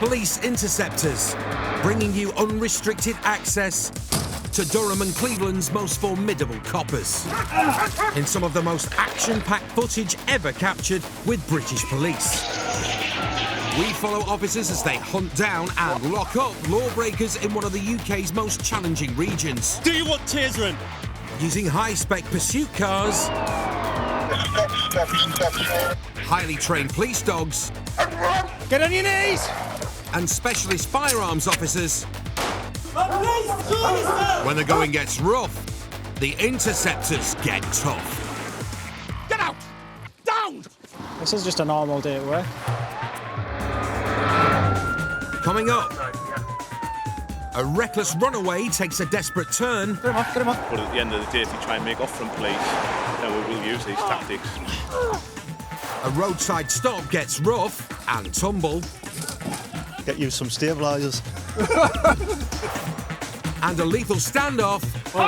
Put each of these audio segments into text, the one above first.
Police Interceptors, bringing you unrestricted access to Durham and Cleveland's most formidable coppers. In some of the most action-packed footage ever captured with British police. We follow officers as they hunt down and lock up lawbreakers in one of the UK's most challenging regions. Do you want tasering? Using high-spec pursuit cars, highly trained police dogs, Get on your knees! and specialist firearms officers. When the going gets rough, the Interceptors get tough. Get out! Down! This is just a normal day at work. Coming up, a reckless runaway takes a desperate turn. Get him off, get him off. But at the end of the day, if you try and make off from police, then we will use these tactics. A roadside stop gets rough and tumble. Get you some stabilisers. And a lethal standoff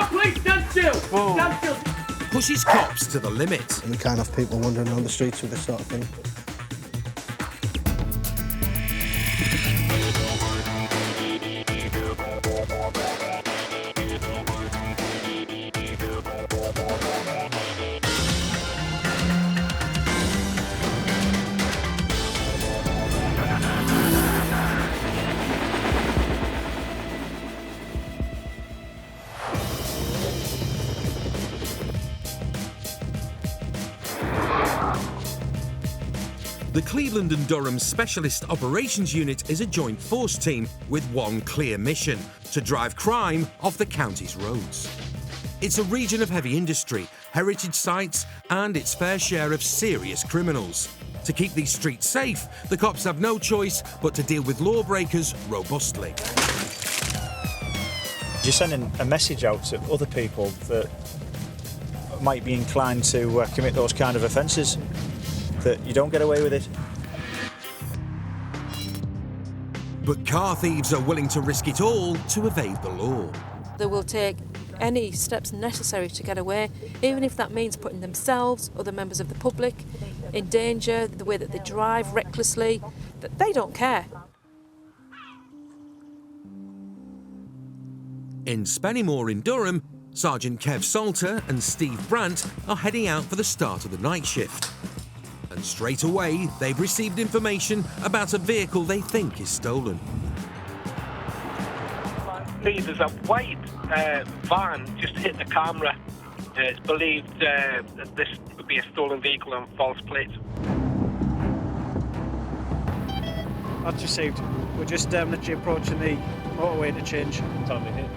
Please stand still! Stand still! pushes cops to the limit. We can't have people wandering around the streets with this sort of thing. The Cleveland and Durham Specialist Operations Unit is a joint force team with one clear mission: to drive crime off the county's roads. It's a region of heavy industry, heritage sites, and its fair share of serious criminals. To keep these streets safe, the cops have no choice but to deal with lawbreakers robustly. You're sending a message out to other people that might be inclined to commit those kind of offences, that you don't get away with it. But car thieves are willing to risk it all to evade the law. They will take any steps necessary to get away, even if that means putting themselves, other members of the public, in danger, the way that they drive recklessly, that they don't care. In Spennymoor in Durham, Sergeant Kev Salter and Steve Brandt are heading out for the start of the night shift. And straight away, they've received information about a vehicle they think is stolen. There's a white van just hit the camera. It's believed that this would be a stolen vehicle on false plates. That's received. We're just literally approaching the motorway interchange.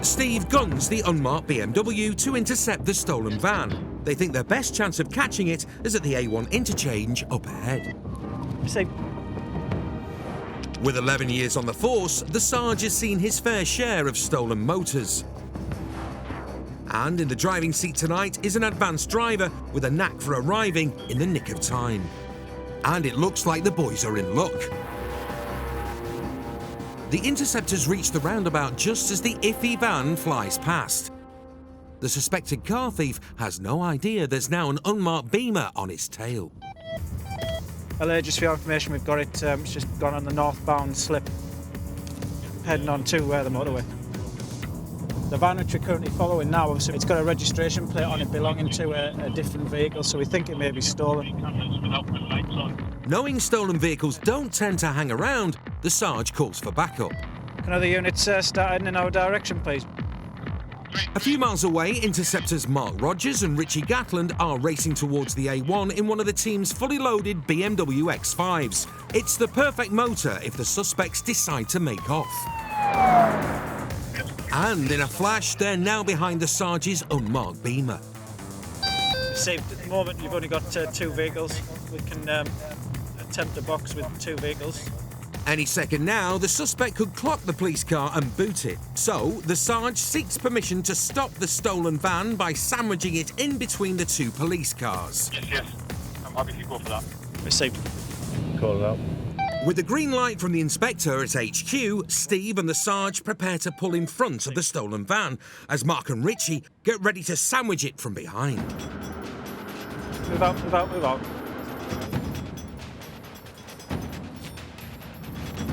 Steve guns the unmarked BMW to intercept the stolen van. They think their best chance of catching it is at the A1 interchange up ahead. Received. With 11 years on the force, the Sarge has seen his fair share of stolen motors. And in the driving seat tonight is an advanced driver with a knack for arriving in the nick of time. And it looks like the boys are in luck. The Interceptors reach the roundabout just as the iffy van flies past. The suspected car thief has no idea there's now an unmarked Beamer on its tail. LA, just for your information, we've got it. It's just gone on the northbound slip, heading on to the motorway. The van which we're currently following now, obviously, it's got a registration plate on it belonging to a different vehicle, so we think it may be stolen. Knowing stolen vehicles don't tend to hang around, the Sarge calls for backup. Can other units start heading in our direction, please? A few miles away, Interceptors Mark Rogers and Richie Gatland are racing towards the A1 in one of the team's fully loaded BMW X5s. It's the perfect motor if the suspects decide to make off. And in a flash, they're now behind the Sarge's unmarked Beamer. Received. At the moment, you've only got two vehicles. We can attempt a box with two vehicles. Any second now, the suspect could clock the police car and boot it. So, the Sarge seeks permission to stop the stolen van by sandwiching it in between the two police cars. Yes. I'm happy to go for that. Received. Call it out. With the green light from the inspector at HQ, Steve and the Sarge prepare to pull in front of the stolen van as Mark and Richie get ready to sandwich it from behind. Move out, move out, move out.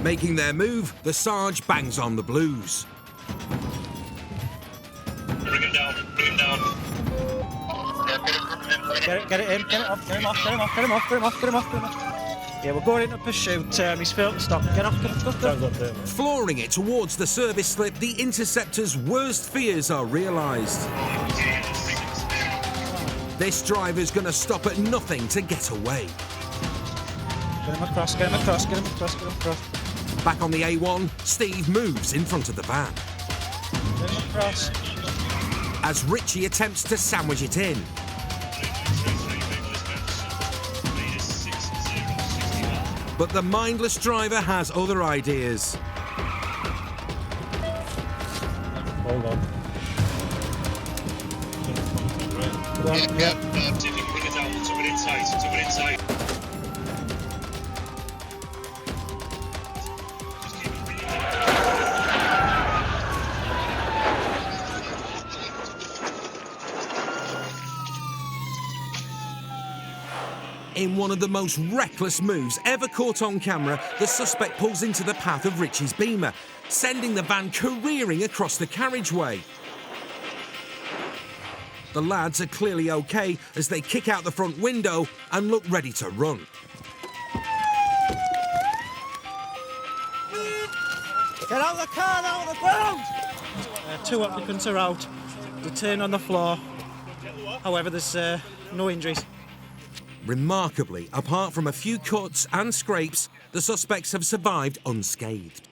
Making their move, the Sarge bangs on the blues. Bring him down, bring him down. Get it in, get it off, get him off, get him off, get him off, get him off, get him off, get him off. Yeah, we're going into pursuit. He's failed to stop. Get off, go. Flooring it towards the service slip, the Interceptors' worst fears are realised. This driver's going to stop at nothing to get away. Get him across, get him across, get him across, get him across. Back on the A1, Steve moves in front of the van. Get him across. As Richie attempts to sandwich it in. But the mindless driver has other ideas. Hold on. Yep. See if you can bring it down. Took it inside. In one of the most reckless moves ever caught on camera, the suspect pulls into the path of Richie's Beamer, sending the van careering across the carriageway. The lads are clearly okay as they kick out the front window and look ready to run. Get out of the car, out of the ground! Two applicants are out, detained on the floor. However, there's no injuries. Remarkably, apart from a few cuts and scrapes, the suspects have survived unscathed.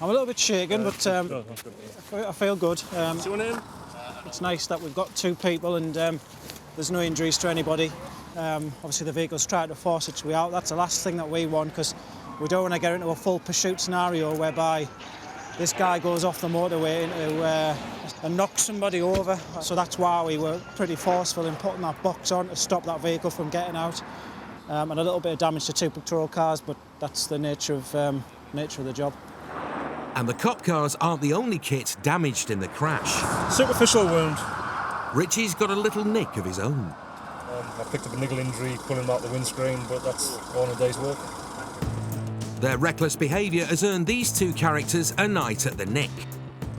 I'm a little bit shaken, but I feel good. It's nice that we've got two people and there's no injuries to anybody. Obviously, the vehicle's trying to force its way out. That's the last thing that we want, because we don't want to get into a full pursuit scenario whereby this guy goes off the motorway and knocks somebody over. So that's why we were pretty forceful in putting that box on to stop that vehicle from getting out. And a little bit of damage to two patrol cars, but that's the nature of the job. And the cop cars aren't the only kit damaged in the crash. Superficial wound. Richie's got a little nick of his own. I picked up a niggle injury pulling out the windscreen, but that's all in a day's work. Their reckless behaviour has earned these two characters a night at the Nick.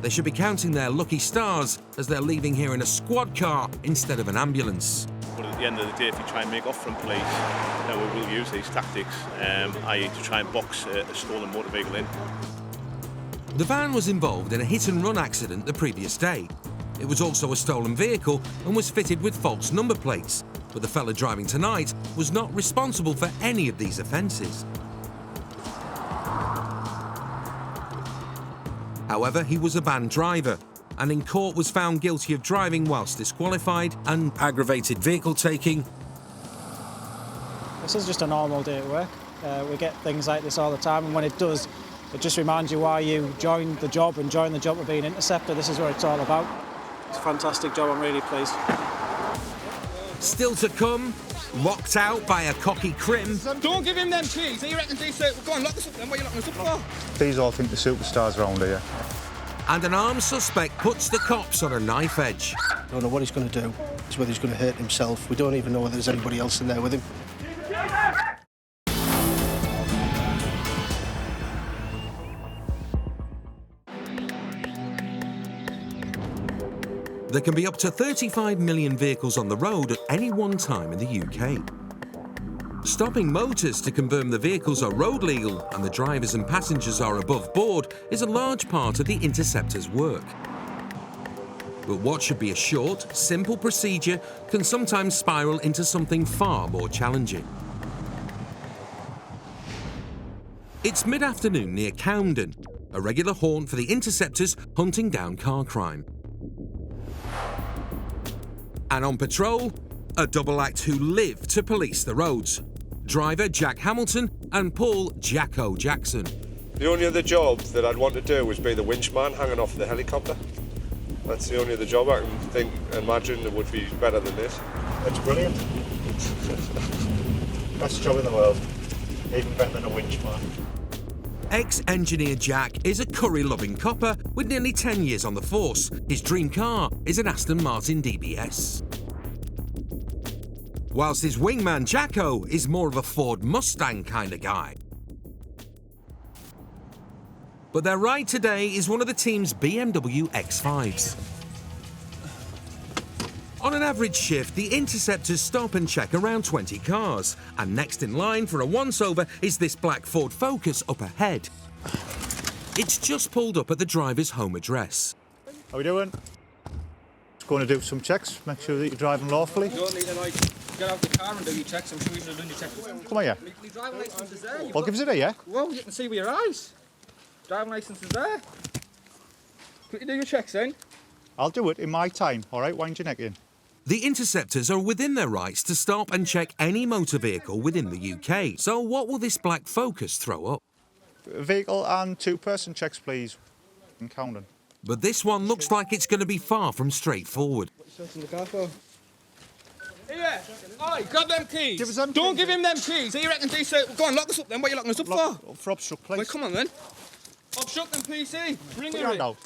They should be counting their lucky stars as they're leaving here in a squad car instead of an ambulance. But at the end of the day, if you try and make off from police, then we will use these tactics, i.e. to try and box a stolen motor vehicle in. The van was involved in a hit-and-run accident the previous day. It was also a stolen vehicle and was fitted with false number plates, but the fella driving tonight was not responsible for any of these offences. However, he was a van driver, and in court was found guilty of driving whilst disqualified and aggravated vehicle taking. This is just a normal day at work. We get things like this all the time, and when it does, it just reminds you why you joined the job and joined the job of being an interceptor. This is what it's all about. It's a fantastic job, I'm really pleased. Still to come, locked out by a cocky crim. Don't give him them keys. He reckons they say, go on, lock us up then. What are you locking us up for? These all think the superstars around here. And an armed suspect puts the cops on a knife edge. Don't know what he's going to do. It's whether he's going to hurt himself. We don't even know whether there's anybody else in there with him. There can be up to 35 million vehicles on the road at any one time in the UK. Stopping motors to confirm the vehicles are road legal and the drivers and passengers are above board is a large part of the Interceptors' work. But what should be a short, simple procedure can sometimes spiral into something far more challenging. It's mid-afternoon near Camden, a regular haunt for the Interceptors hunting down car crime. And on patrol, a double act who live to police the roads. Driver Jack Hamilton and Paul Jacko Jackson. The only other job that I'd want to do was be the winch man hanging off the helicopter. That's the only other job I can imagine that would be better than this. That's brilliant. Best job in the world. Even better than a winch man. Ex-engineer Jack is a curry-loving copper with nearly 10 years on the force. His dream car is an Aston Martin DBS. Whilst his wingman Jacko is more of a Ford Mustang kind of guy. But their ride today is one of the team's BMW X5s. On an average shift, the Interceptors stop and check around 20 cars. And next in line for a once-over is this black Ford Focus up ahead. It's just pulled up at the driver's home address. How are we doing? Just going to do some checks, make sure that you're driving lawfully. You don't need to get out the car and do your checks. I'm sure you should have done your checks. Come on, yeah. Your driving licence is there. Well, give us a day, yeah? Well, you can see with your eyes. Driving licence is there. Could you do your checks then? I'll do it in my time, all right? Wind your neck in. The Interceptors are within their rights to stop and check any motor vehicle within the UK. So what will this black Focus throw up? Vehicle and two-person checks, please. And counting. But this one looks like it's going to be far from straightforward. What are you searching the car for? Here, oi, grab them keys. Give us them Don't keys, give him them keys. Here, reckon DC. Go on, lock us up then. What are you locking us up for? For obstruct, please. Wait, come on then. Obstruct them, PC. Bring Put it your hand out.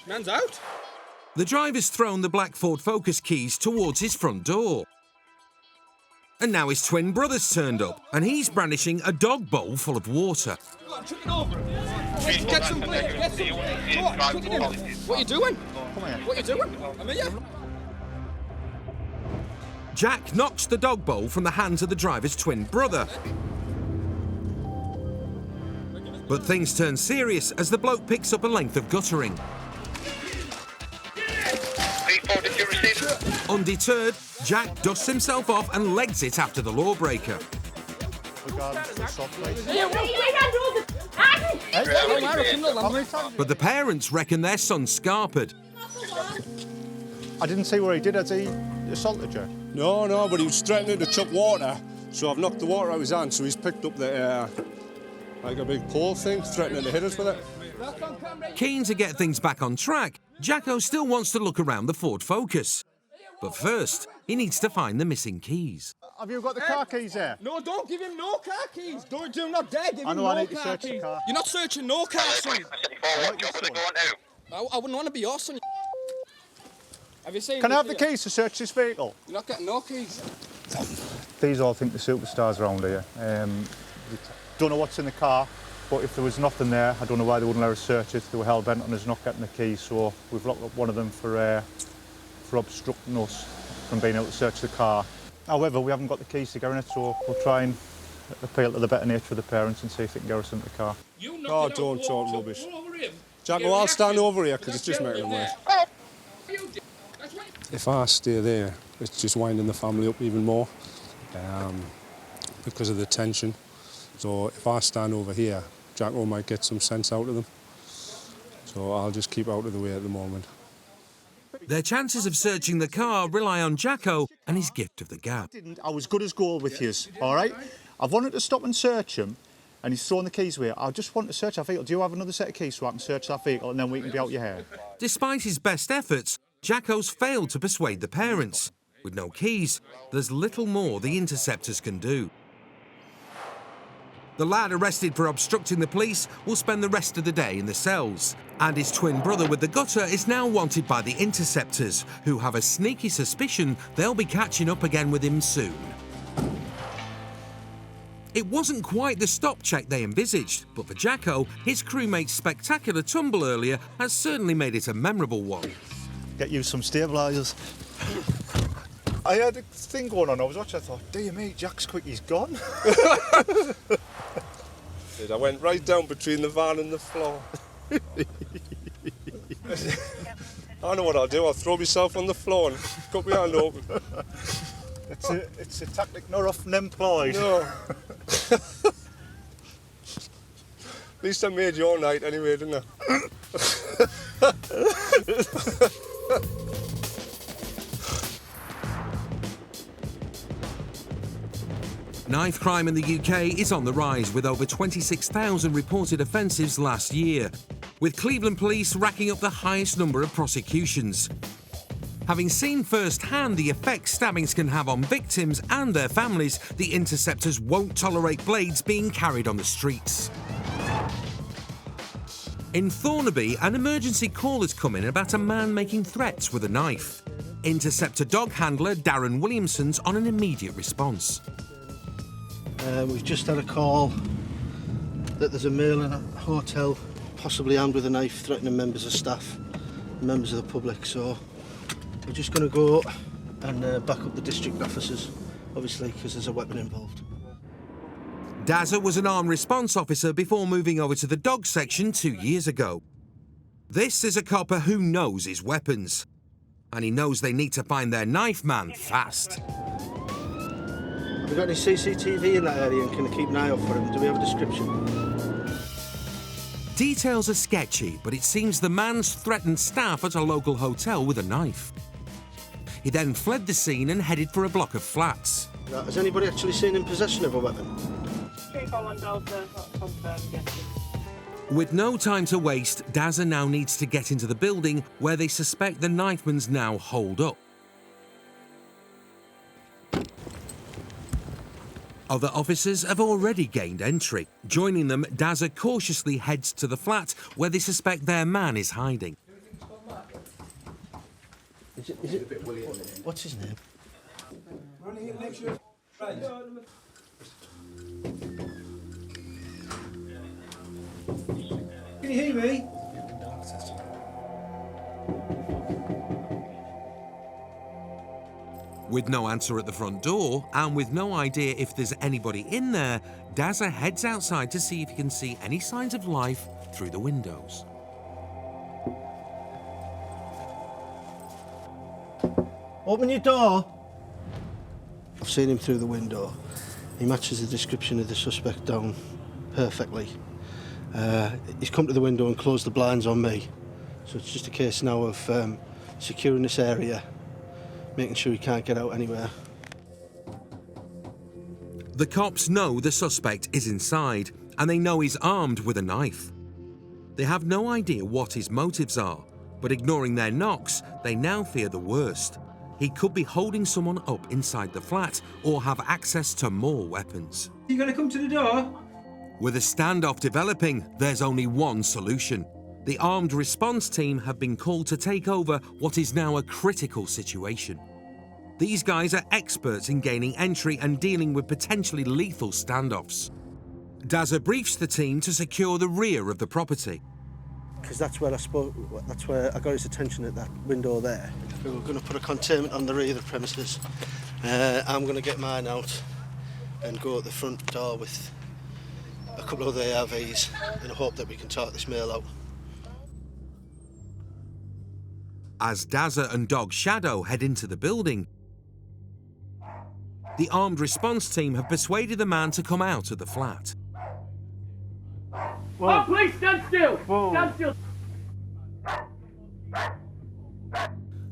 Man's out. The driver's thrown the black Ford Focus keys towards his front door. And now his twin brother's turned up, and he's brandishing a dog bowl full of water. Go on, chuck it over. Get some blade. Get some blade. Go on, chuck it in. What are you doing? Come on, yeah. What are you doing? I'm here. Jack knocks the dog bowl from the hands of the driver's twin brother. But things turn serious as the bloke picks up a length of guttering. Undeterred, Jack dusts himself off and legs it after the lawbreaker. But the parents reckon their son's scarpered. I didn't see what he did. Has he assaulted you? No, but he was threatening to chuck water, so I've knocked the water out of his hand, so he's picked up the, like a big pole thing, threatening to hit us with it. Keen to get things back on track, Jacko still wants to look around the Ford Focus. But first, he needs to find the missing keys. Have you got the car keys there? No, don't give him no car keys. Don't do him not dare give him know no I need to car search the keys. car. You're not searching no car, son. I wouldn't want to be your son. Have you seen? Can I have the keys to search this vehicle? You're not getting no keys. These all think the superstars around here. Don't know what's in the car, but if there was nothing there, I don't know why they wouldn't let us search it. They were hell-bent on us not getting the keys, so we've locked up one of them for obstructing us from being able to search the car. However, we haven't got the keys to get in it, so we'll try and appeal to the better nature of the parents and see if they can get us into the car. Oh, don't talk rubbish. Jacko, I'll stand over here because it's just making him wait. If I stay there, it's just winding the family up even more because of the tension. So if I stand over here, Jacko might get some sense out of them. So I'll just keep out of the way at the moment. Their chances of searching the car rely on Jacko and his gift of the gab. I was good as gold with yous, all right? I've wanted to stop and search him, and he's thrown the keys away. I just want to search that vehicle. Do you have another set of keys so I can search that vehicle and then we can be out your hair? Despite his best efforts, Jacko's failed to persuade the parents. With no keys, there's little more the Interceptors can do. The lad arrested for obstructing the police will spend the rest of the day in the cells. And his twin brother with the gutter is now wanted by the Interceptors, who have a sneaky suspicion they'll be catching up again with him soon. It wasn't quite the stop check they envisaged, but for Jacko, his crewmate's spectacular tumble earlier has certainly made it a memorable one. Get you some stabilisers. I had a thing going on. I was watching. I thought, dear me, Jack's quick. He's gone. I went right down between the van and the floor. I know what I'll do. I'll throw myself on the floor and cut my hand open. It's a tactic not often employed. No. At least I made your night anyway, didn't I? Knife crime in the UK is on the rise, with over 26,000 reported offences last year, with Cleveland police racking up the highest number of prosecutions. Having seen firsthand the effects stabbings can have on victims and their families, the Interceptors won't tolerate blades being carried on the streets. In Thornaby, an emergency call has come in about a man making threats with a knife. Interceptor dog handler Darren Williamson's on an immediate response. We've just had a call that there's a male in a hotel possibly armed with a knife, threatening members of staff, members of the public. So we're just going to go and back up the district officers, obviously, because there's a weapon involved. Dazza was an armed response officer before moving over to the dog section 2 years ago. This is a copper who knows his weapons, and he knows they need to find their knife man fast. Have we got any CCTV in that area, and can I keep an eye out for him? Do we have a description? Details are sketchy, but it seems the man's threatened staff at a local hotel with a knife. He then fled the scene and headed for a block of flats. Has anybody actually seen him in possession of a weapon? With no time to waste, Dazza now needs to get into the building where they suspect the knifeman's now holed up. Other officers have already gained entry. Joining them, Dazza cautiously heads to the flat where they suspect their man is hiding. Is it what's his name? Can you hear me? With no answer at the front door, and with no idea if there's anybody in there, Dazza heads outside to see if he can see any signs of life through the windows. Open your door. I've seen him through the window. He matches the description of the suspect down perfectly. He's come to the window and closed the blinds on me. So it's just a case now of securing this area, making sure he can't get out anywhere. The cops know the suspect is inside, and they know he's armed with a knife. They have no idea what his motives are, but ignoring their knocks, they now fear the worst. He could be holding someone up inside the flat or have access to more weapons. You gonna come to the door? With a standoff developing, there's only one solution. The armed response team have been called to take over what is now a critical situation. These guys are experts in gaining entry and dealing with potentially lethal standoffs. Dazza briefs the team to secure the rear of the property. Because that's where I got his attention, at that window there. We're going to put a containment on the rear of the premises. I'm going to get mine out and go at the front door with a couple of other ARVs in the hope that we can talk this male out. As Dazza and Dog Shadow head into the building, the armed response team have persuaded the man to come out of the flat. Whoa. Oh, please stand still! Whoa. Stand still!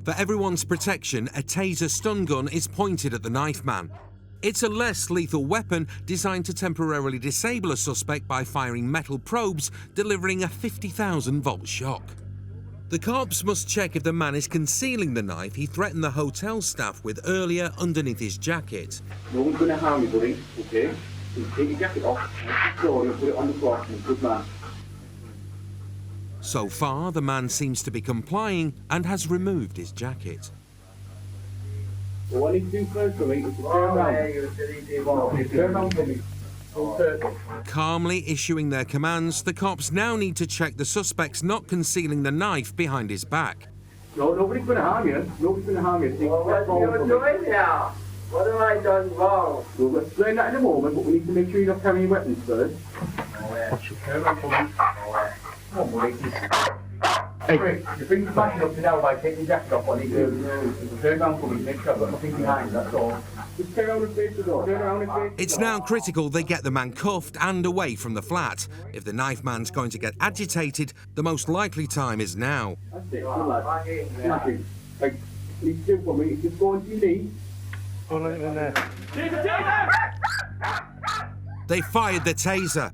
For everyone's protection, a taser stun gun is pointed at the knife man. It's a less lethal weapon designed to temporarily disable a suspect by firing metal probes, delivering a 50,000-volt shock. The cops must check if the man is concealing the knife he threatened the hotel staff with earlier underneath his jacket. No one's going to harm you, buddy, okay? You take your jacket off, and put it on the floor, and good man. So far, the man seems to be complying and has removed his jacket. So what I need to do first for me is to turn around. Turn around for me. Calmly issuing their commands, the cops now need to check the suspect's not concealing the knife behind his back. No, nobody's going to harm you. Nobody's going to harm you. Well, what are you doing now? What have I done wrong? We'll explain that in a moment, but we need to make sure you're not carrying weapons first. Turn around for me. Come on, buddy. Hey, you bring the back up to now by taking your jacket off. What I need to do is turn around for me, make sure I've got nothing behind, that's all. Just turn around and face the door. Turn around and face the door. It's now critical they get the man cuffed and away from the flat. If the knife man's going to get agitated, the most likely time is now. That's it, good lad. Smashing. Hey, please do for me. Just go into your knee. Hold it in there. They fired the taser.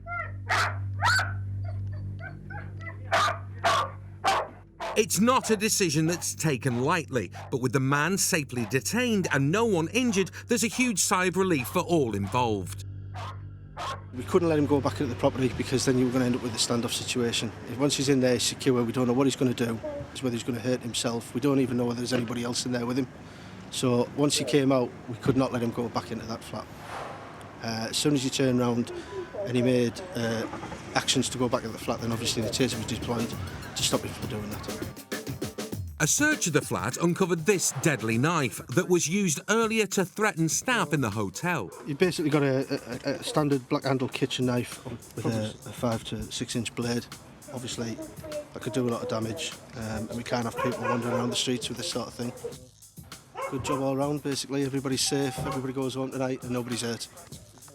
It's not a decision that's taken lightly, but with the man safely detained and no one injured, there's a huge sigh of relief for all involved. We couldn't let him go back into the property because then you were going to end up with a standoff situation. Once he's in there, he's secure. We don't know what he's going to do, whether he's going to hurt himself. We don't even know whether there's anybody else in there with him. So once he came out, we could not let him go back into that flat. As soon as he turned round, and he made actions to go back to the flat, then obviously the taser was deployed to stop him from doing that. A search of the flat uncovered this deadly knife that was used earlier to threaten staff in the hotel. You basically got a standard black-handled kitchen knife with a 5 to 6 inch blade. Obviously, that could do a lot of damage, and we can't have people wandering around the streets with this sort of thing. Good job all round, basically. Everybody's safe, everybody goes home tonight, and nobody's hurt.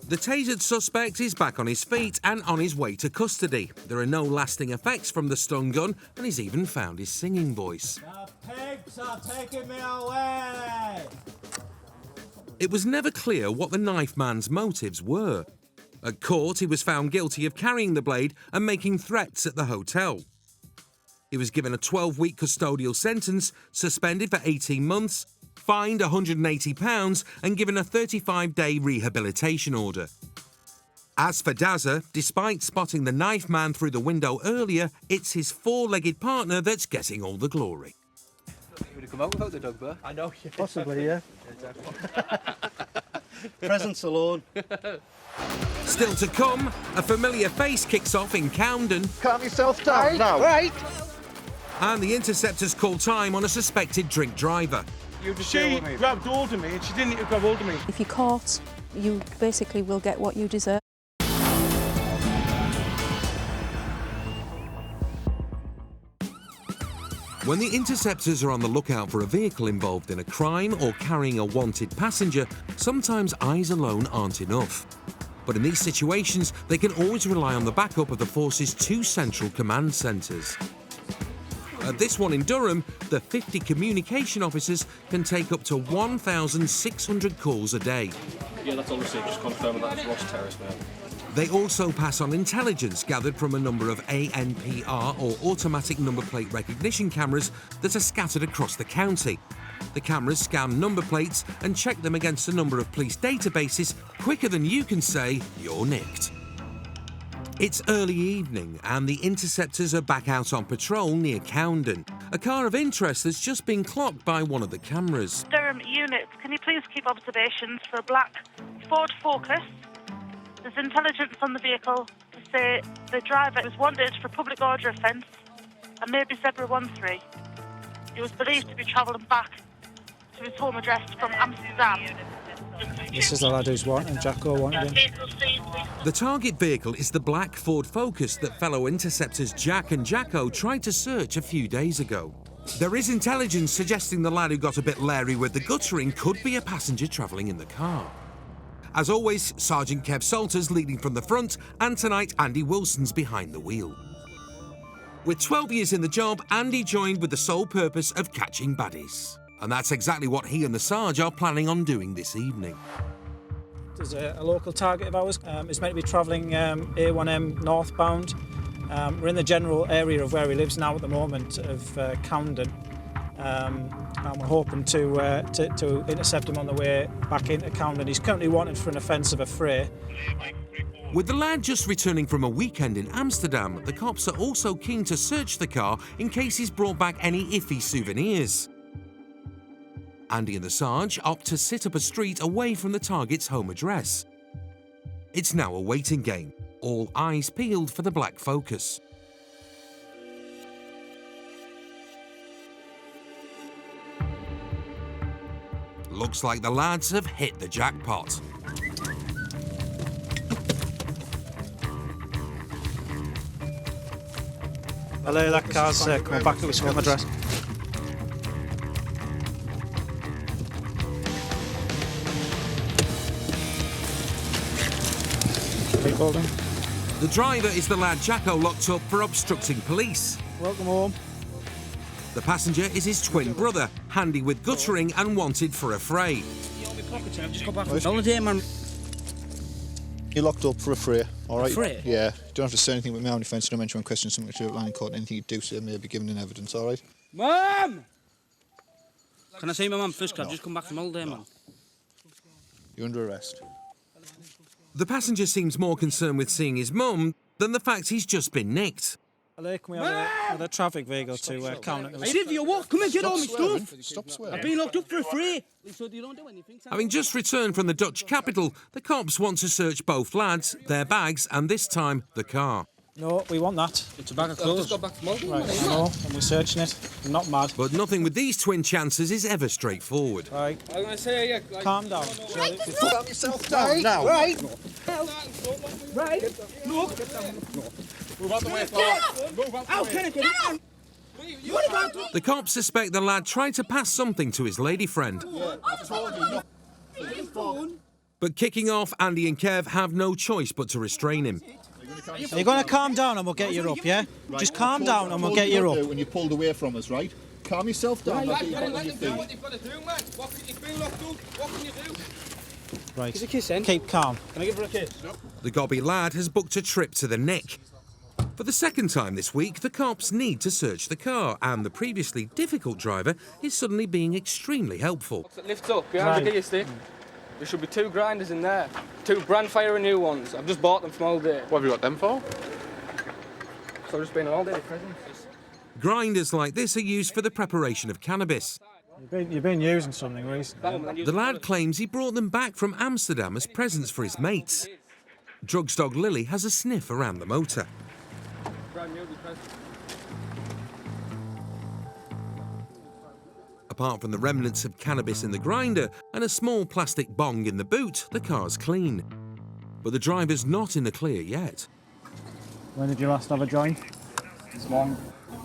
The tasered suspect is back on his feet and on his way to custody. There are no lasting effects from the stun gun, and he's even found his singing voice. The pigs are taking me away! It was never clear what the knife man's motives were. At court, he was found guilty of carrying the blade and making threats at the hotel. He was given a 12-week custodial sentence, suspended for 18 months, fined £180 and given a 35-day rehabilitation order. As for Dazza, despite spotting the knife man through the window earlier, it's his four-legged partner that's getting all the glory. You would have come out without the dog bar. I know. Possibly, yeah. Presents alone. Still to come, a familiar face kicks off in Camden. Calm yourself down now. Right. And the Interceptors call time on a suspected drink driver. She grabbed hold of me and she didn't need to grab hold of me. If you're caught, you basically will get what you deserve. When the Interceptors are on the lookout for a vehicle involved in a crime or carrying a wanted passenger, sometimes eyes alone aren't enough. But in these situations, they can always rely on the backup of the force's 2 central command centres. At this one in Durham, the 50 communication officers can take up to 1,600 calls a day. Yeah, that's all received. Just confirming that it's Ross Terrace, man. They also pass on intelligence gathered from a number of ANPR or automatic number plate recognition cameras that are scattered across the county. The cameras scan number plates and check them against a number of police databases quicker than you can say you're nicked. It's early evening and the Interceptors are back out on patrol near Camden. A car of interest has just been clocked by one of the cameras. Durham units, can you please keep observations for a black Ford Focus? There's intelligence on the vehicle to say the driver was wanted for public order offence and maybe Zebra 13. He was believed to be travelling back to his home address from Amsterdam. This is the lad who's wanted, Jacko wanted him. The target vehicle is the black Ford Focus that fellow Interceptors Jack and Jacko tried to search a few days ago. There is intelligence suggesting the lad who got a bit leery with the guttering could be a passenger travelling in the car. As always, Sergeant Kev Salters leading from the front, and tonight Andy Wilson's behind the wheel. With 12 years in the job, Andy joined with the sole purpose of catching baddies. And that's exactly what he and the Sarge are planning on doing this evening. There's a local target of ours. It's meant to be travelling A1M northbound. We're in the general area of where he lives now at the moment, of Camden. And we're hoping to intercept him on the way back into Camden. He's currently wanted for an offensive affray. With the lad just returning from a weekend in Amsterdam, the cops are also keen to search the car in case he's brought back any iffy souvenirs. Andy and the Sarge opt to sit up a street away from the target's home address. It's now a waiting game, all eyes peeled for the black Focus. Looks like the lads have hit the jackpot. Hello, that car's coming back to his home address. The driver is the lad Jacko locked up for obstructing police. Welcome home. The passenger is his twin brother, handy with guttering and wanted for a fray. I've just got back from holiday, man. You're locked up for a fray, all right? Fray? Yeah. You don't have to say anything with my own defence. Don't mention one question, something to outline in court. Anything you do say may be given in evidence, all right? Mum! Can I see my mum first? I've just come back from holiday, man. You're under arrest. The passenger seems more concerned with seeing his mum than the fact he's just been nicked. Hello, can we have a traffic vehicle to count it? I did for your walk. Come and get all my stuff. Stop swearing. I've been locked up for free. So you don't do anything. Having just returned from the Dutch capital, the cops want to search both lads, their bags, and this time, the car. No, we want that. It's a bag of clothes. Just got back from Malta. Right, I know, and we're searching it. I'm not mad. But nothing with these twin chances is ever straightforward. Right. I'm going to say, yeah. Like, Calm down. Calm yourself down now. Right. Right. Look. Move out the way, Flower. Move out the way. How can I get it? What about The cops suspect the lad tried to pass something to his lady friend. Yeah, I told you not. But kicking off, Andy and Kev have no choice but to restrain him. You're going to calm down and we'll get you up, yeah? Right. Just calm down and we'll get you up. When you pulled away from us, right? Calm yourself down. Right, let them do what they've got to do, man. What can you feel locked up? What can you do? Right. Give us a kiss, then. Keep calm. Can I give her a kiss? No. The gobby lad has booked a trip to the Nick. For the second time this week, the cops need to search the car, and the previously difficult driver is suddenly being extremely helpful. It lifts up behind the gear stick. There should be 2 grinders in there. 2 brand fire new ones. I've just bought them from all day. What have you got them for? So I've just been all day presents. Grinders like this are used for the preparation of cannabis. You've been using something recently. The lad claims he brought them back from Amsterdam as presents for his mates. Drugs dog Lily has a sniff around the motor. Apart from the remnants of cannabis in the grinder and a small plastic bong in the boot, the car's clean. But the driver's not in the clear yet. When did you last have a joint? This morning.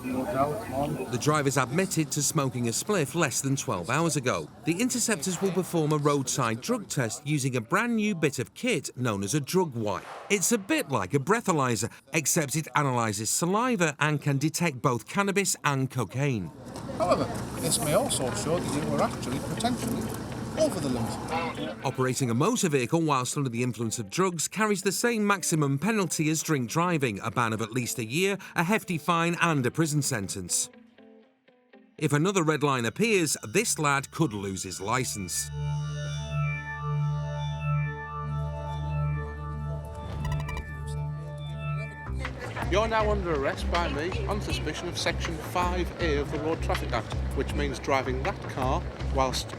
The driver's admitted to smoking a spliff less than 12 hours ago. The Interceptors will perform a roadside drug test using a brand new bit of kit known as a drug wipe. It's a bit like a breathalyzer, except it analyses saliva and can detect both cannabis and cocaine. However, this may also show that you were actually potentially over the limit. Operating a motor vehicle whilst under the influence of drugs carries the same maximum penalty as drink driving, a ban of at least a year, a hefty fine and a prison sentence. If another red line appears, this lad could lose his licence. You're now under arrest by me on suspicion of Section 5A of the Road Traffic Act, which means driving that car whilst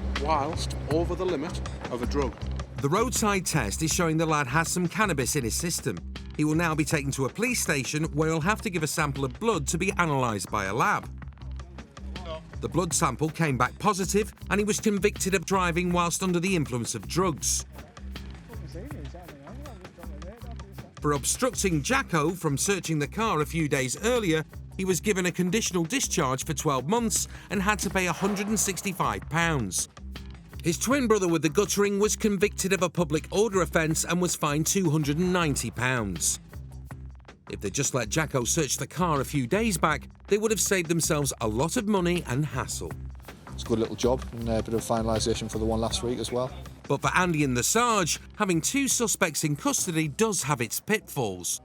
over the limit of a drug. The roadside test is showing the lad has some cannabis in his system. He will now be taken to a police station where he'll have to give a sample of blood to be analysed by a lab. The blood sample came back positive and he was convicted of driving whilst under the influence of drugs. For obstructing Jacko from searching the car a few days earlier, he was given a conditional discharge for 12 months and had to pay £165. His twin brother with the guttering was convicted of a public order offence and was fined £290. If they'd just let Jacko search the car a few days back, they would have saved themselves a lot of money and hassle. It's a good little job and a bit of finalisation for the one last week as well. But for Andy and the Sarge, having 2 suspects in custody does have its pitfalls.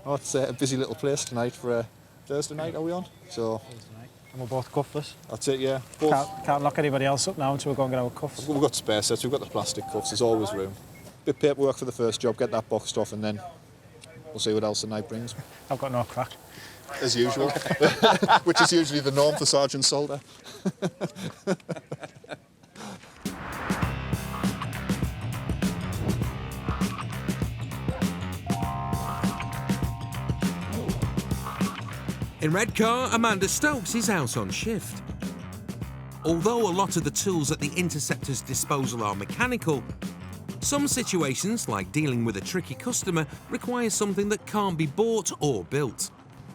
Oh, it's a busy little place tonight for Thursday night, are we on? So, and we're both cuffless. That's it, yeah. Both. Can't lock anybody else up now until we go and get our cuffs. We've got spare sets, we've got the plastic cuffs, there's always room. Bit of paperwork for the first job, get that boxed off, and then we'll see what else the night brings. I've got no crack. As usual, which is usually the norm for Sergeant Solder. In Redcar, Amanda Stokes is out on shift. Although a lot of the tools at the Interceptors' disposal are mechanical, some situations, like dealing with a tricky customer, require something that can't be bought or built.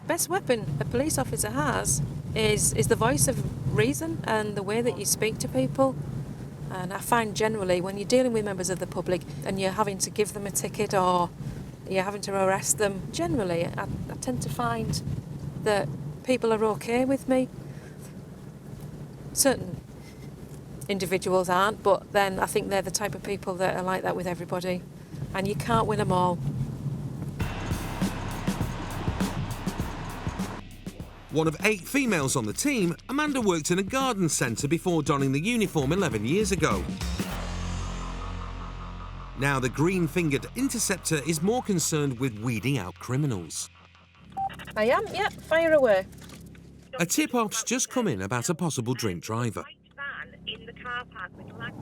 Best weapon a police officer has is the voice of reason and the way that you speak to people. And I find generally when you're dealing with members of the public and you're having to give them a ticket or you're having to arrest them, generally I tend to find that people are okay with me. Certain individuals aren't, but then I think they're the type of people that are like that with everybody, and you can't win them all. One of 8 females on the team, Amanda worked in a garden centre before donning the uniform 11 years ago. Now the green-fingered Interceptor is more concerned with weeding out criminals. I am, yeah, fire away. A tip-off's just come in about a possible drink driver.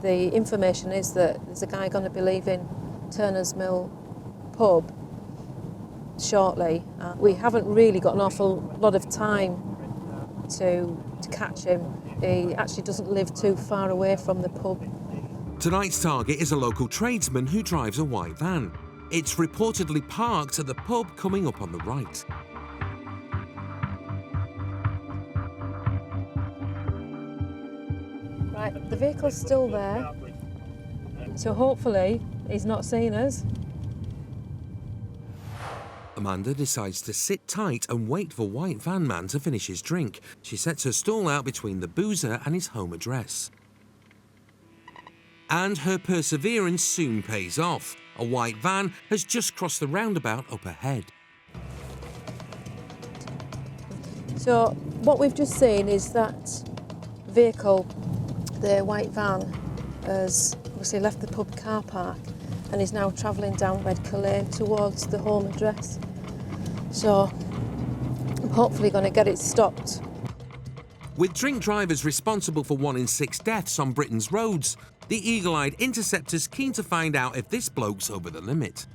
The information is that there's a guy going to be leaving Turner's Mill pub shortly. We haven't really got an awful lot of time to catch him. He actually doesn't live too far away from the pub. Tonight's target is a local tradesman who drives a white van. It's reportedly parked at the pub coming up on the right. Right, the vehicle's still there, so hopefully he's not seen us. Amanda decides to sit tight and wait for White Van Man to finish his drink. She sets her stall out between the boozer and his home address. And her perseverance soon pays off. A white van has just crossed the roundabout up ahead. So what we've just seen is that vehicle, the white van, has obviously left the pub car park and is now travelling down Redcar Lane towards the home address. So I'm hopefully going to get it stopped. With drink drivers responsible for 1 in 6 deaths on Britain's roads, the eagle-eyed Interceptors keen to find out if this bloke's over the limit.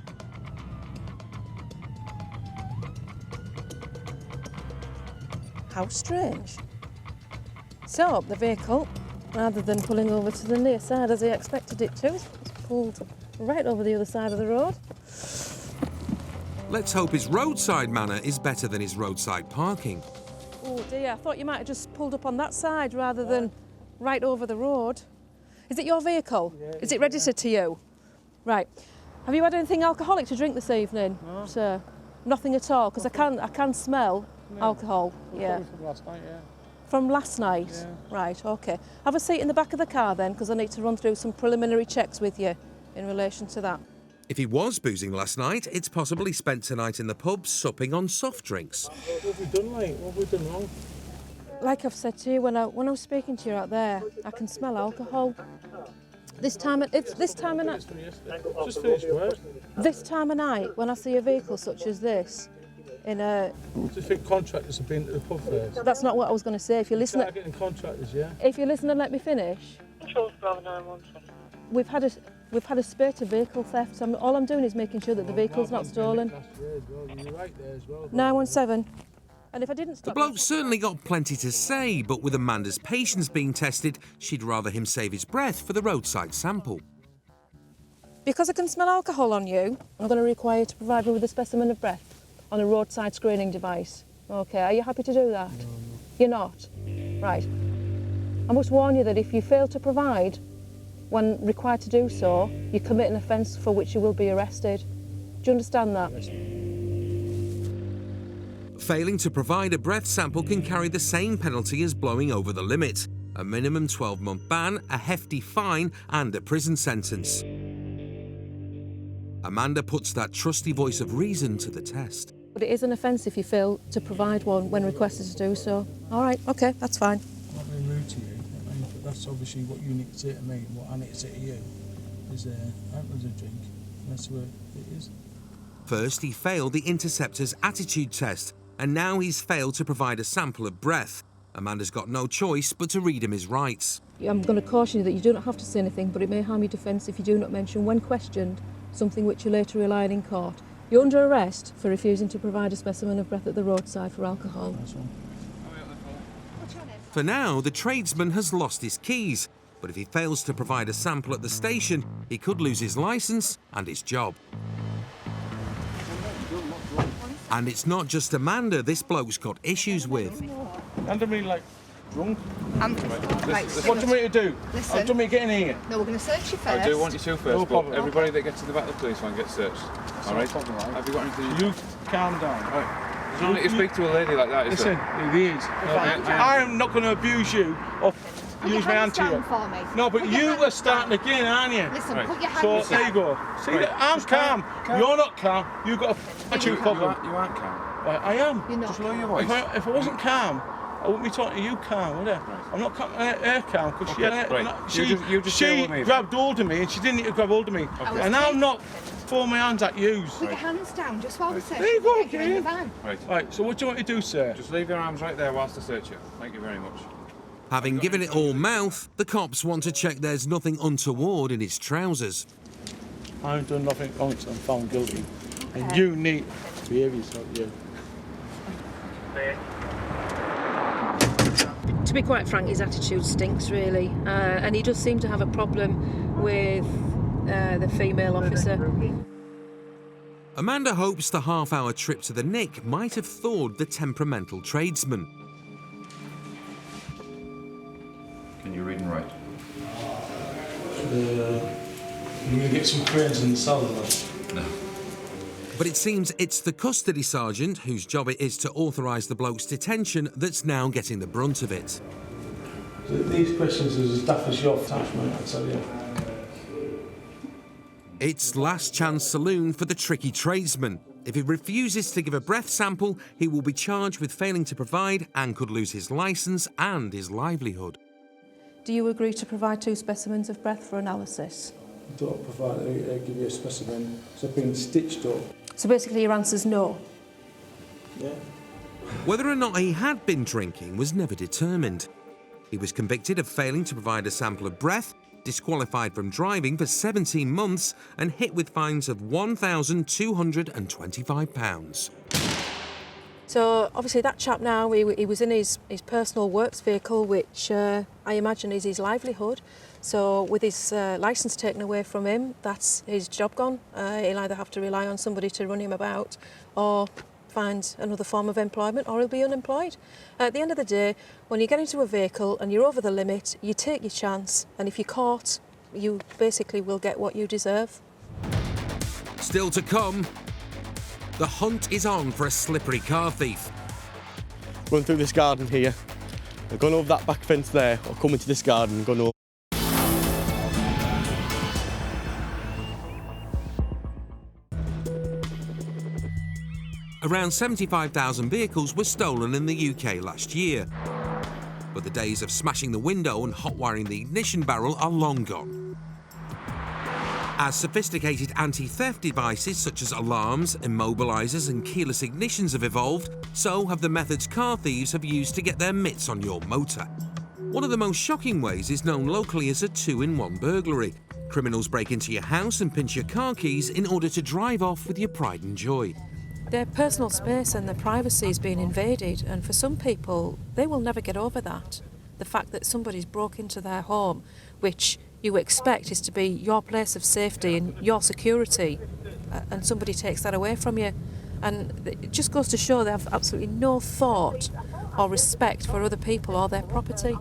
How strange. So the vehicle, rather than pulling over to the near side as I expected it to, it's pulled right over the other side of the road. Let's hope his roadside manner is better than his roadside parking. Oh dear, I thought you might have just pulled up on that side rather than right over the road. Is it your vehicle? Yeah, is it registered to you? Right. Have you had anything alcoholic to drink this evening, sir? Nothing at all, because I can smell alcohol. Yeah. From last night, yeah. From last night? Yeah. Right, OK. Have a seat in the back of the car then, because I need to run through some preliminary checks with you in relation to that. If he was boozing last night, it's possible he spent tonight in the pub supping on soft drinks. What have we done, mate? What have we done wrong? Like I've said to you when I was speaking to you out there, I can smell alcohol. This time of night. Just finished work. This time of night, when I see a vehicle such as this, in a. Do you think contractors have been to the pub first? That's not what I was going to say. If you listen. Start getting contractors, yeah. If you listen and let me finish. We've had a spate of vehicle theft. So all I'm doing is making sure that the vehicle's not stolen. You're right there as well. 917. And if I didn't stop... The bloke's certainly got plenty to say, but with Amanda's patience being tested, she'd rather him save his breath for the roadside sample. Because I can smell alcohol on you, I'm going to require you to provide me with a specimen of breath on a roadside screening device. OK, are you happy to do that? No. You're not? Right. I must warn you that if you fail to provide, when required to do so, you commit an offence for which you will be arrested. Do you understand that? Failing to provide a breath sample can carry the same penalty as blowing over the limit: a minimum 12-month ban, a hefty fine and a prison sentence. Amanda puts that trusty voice of reason to the test. But it is an offence if you fail to provide one when requested to do so. All right, OK, that's fine. I'm not being rude to you, but that's obviously what you need to say to me, and what I need to say to you is I haven't had a drink, and that's where it is. First, he failed the Interceptors' attitude test, and now he's failed to provide a sample of breath. Amanda's got no choice but to read him his rights. I'm going to caution you that you do not have to say anything, but it may harm your defence if you do not mention, when questioned, something which you later rely on in court. You're under arrest for refusing to provide a specimen of breath at the roadside for alcohol. For now, the tradesman has lost his keys, but if he fails to provide a sample at the station, he could lose his licence and his job. And it's not just Amanda this bloke's got issues with. Under me like drunk. Right, what do you want me to do? Listen. Do you want me to get in here? No, we're going to search you first. I do want you to first, No problem. but everybody that gets to the back of the police van gets searched. All right? Have you got anything? You calm down. Right. There's no need to speak to a lady like that, is Listen, there? it is. I am not going to abuse you or use my hand to you. For me. No, but you are starting again, aren't you? Listen, Right. put your hands So down. there you go. See, I'm calm. You're not calm. You've got a attitude problem. You aren't calm. I am. You're not. Just lower your voice. If I wasn't calm, I wouldn't be talking to you, Carl, would I? Right. I'm not talking to her, Carl, because she grabbed hold of me and she didn't need to grab hold of me. Okay. And I'm not throwing my hands at you. Put your hands down just while we search. There you go, get in the van. Right, so what do you want to do, sir? Just leave your arms right there whilst I search you. Thank you very much. Having given it all mouth, the cops want to check there's nothing untoward in his trousers. I've done nothing wrong, so I'm found guilty. Okay. And you need to behave yourself, you. To be quite frank, his attitude stinks, really. And he does seem to have a problem with the female officer. Amanda hopes the half-hour trip to the Nick might have thawed the temperamental tradesman. Can you read and write? I'm going to get some cranes in the cellar, No. But it seems it's the custody sergeant, whose job it is to authorise the bloke's detention, that's now getting the brunt of it. These questions are as daft as your attachment, I tell you. It's last chance saloon for the tricky tradesman. If he refuses to give a breath sample, he will be charged with failing to provide and could lose his licence and his livelihood. Do you agree to provide 2 specimens of breath for analysis? I don't provide, I give you a specimen. It's been stitched up. So basically your answer's no? Yeah. Whether or not he had been drinking was never determined. He was convicted of failing to provide a sample of breath, disqualified from driving for 17 months and hit with fines of £1,225. So obviously that chap now, he was in his personal works vehicle, which I imagine is his livelihood. So with his licence taken away from him, that's his job gone. He'll either have to rely on somebody to run him about or find another form of employment, or he'll be unemployed. At the end of the day, when you get into a vehicle and you're over the limit, you take your chance, and if you're caught, you basically will get what you deserve. Still to come, the hunt is on for a slippery car thief. Run through this garden here, I've gone over that back fence there, or come into this garden and gone over. Around 75,000 vehicles were stolen in the UK last year. But the days of smashing the window and hot-wiring the ignition barrel are long gone. As sophisticated anti-theft devices such as alarms, immobilisers and keyless ignitions have evolved, so have the methods car thieves have used to get their mitts on your motor. One of the most shocking ways is known locally as a 2-in-1 burglary. Criminals break into your house and pinch your car keys in order to drive off with your pride and joy. Their personal space and their privacy is being invaded, and for some people, they will never get over that. The fact that somebody's broke into their home, which you expect is to be your place of safety and your security, and somebody takes that away from you. And it just goes to show they have absolutely no thought or respect for other people or their property.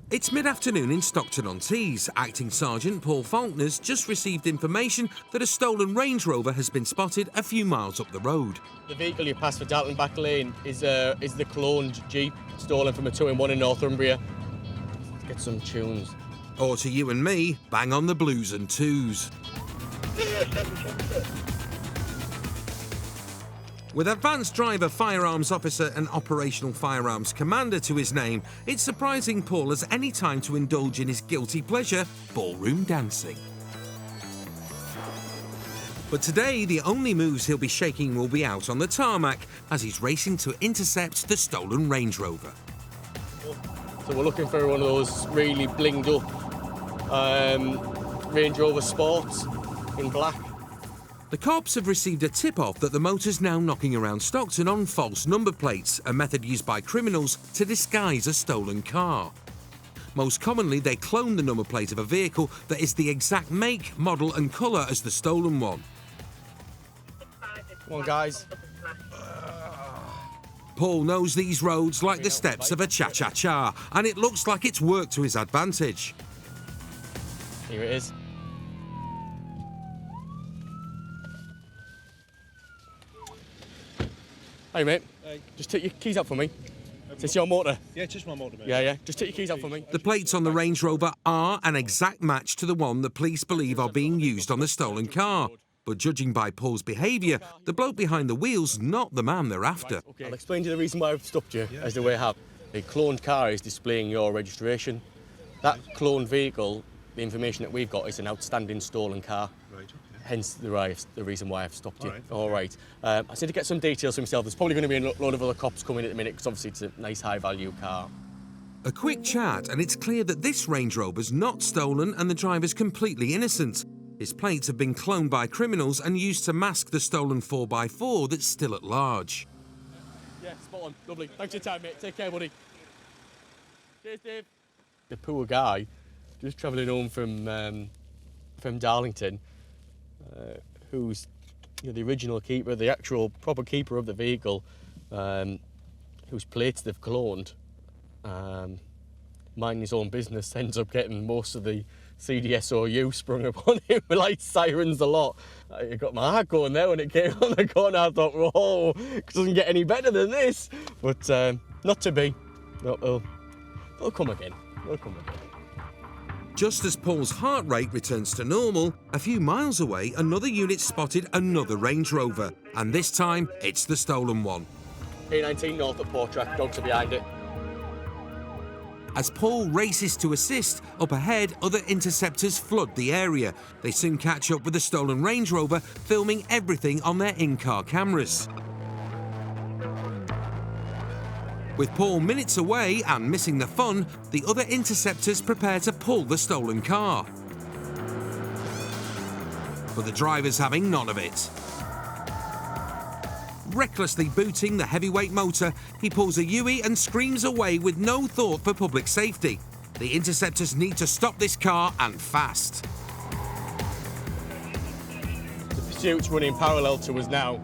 It's mid-afternoon in Stockton-on-Tees. Acting Sergeant Paul Faulkner's just received information that a stolen Range Rover has been spotted a few miles up the road. The vehicle you passed for Dalton Back Lane is the cloned Jeep stolen from a 2-in-1 in Northumbria. Let's get some tunes. Or to you and me, bang on the blues and twos. With Advanced Driver Firearms Officer and Operational Firearms Commander to his name, it's surprising Paul has any time to indulge in his guilty pleasure, ballroom dancing. But today, the only moves he'll be shaking will be out on the tarmac as he's racing to intercept the stolen Range Rover. So we're looking for one of those really blinged up Range Rover Sports in black. The cops have received a tip-off that the motor's now knocking around Stockton on false number plates, a method used by criminals to disguise a stolen car. Most commonly, they clone the number plate of a vehicle that is the exact make, model and colour as the stolen one. Come on, guys. Paul knows these roads like the steps of a cha-cha-cha, and it looks like it's worked to his advantage. Here it is. Hey, mate. Hey. Just take your keys out for me. Is this your motor? Yeah, it's just my motor, mate. Yeah. Just take your keys out for me. The plates on the Range Rover are an exact match to the one the police believe are being used on the stolen car. But judging by Paul's behaviour, the bloke behind the wheel's not the man they're after. Right, okay. I'll explain to you the reason why I've stopped you, as the way I have. A cloned car is displaying your registration. That cloned vehicle, the information that we've got, is an outstanding stolen car. Right, okay. Hence the reason why I've stopped you. All right. I just need to get some details for myself. There's probably going to be a load of other cops coming at the minute, because obviously it's a nice high-value car. A quick chat, and it's clear that this Range Rover's not stolen and the driver's completely innocent. His plates have been cloned by criminals and used to mask the stolen 4x4 that's still at large. Yeah, spot on. Lovely. Thanks for your time, mate. Take care, buddy. Cheers, Dave. The poor guy, just travelling home from Darlington, who's the original keeper, the actual proper keeper of the vehicle, whose plates they've cloned, minding his own business, ends up getting most of the CDSOU sprung upon him with like sirens a lot. I got my heart going there when it came on the corner. I thought, whoa, it doesn't get any better than this. But not to be. No, they'll come again. They'll come again. Just as Paul's heart rate returns to normal, a few miles away, another unit spotted another Range Rover. And this time, it's the stolen one. A19 north at Portrack, dogs are behind it. As Paul races to assist, up ahead, other interceptors flood the area. They soon catch up with the stolen Range Rover, filming everything on their in-car cameras. With Paul minutes away and missing the fun, the other interceptors prepare to pull the stolen car. But the driver's having none of it. Recklessly booting the heavyweight motor, he pulls a Yui and screams away with no thought for public safety. The interceptors need to stop this car, and fast. The pursuit's running parallel to us now.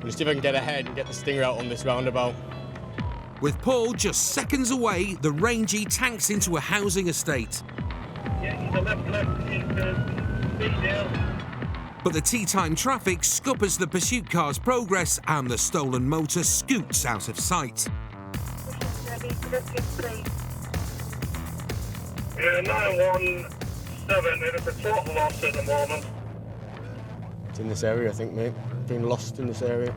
We'll see if I can get ahead and get the stinger out on this roundabout. With Paul just seconds away, the Rangy tanks into a housing estate. Yeah, the left is big deal. But the tea-time traffic scuppers the pursuit car's progress and the stolen motor scoots out of sight. Yeah, 917, it is a total loss at the moment. It's in this area, I think, mate. Been lost in this area.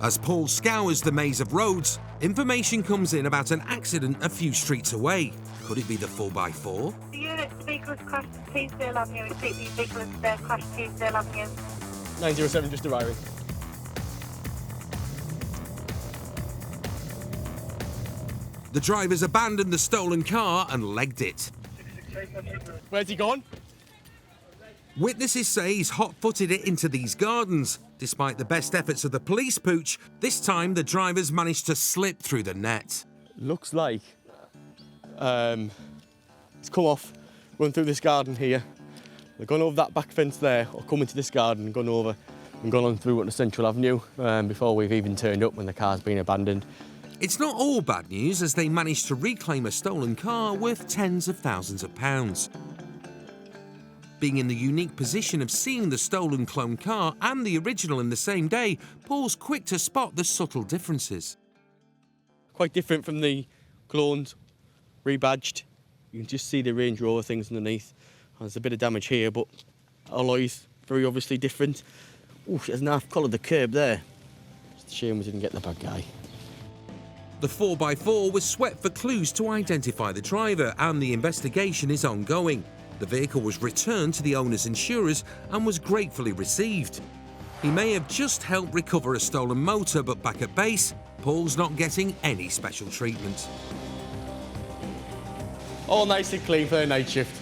As Paul scours the maze of roads, information comes in about an accident a few streets away. Could it be the 4x4? The unit vehicle has crashed at Teesdale Avenue. The vehicle has crashed at Teesdale Avenue. 907 just arriving. The drivers abandoned the stolen car and legged it. Where's he gone? Witnesses say he's hot-footed it into these gardens. Despite the best efforts of the police pooch, this time the drivers managed to slip through the net. Looks like it's come off, run through this garden here. They've gone over that back fence there, or come into this garden and gone over and gone on through onto Central Avenue before we've even turned up when the car's been abandoned. It's not all bad news, as they managed to reclaim a stolen car worth tens of thousands of pounds. Being in the unique position of seeing the stolen clone car and the original in the same day, Paul's quick to spot the subtle differences. Quite different from the cloned, rebadged. You can just see the Range Rover things underneath. There's a bit of damage here, but alloys very obviously different. Oh, she hasn't half collared the curb there. It's a shame we didn't get the bad guy. The 4x4 was swept for clues to identify the driver, and the investigation is ongoing. The vehicle was returned to the owner's insurers and was gratefully received. He may have just helped recover a stolen motor, but back at base, Paul's not getting any special treatment. All nice and clean for the night shift.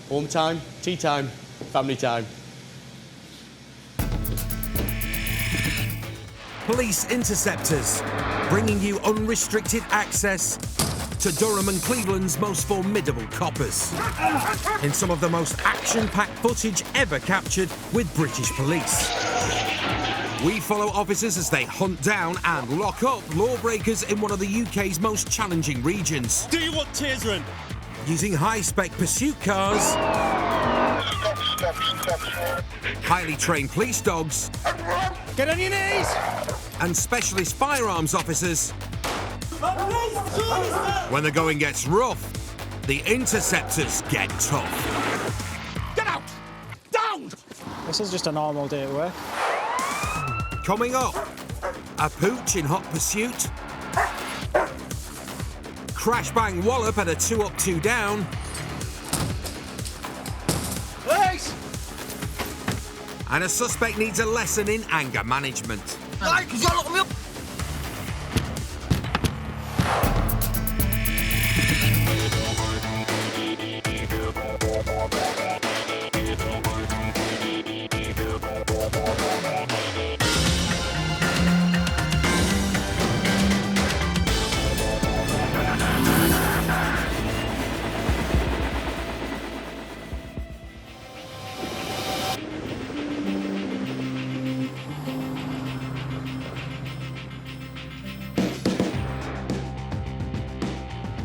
Home time, tea time, family time. Police Interceptors, bringing you unrestricted access to Durham and Cleveland's most formidable coppers. In some of the most action-packed footage ever captured with British police. We follow officers as they hunt down and lock up lawbreakers in one of the UK's most challenging regions. Do you want tasering? Using high-spec pursuit cars, highly trained police dogs, get on your knees, and specialist firearms officers. When the going gets rough, the Interceptors get tough. Get out! Down! This This is just a normal day at work. Coming up, a pooch in hot pursuit, crash bang wallop at a 2 up 2 down, Police! and a suspect needs a lesson in anger management.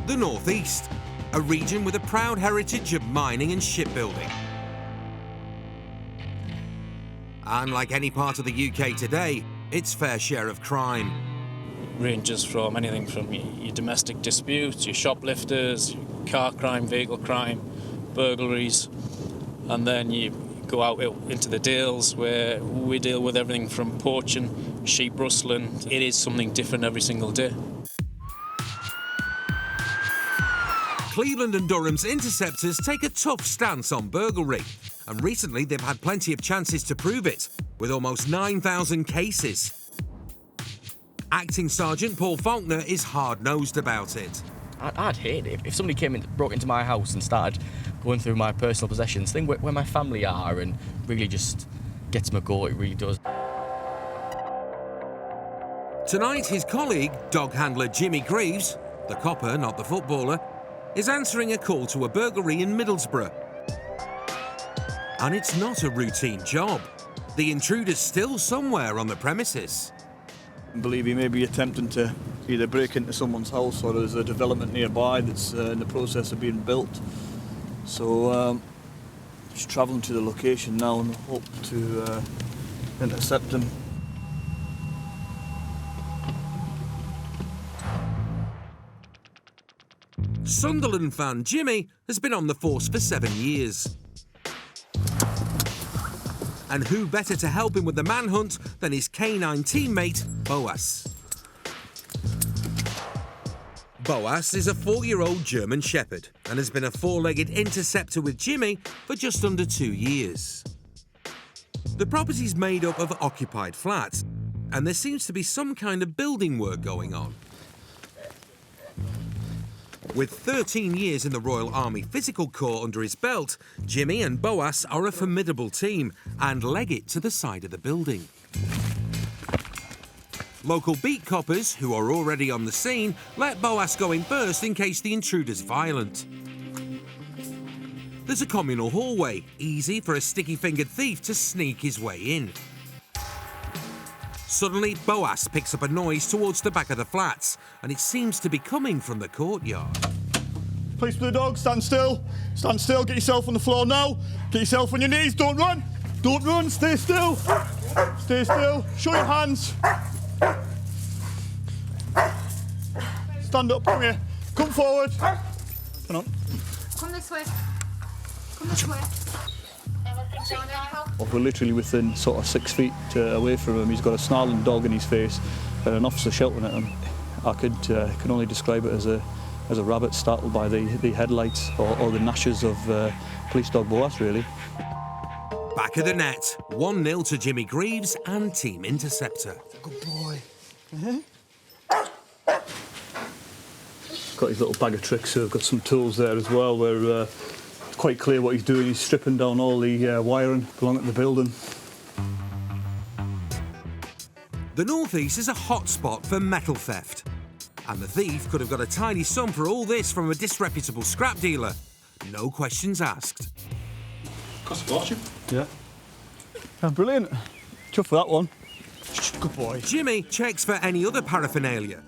The North East, a region with a proud heritage of mining and shipbuilding. And like any part of the UK today, its fair share of crime. Ranges from anything from your domestic disputes, your shoplifters, your car crime, vehicle crime, burglaries, and then you go out into the Dales where we deal with everything from poaching, sheep rustling. It is something different every single day. Cleveland and Durham's Interceptors take a tough stance on burglary, and recently they've had plenty of chances to prove it, with almost 9,000 cases. Acting Sergeant Paul Faulkner is hard-nosed about it. I'd hate it if somebody came in, broke into my house and started going through my personal possessions, thing where my family are, and really just gets my goat, it really does. Tonight, his colleague, dog handler Jimmy Greaves, the copper, not the footballer, is answering a call to a burglary in Middlesbrough. And it's not a routine job. The intruder's still somewhere on the premises. I believe he may be attempting to either break into someone's house or there's a development nearby that's in the process of being built. So just travelling to the location now and hope to intercept him. Sunderland fan Jimmy has been on the force for 7 years. And who better to help him with the manhunt than his canine teammate, Boas. Boas is a 4-year-old German Shepherd and has been a 4-legged interceptor with Jimmy for just under 2 years. The property's made up of occupied flats, and there seems to be some kind of building work going on. With 13 years in the Royal Army Physical Corps under his belt, Jimmy and Boas are a formidable team and leg it to the side of the building. Local beat coppers, who are already on the scene, let Boas go in first in case the intruder's violent. There's a communal hallway, easy for a sticky-fingered thief to sneak his way in. Suddenly, Boas picks up a noise towards the back of the flats, and it seems to be coming from the courtyard. Police Blue Dog, stand still. Stand still, get yourself on the floor now. Get yourself on your knees, don't run. Don't run, stay still. Stay still, show your hands. Stand up, come here. Come forward. Come on. Come this way. Come this way. We're literally within sort of 6 feet away from him. He's got a snarling dog in his face and an officer shouting at him. I can only describe it as a rabbit startled by the headlights or the gnashes of police dog Boas, really. Back of the net, 1-0 to Jimmy Greaves and Team Interceptor. Good boy. Got his little bag of tricks, so I've got some tools there as well where it's quite clear what he's doing. He's stripping down all the wiring belonging to the building. The North East is a hot spot for metal theft. And the thief could have got a tidy sum for all this from a disreputable scrap dealer. No questions asked. Cost a fortune. Yeah. Brilliant. Chuff for that one. Good boy. Jimmy checks for any other paraphernalia.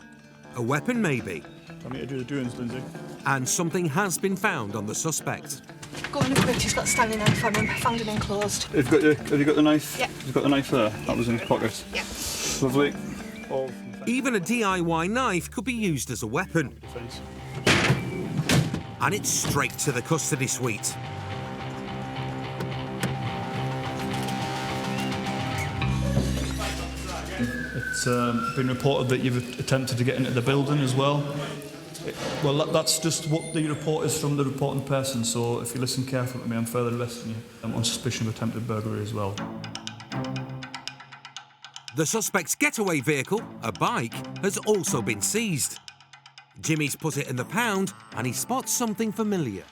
A weapon, maybe. I need to do the doings, Lindsay. And something has been found on the suspect. Go on, quick, he's got a standing knife on him. Found him enclosed. Have you got the knife? Yeah. You've got the knife there? That was in his pocket. Yeah. Lovely. Even a DIY knife could be used as a weapon. And it's straight to the custody suite. It's been reported that you've attempted to get into the building as well. Well, that's just what the report is from the reporting person, so if you listen carefully to me, I'm further arresting you on suspicion of attempted burglary as well. The suspect's getaway vehicle, a bike, has also been seized. Jimmy's put it in the pound and he spots something familiar.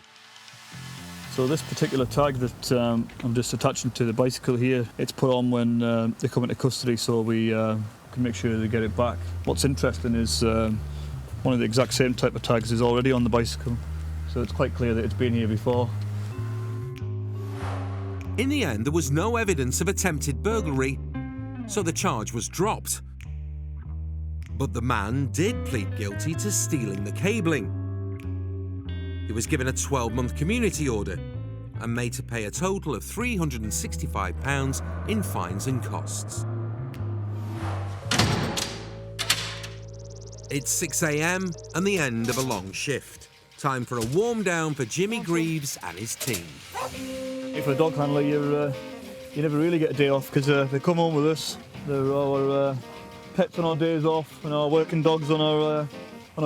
So this particular tag that I'm just attaching to the bicycle here, it's put on when they come into custody, so we can make sure they get it back. What's interesting is one of the exact same type of tags is already on the bicycle, so it's quite clear that it's been here before. In the end, there was no evidence of attempted burglary, so the charge was dropped. But the man did plead guilty to stealing the cabling. He was given a 12-month community order and made to pay a total of £365 in fines and costs. It's 6 a.m. and the end of a long shift. Time for a warm down for Jimmy Greaves and his team. For a dog handler, you never really get a day off because they come home with us. They're our pets on our days off and our working dogs on our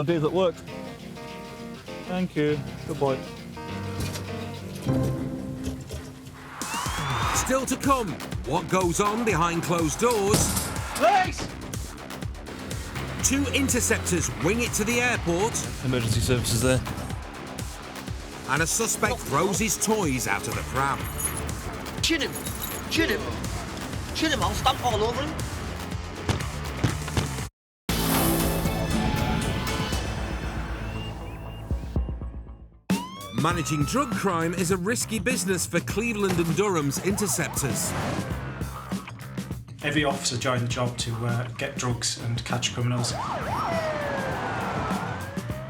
days at work. Thank you. Good boy. Still to come, what goes on behind closed doors? Police! 2 interceptors wing it to the airport. Emergency services there. And a suspect throws his toys out of the pram. Chin him! Chin him! Chin him, I'll stamp all over him. Managing drug crime is a risky business for Cleveland and Durham's Interceptors. Every officer joined the job to get drugs and catch criminals.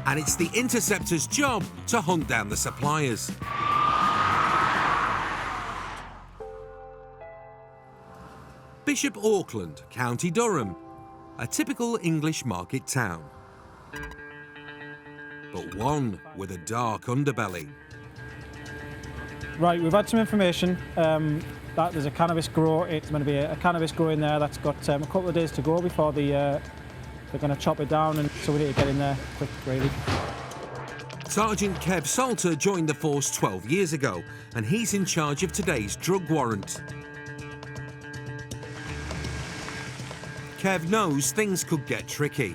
And it's the Interceptors' job to hunt down the suppliers. Bishop Auckland, County Durham, a typical English market town. But one with a dark underbelly. Right, we've had some information that there's a cannabis grow. It's going to be a cannabis grow in there that's got a couple of days to go before they're going to chop it down, and so we need to get in there quick, really. Sergeant Kev Salter joined the force 12 years ago, and he's in charge of today's drug warrant. Kev knows things could get tricky.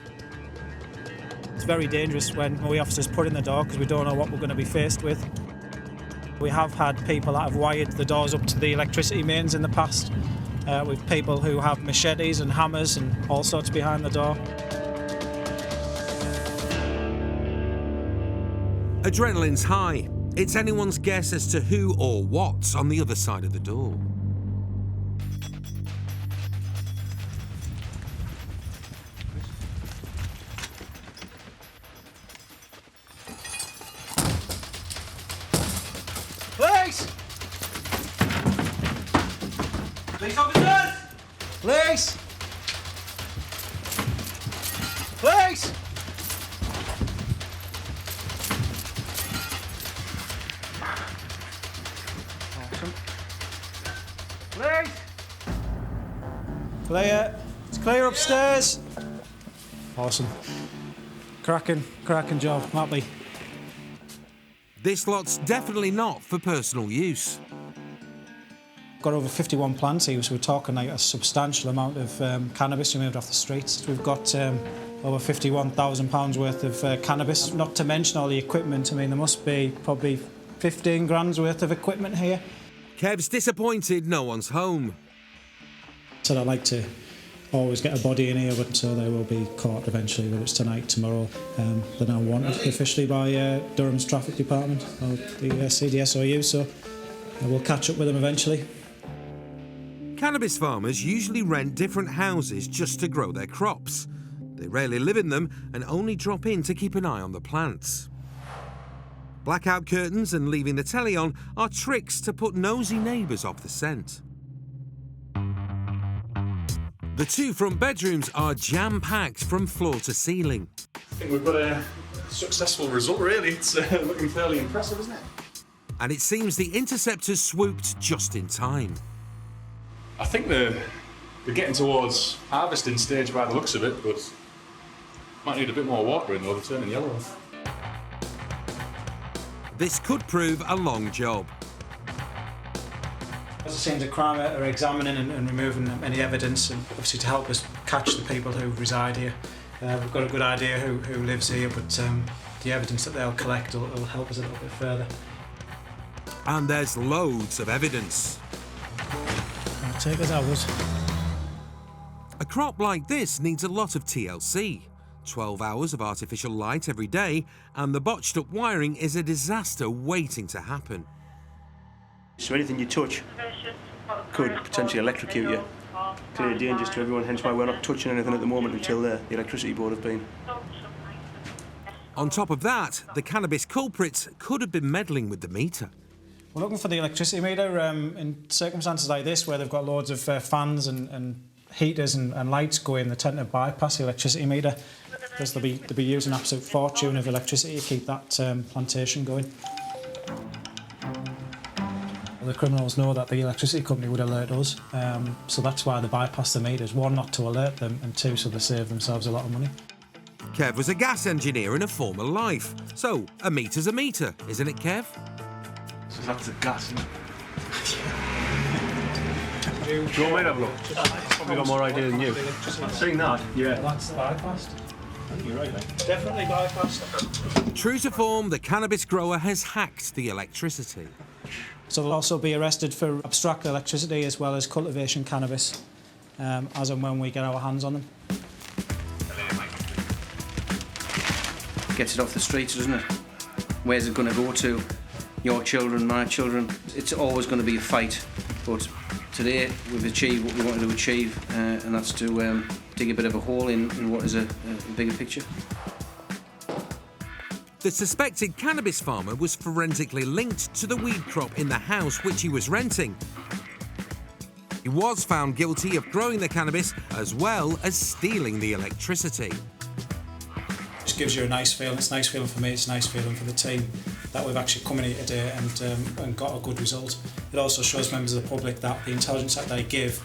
It's very dangerous when we officers put in the door because we don't know what we're going to be faced with. We have had people that have wired the doors up to the electricity mains in the past, with people who have machetes and hammers and all sorts behind the door. Adrenaline's high. It's anyone's guess as to who or what's on the other side of the door. Police! Police officers! Police! Police! Awesome. Police! Clear. It's clear upstairs. Awesome. Cracking job, happy. This lot's definitely not for personal use. Got over 51 plants here, so we're talking like a substantial amount of cannabis removed off the streets. We've got over £51,000 worth of cannabis, not to mention all the equipment. I mean, there must be probably 15 grand's worth of equipment here. Kev's disappointed no one's home. So I'd like to always get a body in here, but so they will be caught eventually, whether it's tonight, tomorrow. They're now wanted officially by Durham's Traffic Department, or the CDSOU, so we'll catch up with them eventually. Cannabis farmers usually rent different houses just to grow their crops. They rarely live in them and only drop in to keep an eye on the plants. Blackout curtains and leaving the telly on are tricks to put nosy neighbours off the scent. The 2 front bedrooms are jam-packed from floor to ceiling. I think we've got a successful result, really. It's looking fairly impressive, isn't it? And it seems the Interceptors swooped just in time. I think the They're getting towards harvesting stage by the looks of it, but might need a bit more water in though, they're turning yellow. This could prove a long job. As it seems, the crime are examining and removing any evidence, and obviously to help us catch the people who reside here. We've got a good idea who lives here, but the evidence that they'll collect will help us a little bit further. And there's loads of evidence. I'll take us hours. A crop like this needs a lot of TLC. 12 hours of artificial light every day, and the botched up wiring is a disaster waiting to happen. So anything you touch could potentially electrocute you. Clearly dangerous to everyone, hence why we're not touching anything at the moment until the electricity board have been. On top of that, the cannabis culprits could have been meddling with the meter. We're looking for the electricity meter in circumstances like this, where they've got loads of fans and heaters and lights going. They tend to bypass the electricity meter because they'll be using an absolute fortune of electricity to keep that plantation going. The criminals know that the electricity company would alert us, so that's why they bypass the meters. One, not to alert them, and two, so they save themselves a lot of money. Kev was a gas engineer in a former life, so a meter's a meter, isn't it, Kev? So that's the gas, isn't it? Do you want me to have a look? I've probably got more idea than you. I've seen that. Yeah. That's bypassed. I think you're right, mate. Definitely bypassed. True to form, the cannabis grower has hacked the electricity. So they'll also be arrested for abstract electricity as well as cultivation cannabis, as and when we get our hands on them. Gets it off the streets, doesn't it? Where's it going to go to? Your children, my children. It's always going to be a fight. But today we've achieved what we wanted to achieve, and that's to dig a bit of a hole in what is a bigger picture. The suspected cannabis farmer was forensically linked to the weed crop in the house which he was renting. He was found guilty of growing the cannabis as well as stealing the electricity. Just gives you a nice feeling. It's a nice feeling for me, it's a nice feeling for the team that we've actually come in here today and got a good result. It also shows members of the public that the intelligence that they give,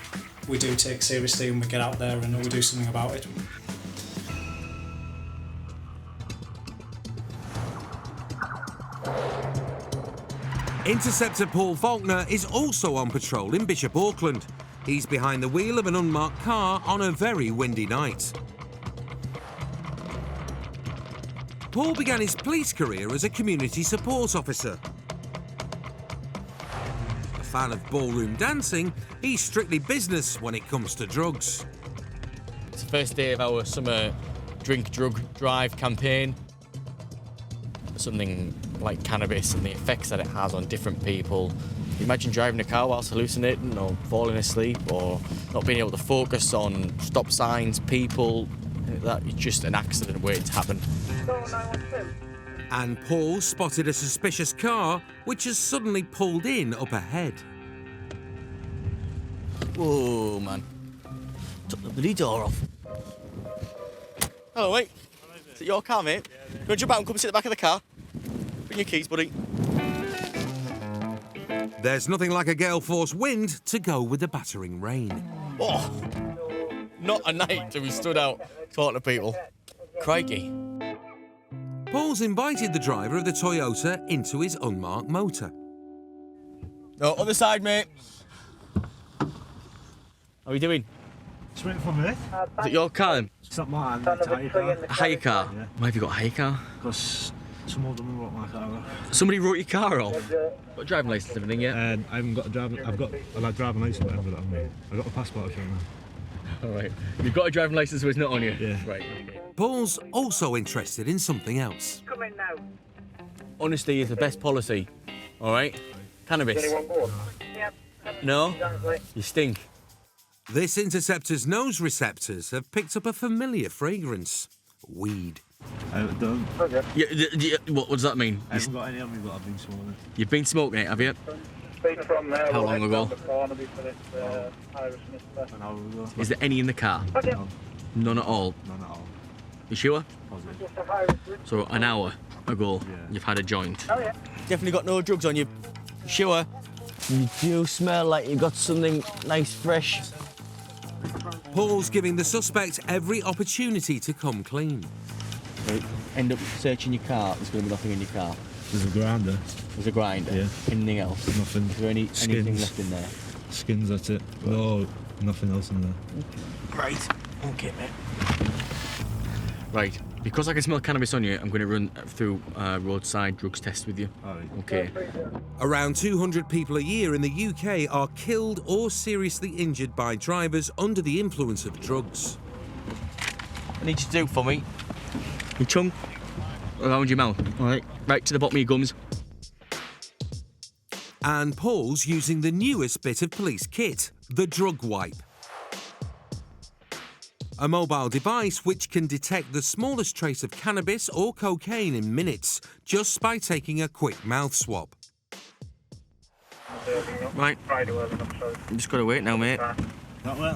we do take seriously, and we get out there and we do something about it. Interceptor Paul Faulkner is also on patrol in Bishop Auckland. He's behind the wheel of an unmarked car on a very windy night. Paul began his police career as a community support officer. A fan of ballroom dancing, he's strictly business when it comes to drugs. It's the first day of our summer drink, drug, drive campaign. Something like cannabis and the effects that it has on different people. Imagine driving a car whilst hallucinating or falling asleep or not being able to focus on stop signs, people. That is just an accident waiting to happen. And Paul spotted a suspicious car which has suddenly pulled in up ahead. Whoa, man. Took the bloody door off. Hello, mate. Is it your car, mate? You want to jump out and come sit at the back of the car? Bring your keys, buddy. There's nothing like a gale force wind to go with the battering rain. Oh, not a night to be stood out talking to people. Crikey. Paul's invited the driver of the Toyota into his unmarked motor. No, other side, mate. How are you doing? It's waiting for me. Is it your car then? It's not mine, it's a hire car. A hire car? Yeah. Why have you got a hire car? Because some of them wrote my car off. Somebody wrote your car off? Got a driving licence and everything, yeah? I haven't got a driving... I've got a driving licence, but I haven't got it on me. I've got a passport, if you want. All right. You've got a driving licence, but it's not on you? Yeah. Right, okay. Paul's also interested in something else. Come in now. Honesty is the best policy, all right? Cannabis. Yep. No? You stink. This Interceptor's nose receptors have picked up a familiar fragrance. Weed. I don't. What does that mean? I haven't got any on me, but I've been smoking it. You've been smoking it, have you? From there, How long ago? An hour ago. Is there any in the car? No. None at all? None at all. You sure? Positive. So an hour ago, you've had a joint? Oh, yeah. Definitely got no drugs on you? Sure? You do smell like you got something nice, fresh. Paul's giving the suspect every opportunity to come clean. Right. End up searching your car, there's going to be nothing in your car. There's a grinder. There's a grinder? Yeah. Anything else? Nothing. Is there anything left in there? Skins, that's it. Right. No, nothing else in there. Right. Okay, mate. Right. Because I can smell cannabis on you, I'm going to run through a roadside drugs test with you. All right. Okay. Around 200 people a year in the UK are killed or seriously injured by drivers under the influence of drugs. I need you to do for me. Your tongue around your mouth. All right. Right to the bottom of your gums. And Paul's using the newest bit of police kit, the drug wipe. A mobile device which can detect the smallest trace of cannabis or cocaine in minutes just by taking a quick mouth swab. Right. I'm just got to wait now, mate. Not wet,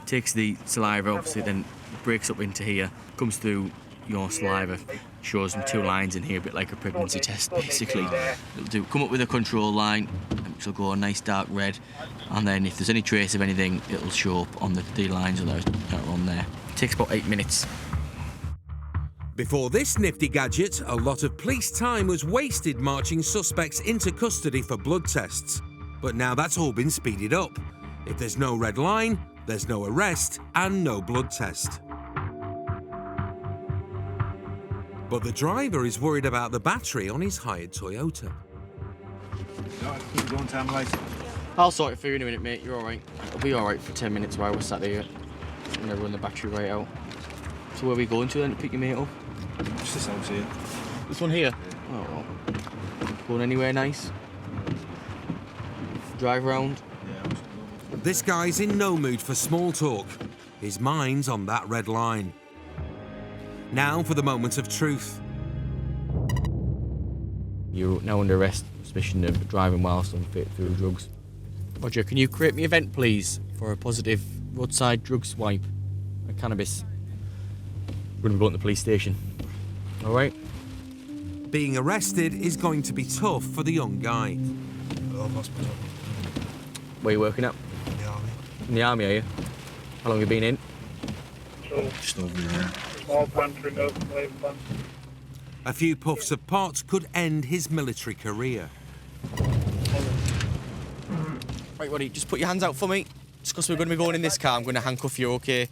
Takes the saliva, obviously, then breaks up into here, comes through your saliva, shows them 2 lines in here, a bit like a pregnancy test, basically. It'll come up with a control line, which will go a nice dark red, and then if there's any trace of anything, it'll show up on the lines that are on there. It takes about 8 minutes. Before this nifty gadget, a lot of police time was wasted marching suspects into custody for blood tests. But now that's all been speeded up. If there's no red line, there's no arrest and no blood test. But the driver is worried about the battery on his hired Toyota. Go on, time later. I'll sort it for you in a minute, mate. You're all right. It'll be all right for 10 minutes while we're sat here. I'm going to run the battery right out. So where are we going to then to pick your mate up? Just this house here. This one here? Yeah. Oh, well. Going anywhere nice? Drive round? Yeah. This guy's in no mood for small talk. His mind's on that red line. Now for the moment of truth. You're now under arrest, suspicion of driving whilst unfit through drugs. Roger, can you create me an event, please, for a positive roadside drugs wipe of cannabis? We're going to be going to the police station. All right? Being arrested is going to be tough for the young guy. Hospital. Where are you working at? In the army. In the army, are you? How long have you been in? Just over there. A few puffs of pot could end his military career. Right, Roddy, just put your hands out for me. Just because we're going to be going in this car, I'm going to handcuff you, okay?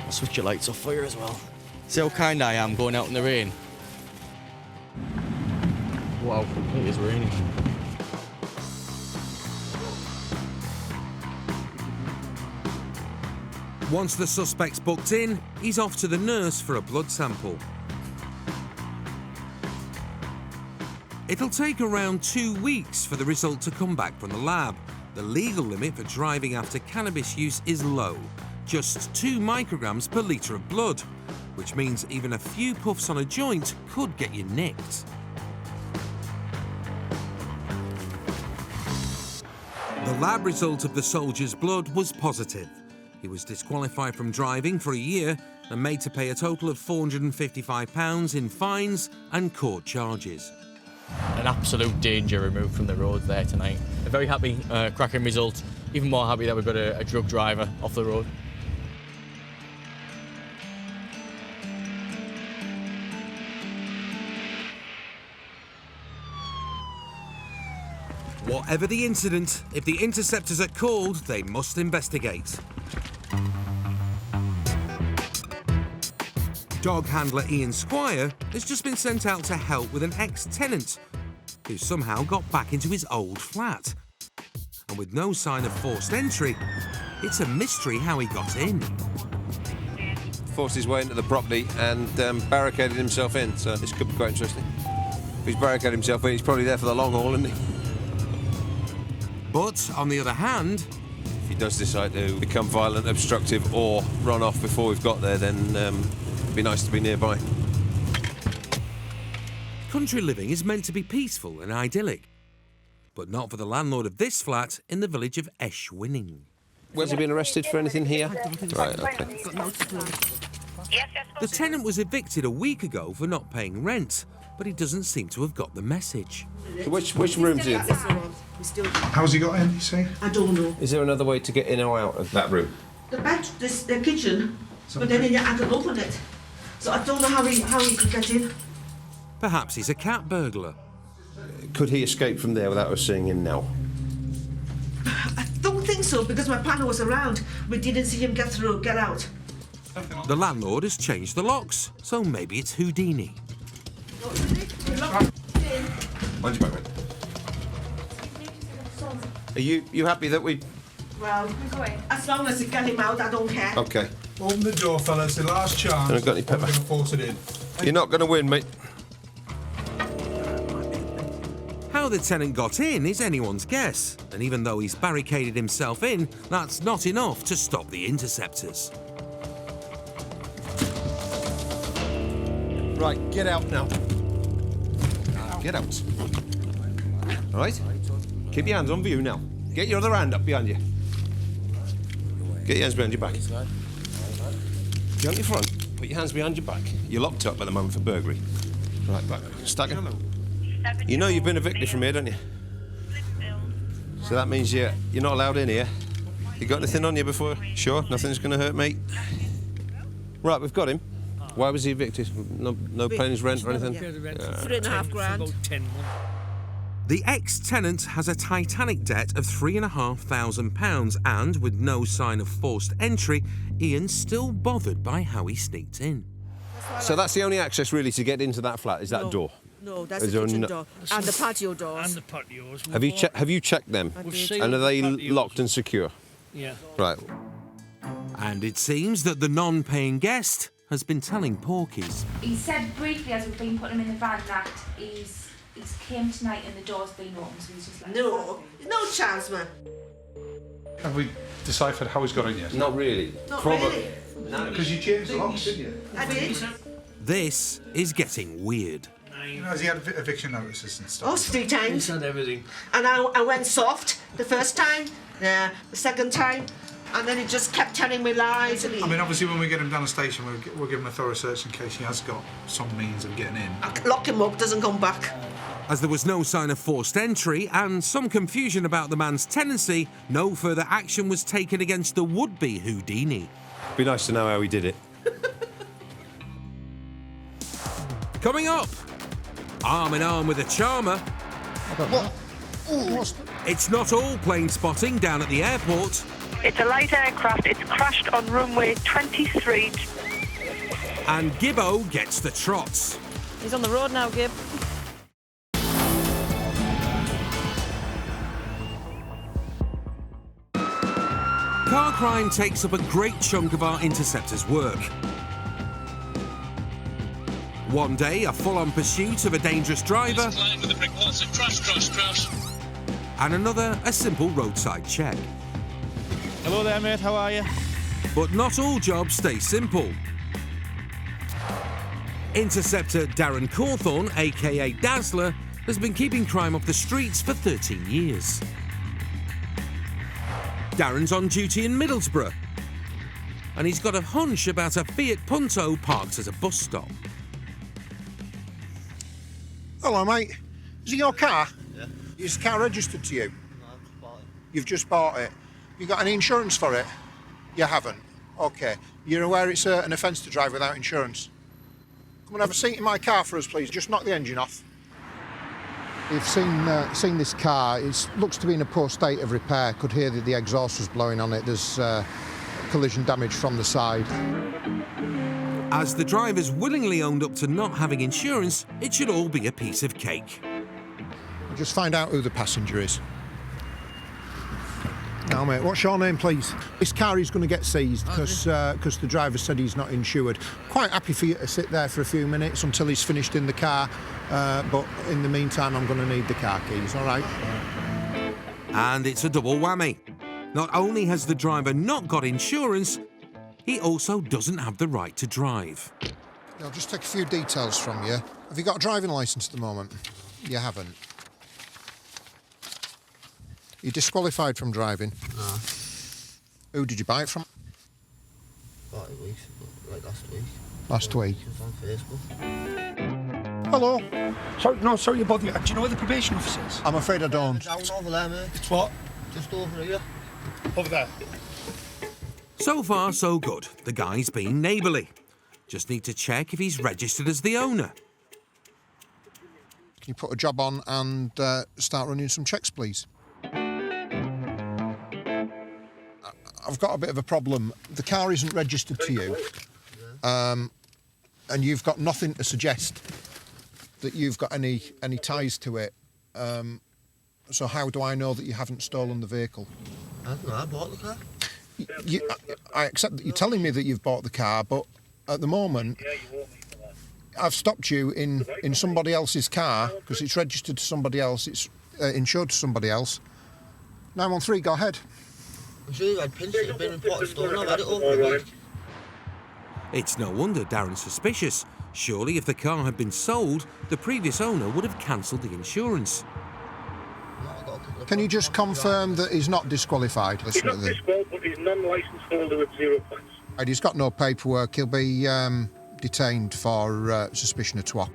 I'll switch your lights off for you as well. See how kind I am going out in the rain? Wow, it is raining. Once the suspect's booked in, he's off to the nurse for a blood sample. It'll take around 2 weeks for the result to come back from the lab. The legal limit for driving after cannabis use is low, just 2 micrograms per litre of blood, which means even a few puffs on a joint could get you nicked. The lab result of the soldier's blood was positive. He was disqualified from driving for a year and made to pay a total of £455 in fines and court charges. An absolute danger removed from the roads there tonight. A very happy, cracking result. Even more happy that we've got a drug driver off the road. Whatever the incident, if the Interceptors are called, they must investigate. Dog handler Ian Squire has just been sent out to help with an ex-tenant who somehow got back into his old flat. And with no sign of forced entry, it's a mystery how he got in. Forced his way into the property and barricaded himself in, so this could be quite interesting. If he's barricaded himself in, he's probably there for the long haul, isn't he? But, on the other hand, if he does decide to become violent, obstructive or run off before we've got there, then it'd be nice to be nearby. Country living is meant to be peaceful and idyllic, but not for the landlord of this flat in the village of Eschwinning. Has he been arrested for anything here? Right, OK. The tenant was evicted a week ago for not paying rent, but he doesn't seem to have got the message. So which room's he in? He's still... How's he got in, you say? I don't know. Is there another way to get in or out of that room? The the kitchen, but then I can open it. So I don't know how he could get in. Perhaps he's a cat burglar. Could he escape from there without us seeing him now? I don't think so, because my partner was around. We didn't see him get out. The landlord has changed the locks, so maybe it's Houdini. Mind your back, mate. Are you happy that we... Well, as long as you get him out, I don't care. OK. Open the door, fellas. The last chance. Haven't got any pepper. I'm going to force it in. You're not going to win, mate. How the tenant got in is anyone's guess, and even though he's barricaded himself in, that's not enough to stop the interceptors. Right, get out now. Get out. All right? Keep your hands on view now. Get your other hand up behind you. Get your hands behind your back. Behind your front. Put your hands behind your back. You're locked up at the moment for burglary. Right, back. Stagger. You know you've been evicted from here, don't you? So that means you're not allowed in here. You got anything on you before? Sure? Nothing's going to hurt me? Right, we've got him. Why was he evicted? No paying his rent or anything? £3.5 grand. The ex-tenant has a titanic debt of £3,500 and, with no sign of forced entry, Ian's still bothered by how he sneaked in. So that's the only access really to get into that flat, is that door? No, that's the kitchen door. And the patio doors. And the patios. Have you checked them? And are they locked and secure? Yeah. Right. And it seems that the non-paying guest has been telling porkies. He said briefly as we've been putting him in the van that he's came tonight and the door's been opened, so he's just like... No chance, man. Have we deciphered how he's got in yet? Not really. Not really. No, because you changed the locks, didn't you? I did. This is getting weird. Has he had eviction notices and stuff? Oh, 3 times. He's had everything. And I went soft the first time, the second time, and then he just kept telling me lies. And I mean, obviously, when we get him down the station, we'll give him a thorough search in case he has got some means of getting in. I lock him up, doesn't come back. As there was no sign of forced entry and some confusion about the man's tenancy, no further action was taken against the would-be Houdini. Be nice to know how he did it. Coming up, arm in arm with a charmer. What? It's not all plane spotting down at the airport. It's a light aircraft. It's crashed on runway 23. And Gibbo gets the trots. He's on the road now, Gib. Car crime takes up a great chunk of our Interceptors' work. One day, a full-on pursuit of a dangerous driver, and another, a simple roadside check. Hello there, mate. How are you? But not all jobs stay simple. Interceptor Darren Cawthorne, aka Dazzler, has been keeping crime off the streets for 13 years. Darren's on duty in Middlesbrough, and he's got a hunch about a Fiat Punto parked at a bus stop. Hello, mate. Is it your car? Yeah. Is the car registered to you? No, I've just bought it. You've just bought it. You got any insurance for it? You haven't? OK. You're aware it's an offence to drive without insurance? Come and have a seat in my car for us, please. Just knock the engine off. You've seen this car. It looks to be in a poor state of repair. Could hear that the exhaust was blowing on it. There's collision damage from the side. As the driver's willingly owned up to not having insurance, it should all be a piece of cake. Just find out who the passenger is. Now, mate, what's your name, please? This car is going to get seized because the driver said he's not insured. Quite happy for you to sit there for a few minutes until he's finished in the car, but in the meantime, I'm going to need the car keys, all right? And it's a double whammy. Not only has the driver not got insurance, he also doesn't have the right to drive. I'll just take a few details from you. Have you got a driving licence at the moment? You haven't. You're disqualified from driving? No. Who did you buy it from? About 8 weeks, like last week. Last week? It was on Facebook. Hello. Sorry, no, sorry to bother you. Do you know where the probation officer is? I'm afraid I don't. Down over there, mate. It's what? Just over here. Over there. So far, so good. The guy's being neighbourly. Just need to check if he's registered as the owner. Can you put a job on and start running some checks, please? I've got a bit of a problem. The car isn't registered to you, and you've got nothing to suggest that you've got any ties to it. So how do I know that you haven't stolen the vehicle? I don't know, I bought the car. I accept that you're telling me that you've bought the car, but at the moment, I've stopped you in somebody else's car because it's registered to somebody else, it's insured to somebody else. 913, go ahead. I'm sure you had pinched it, been reported stolen, I've had it over the week. It's no wonder Darren's suspicious. Surely if the car had been sold, the previous owner would have cancelled the insurance. Can you just confirm that he's not disqualified? He's not disqualified, but he's non-licensed holder with 0 points. He's got no paperwork. He'll be detained for suspicion of TWOC.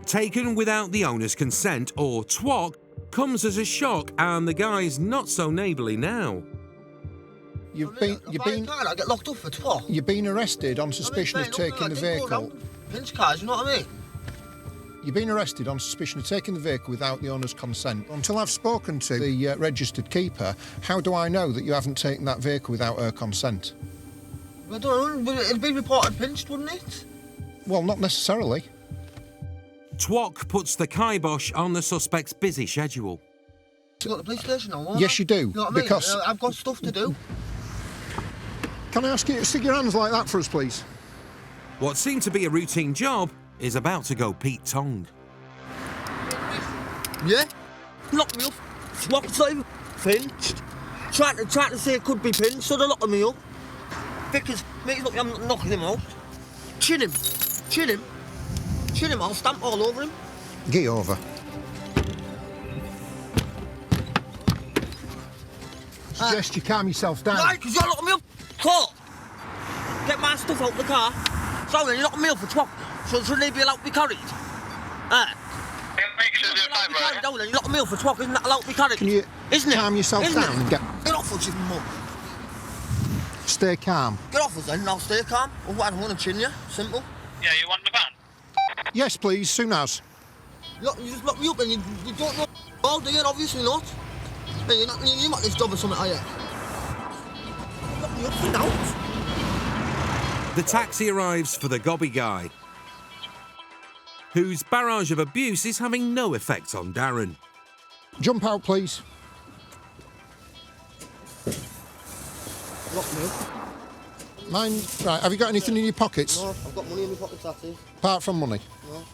Taken without the owner's consent, or TWOC, comes as a shock, and the guy's not so neighbourly now. You've been I get locked up for TWOC. You've been arrested on suspicion of taking the vehicle. Pinch cars, you know what I mean? You've been arrested on suspicion of taking the vehicle without the owner's consent. Until I've spoken to the registered keeper, how do I know that you haven't taken that vehicle without her consent? I don't know, it'd be reported pinched, wouldn't it? Well, not necessarily. TWOC puts the kibosh on the suspect's busy schedule. You got the police station now, Yes, you do. You know what I mean? Because I've got stuff to do. Can I ask you to stick your hands like that for us, please? What seemed to be a routine job is about to go Pete-tongued. Yeah? Lock me up. Locked up. Pinched. Trying to say it could be pinched, so they locked me up. Because, mate, look, I'm not knocking him out. Chin him. Chin him. Chin him, I'll stamp all over him. Get over. Suggest you calm yourself down. Right, because you're locking me up. Court. Get my stuff out the car. So then you're locking me up for TWOC. So shouldn't they be allowed to be carried? Make sure they're fine, right? Down, then you're locking me up for TWOC. Isn't that allowed to be carried? Can you calm yourself down and get off us, you mum. Stay calm. Get off us then, and I'll stay calm. Otherwise I'm going to chin you. Simple. Yeah, you want the van? Yes, please, soon as. Look, you just lock me up and you don't know all, do you? Obviously not. Hey, you're not this job or something, are you? Lock me up for now. The taxi arrives for the gobby guy, whose barrage of abuse is having no effect on Darren. Jump out, please. Lock me up. Mind, right, have you got anything in your pockets? No, I've got money in my pockets, that's it. Apart from money? No.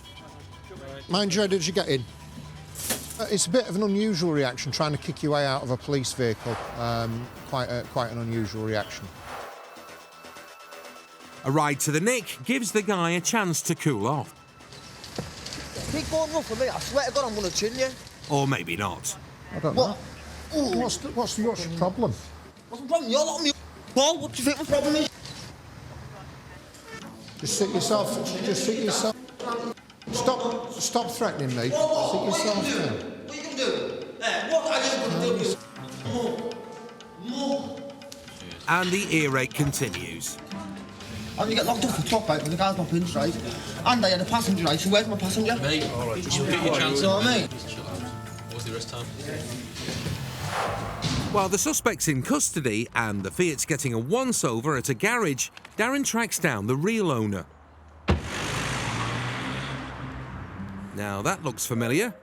Mind you, how did you get in? It's a bit of an unusual reaction, trying to kick your way out of a police vehicle. Quite an unusual reaction. A ride to the nick gives the guy a chance to cool off. Keep going rough for me, I swear to God I'm going to chin you. Or maybe not. I don't know. What's your problem? What's the problem? You're locking me up. Paul, what do you think my problem is? Just sit yourself. Stop threatening me. Sit yourself down. What are you going to do? What are you going to do? More. And the earache continues. And you get locked up for TWOC, right, when the car's not pinched, right? And I had a passenger, right, so where's my passenger? Mate, alright, just get your chance. You know what I mean? What's the rest time? While the suspect's in custody and the Fiat's getting a once-over at a garage, Darren tracks down the real owner. Now that looks familiar.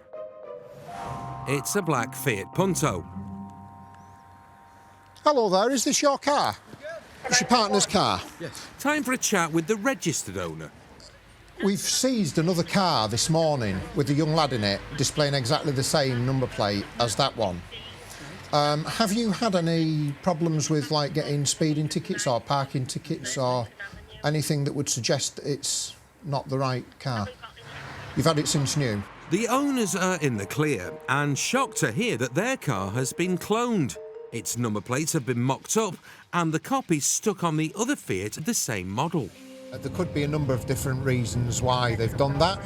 It's a black Fiat Punto. Hello there, is this your car? It's your partner's car? Yes. Time for a chat with the registered owner. We've seized another car this morning with a young lad in it, displaying exactly the same number plate as that one. Have you had any problems with, like, getting speeding tickets or parking tickets or anything that would suggest it's not the right car? You've had it since new? The owners are in the clear and shocked to hear that their car has been cloned. Its number plates have been mocked up and the copies stuck on the other Fiat of the same model. There could be a number of different reasons why they've done that.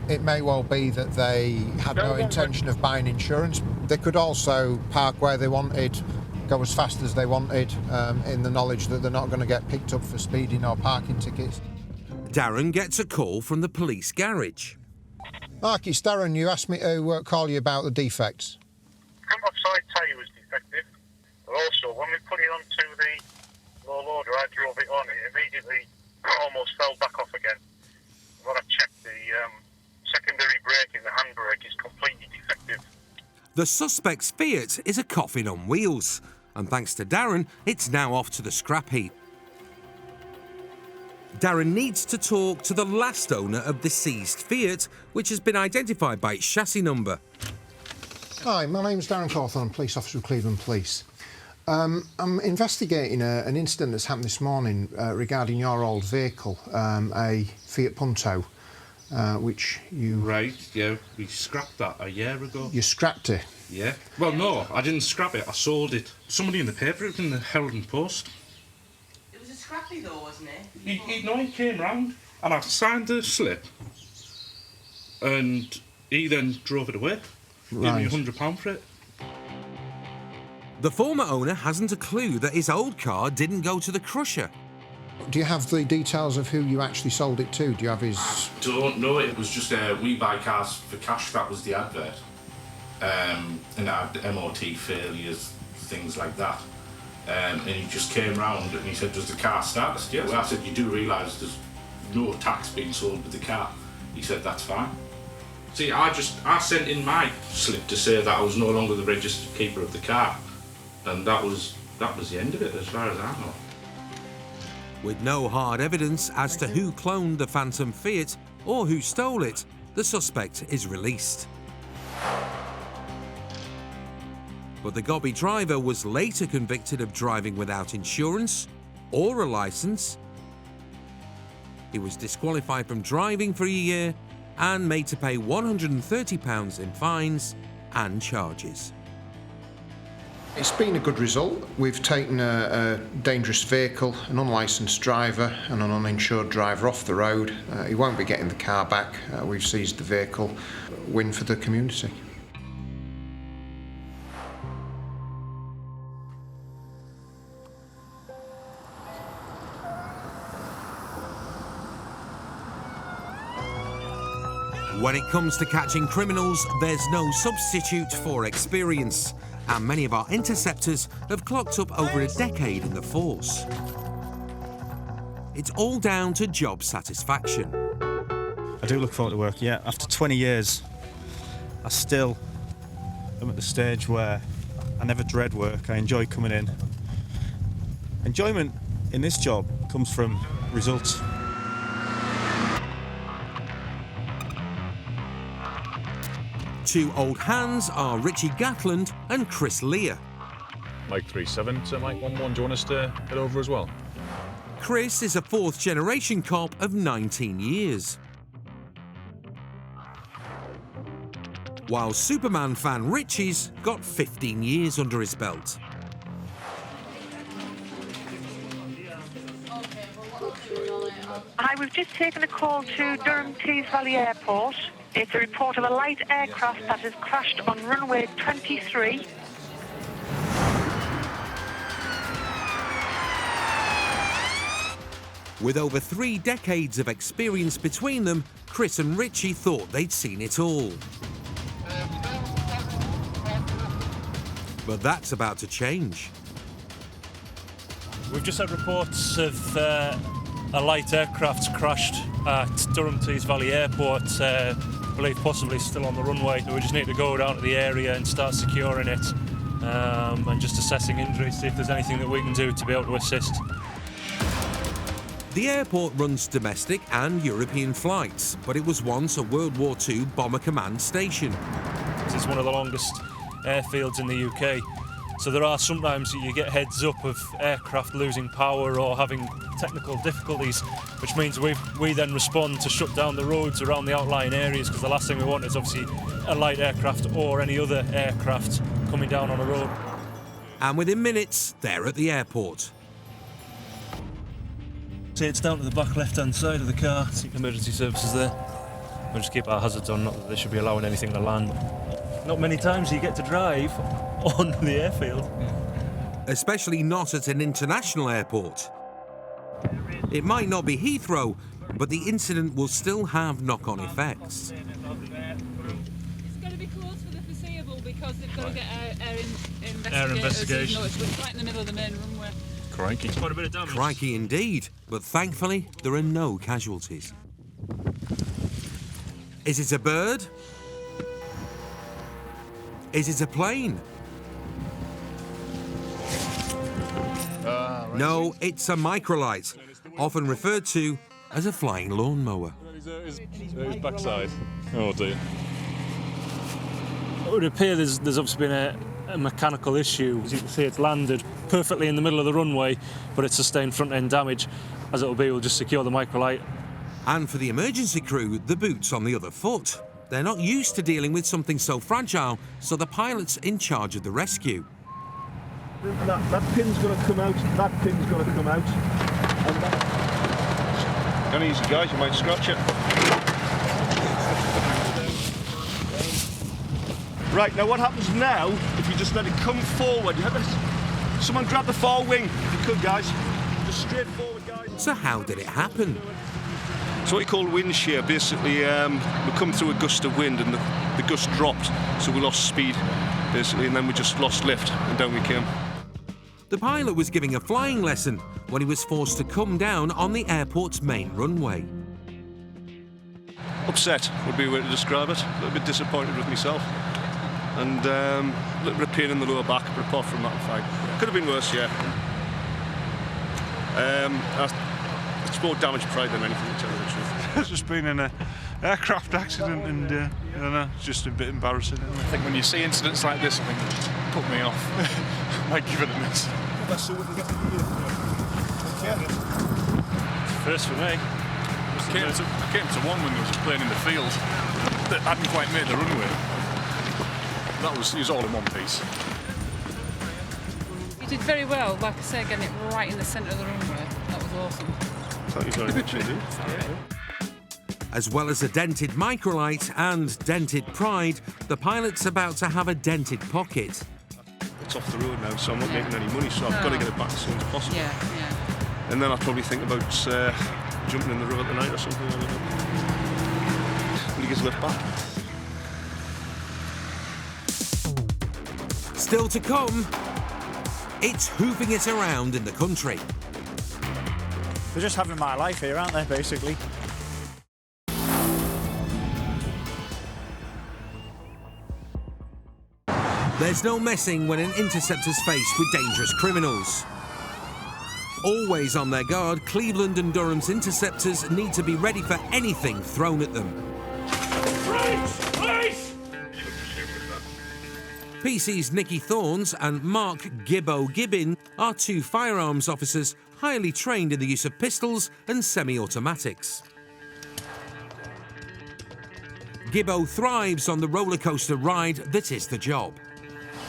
It may well be that they had no intention of buying insurance. They could also park where they wanted, go as fast as they wanted, in the knowledge that they're not going to get picked up for speeding or parking tickets. Darren gets a call from the police garage. Mark, it's Darren. You asked me to call you about the defects. Front offside tyre was defective. But also, when we put it onto the low loader, I drove it on, it immediately almost fell back off again. When I checked, the secondary brake in the handbrake is completely defective. The suspect's Fiat is a coffin on wheels, and thanks to Darren, it's now off to the scrap heap. Darren needs to talk to the last owner of the seized Fiat, which has been identified by its chassis number. Hi, my name's Darren Cawthorne, police officer with Cleveland Police. I'm investigating an incident that's happened this morning regarding your old vehicle, a Fiat Punto, which you... Right, yeah, we scrapped that a year ago. You scrapped it? Yeah. Well, no, I didn't scrap it, I sold it. Somebody in the paper, it was in the Herald Post. It was a scrappy though, wasn't it? He came round and I signed the slip and he then drove it away. Right. Gave me £100 for it. The former owner hasn't a clue that his old car didn't go to the crusher. Do you have the details of who you actually sold it to? Do you have his... I don't know, it was just we buy cars for cash, that was the advert. And it had MOT failures, things like that. And he just came round and he said, does the car start? I said, yeah. Well, I said, you do realise there's no tax being sold with the car? He said, that's fine. See, I sent in my slip to say that I was no longer the registered keeper of the car. And that was the end of it, as far as I know. With no hard evidence as to who cloned the Phantom Fiat or who stole it, the suspect is released. But the gobby driver was later convicted of driving without insurance or a licence. He was disqualified from driving for a year and made to pay £130 in fines and charges. It's been a good result. We've taken a dangerous vehicle, an unlicensed driver and an uninsured driver off the road. He won't be getting the car back. We've seized the vehicle. Win for the community. When it comes to catching criminals, there's no substitute for experience. And many of our interceptors have clocked up over a decade in the force. It's all down to job satisfaction. I do look forward to work, yeah. After 20 years, I still am at the stage where I never dread work. I enjoy coming in. Enjoyment in this job comes from results. Two old hands are Richie Gatland and Chris Lear. Mike 37 to Mike 11, do you want us to head over as well? Chris is a fourth-generation cop of 19 years. While Superman fan Richie's got 15 years under his belt. Hi, we've just taken a call to Durham Tees Valley Airport. It's a report of a light aircraft that has crashed on runway 23. With over 3 decades of experience between them, Chris and Richie thought they'd seen it all. But that's about to change. We've just had reports of a light aircraft crashed at Durham Tees Valley Airport. I believe possibly still on the runway. We just need to go down to the area and start securing it and just assessing injuries, see if there's anything that we can do to be able to assist. The airport runs domestic and European flights, but it was once a World War II Bomber Command station. It's one of the longest airfields in the UK, so there are sometimes that you get heads up of aircraft losing power or having technical difficulties, which means we then respond to shut down the roads around the outlying areas, because the last thing we want is obviously a light aircraft or any other aircraft coming down on a road. And within minutes, they're at the airport. See, it's down to the back left-hand side of the car. See emergency services there. We'll just keep our hazards on, not that they should be allowing anything to land. Not many times you get to drive on the airfield. Especially not at an international airport. It might not be Heathrow, but the incident will still have knock-on effects. It's going to be closed for the foreseeable because they've got to get air investigation. No, it's right in the middle of the main runway. Crikey. Quite a bit of damage. Crikey indeed, but thankfully there are no casualties. Is it a bird? Is it a plane? No, it's a microlight, often referred to as a flying lawnmower. His backside. Oh dear. It would appear there's obviously been a mechanical issue. As you can see, it's landed perfectly in the middle of the runway, but it's sustained front-end damage. As it'll be, we'll just secure the microlight. And for the emergency crew, the boot's on the other foot. They're not used to dealing with something so fragile, so the pilot's in charge of the rescue. That pin's going to come out, that pin's going to come out. Go easy, guys, you might scratch it. Right, now what happens now, if you just let it come forward, someone grab the far wing, if you could, guys. Just straight forward, guys. So how did it happen? It's what you call wind shear. Basically, we come through a gust of wind and the gust dropped, so we lost speed, basically, and then we just lost lift, and down we came. The pilot was giving a flying lesson when he was forced to come down on the airport's main runway. Upset would be a way to describe it. A little bit disappointed with myself. And a little bit of pain in the lower back, but apart from that, fine. Could have been worse, yeah. It's more damage pride than anything, to tell you the truth. It's just been in an aircraft accident, and I don't know, it's just a bit embarrassing. Isn't it? I think when you see incidents like this, I think it put me off. Might give it a miss. First for me. I came to one when there was a plane in the field that hadn't quite made the runway. He was all in one piece. You did very well, like I say, getting it right in the centre of the runway. That was awesome. Thank you very much indeed. As well as a dented microlight and dented pride, the pilot's about to have a dented pocket. It's off the road now, so I'm not making any money, so I've got to get it back as soon as possible. Yeah. And then I'll probably think about jumping in the river tonight or something. Will he get lift back? Still to come, it's hoofing it around in the country. They're just having my life here, aren't they, basically? There's no messing when an Interceptor's faced with dangerous criminals. Always on their guard, Cleveland and Durham's Interceptors need to be ready for anything thrown at them. PC's Nicky Thorns and Mark Gibbo Gibbin are two firearms officers highly trained in the use of pistols and semi-automatics. Gibbo thrives on the roller coaster ride that is the job.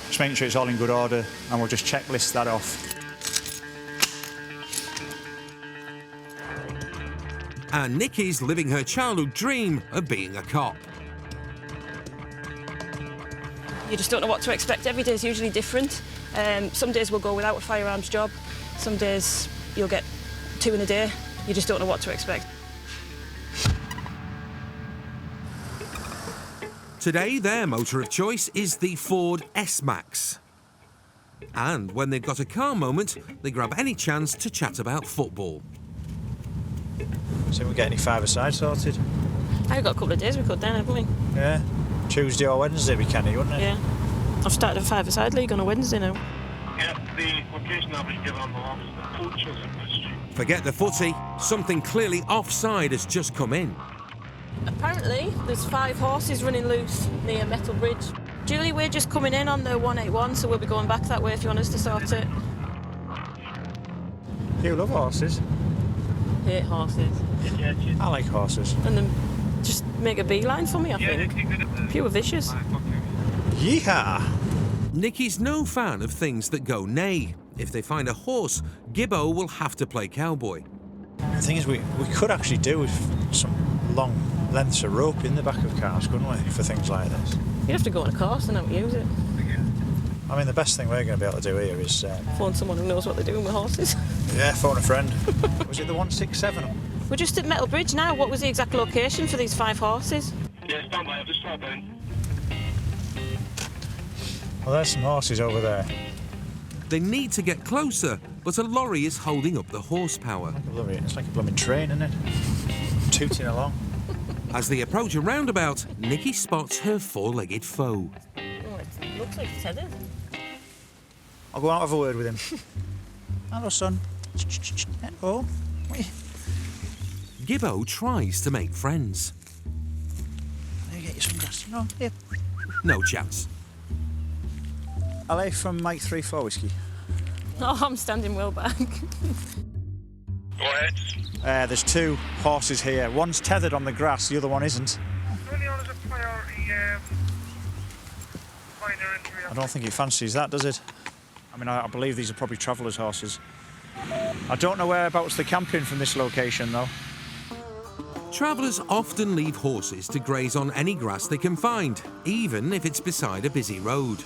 Just making sure it's all in good order, and we'll just checklist that off. And Nicky's living her childhood dream of being a cop. You just don't know what to expect. Every day is usually different. Some days we'll go without a firearms job. Some days you'll get 2 in a day. You just don't know what to expect. Today, their motor of choice is the Ford S-Max. And when they've got a car moment, they grab any chance to chat about football. So we get any five-a-side sorted? I've got a couple of days we could then, haven't we? Yeah. Tuesday or Wednesday we can, wouldn't it? Yeah. I've started a five-a-side league on a Wednesday now. Yeah, the location I've been given on the log is the coaches in the street. Forget the footy, something clearly offside has just come in. Apparently, there's 5 horses running loose near Metal Bridge. Julie, we're just coming in on the 181, so we'll be going back that way if you want us to sort it. You love horses? Hate horses. I like horses. And then just make a beeline for me, I think. Pure vicious. Yeehaw! Nicky's no fan of things that go neigh. If they find a horse, Gibbo will have to play cowboy. thing is, we could actually do with some long lengths of rope in the back of cars, couldn't we, for things like this? You'd have to go on a course and how to use it. I mean, the best thing we're going to be able to do here is... phone someone who knows what they're doing with horses. Yeah, phone a friend. Was it the 167? We're just at Metal Bridge now. What was the exact location for these 5 horses? Yeah, stand by, I've just tried down. Well, there's some horses over there. They need to get closer, but a lorry is holding up the horsepower. It's like a blooming train, isn't it? Tooting along. As they approach a roundabout, Nikki spots her 4-legged foe. Oh, it looks like tethered. I'll go out and have a word with him. Hello, son. Oh. Gibbo tries to make friends. Let me get you some grass. No, here. No chance. LA from Mike 3-4 whiskey. Oh, I'm standing well back. Go ahead. There's 2 horses here. One's tethered on the grass, the other one isn't. I don't think he fancies that, does it? I mean, I believe these are probably travellers' horses. I don't know whereabouts they're camping from this location, though. Travellers often leave horses to graze on any grass they can find, even if it's beside a busy road.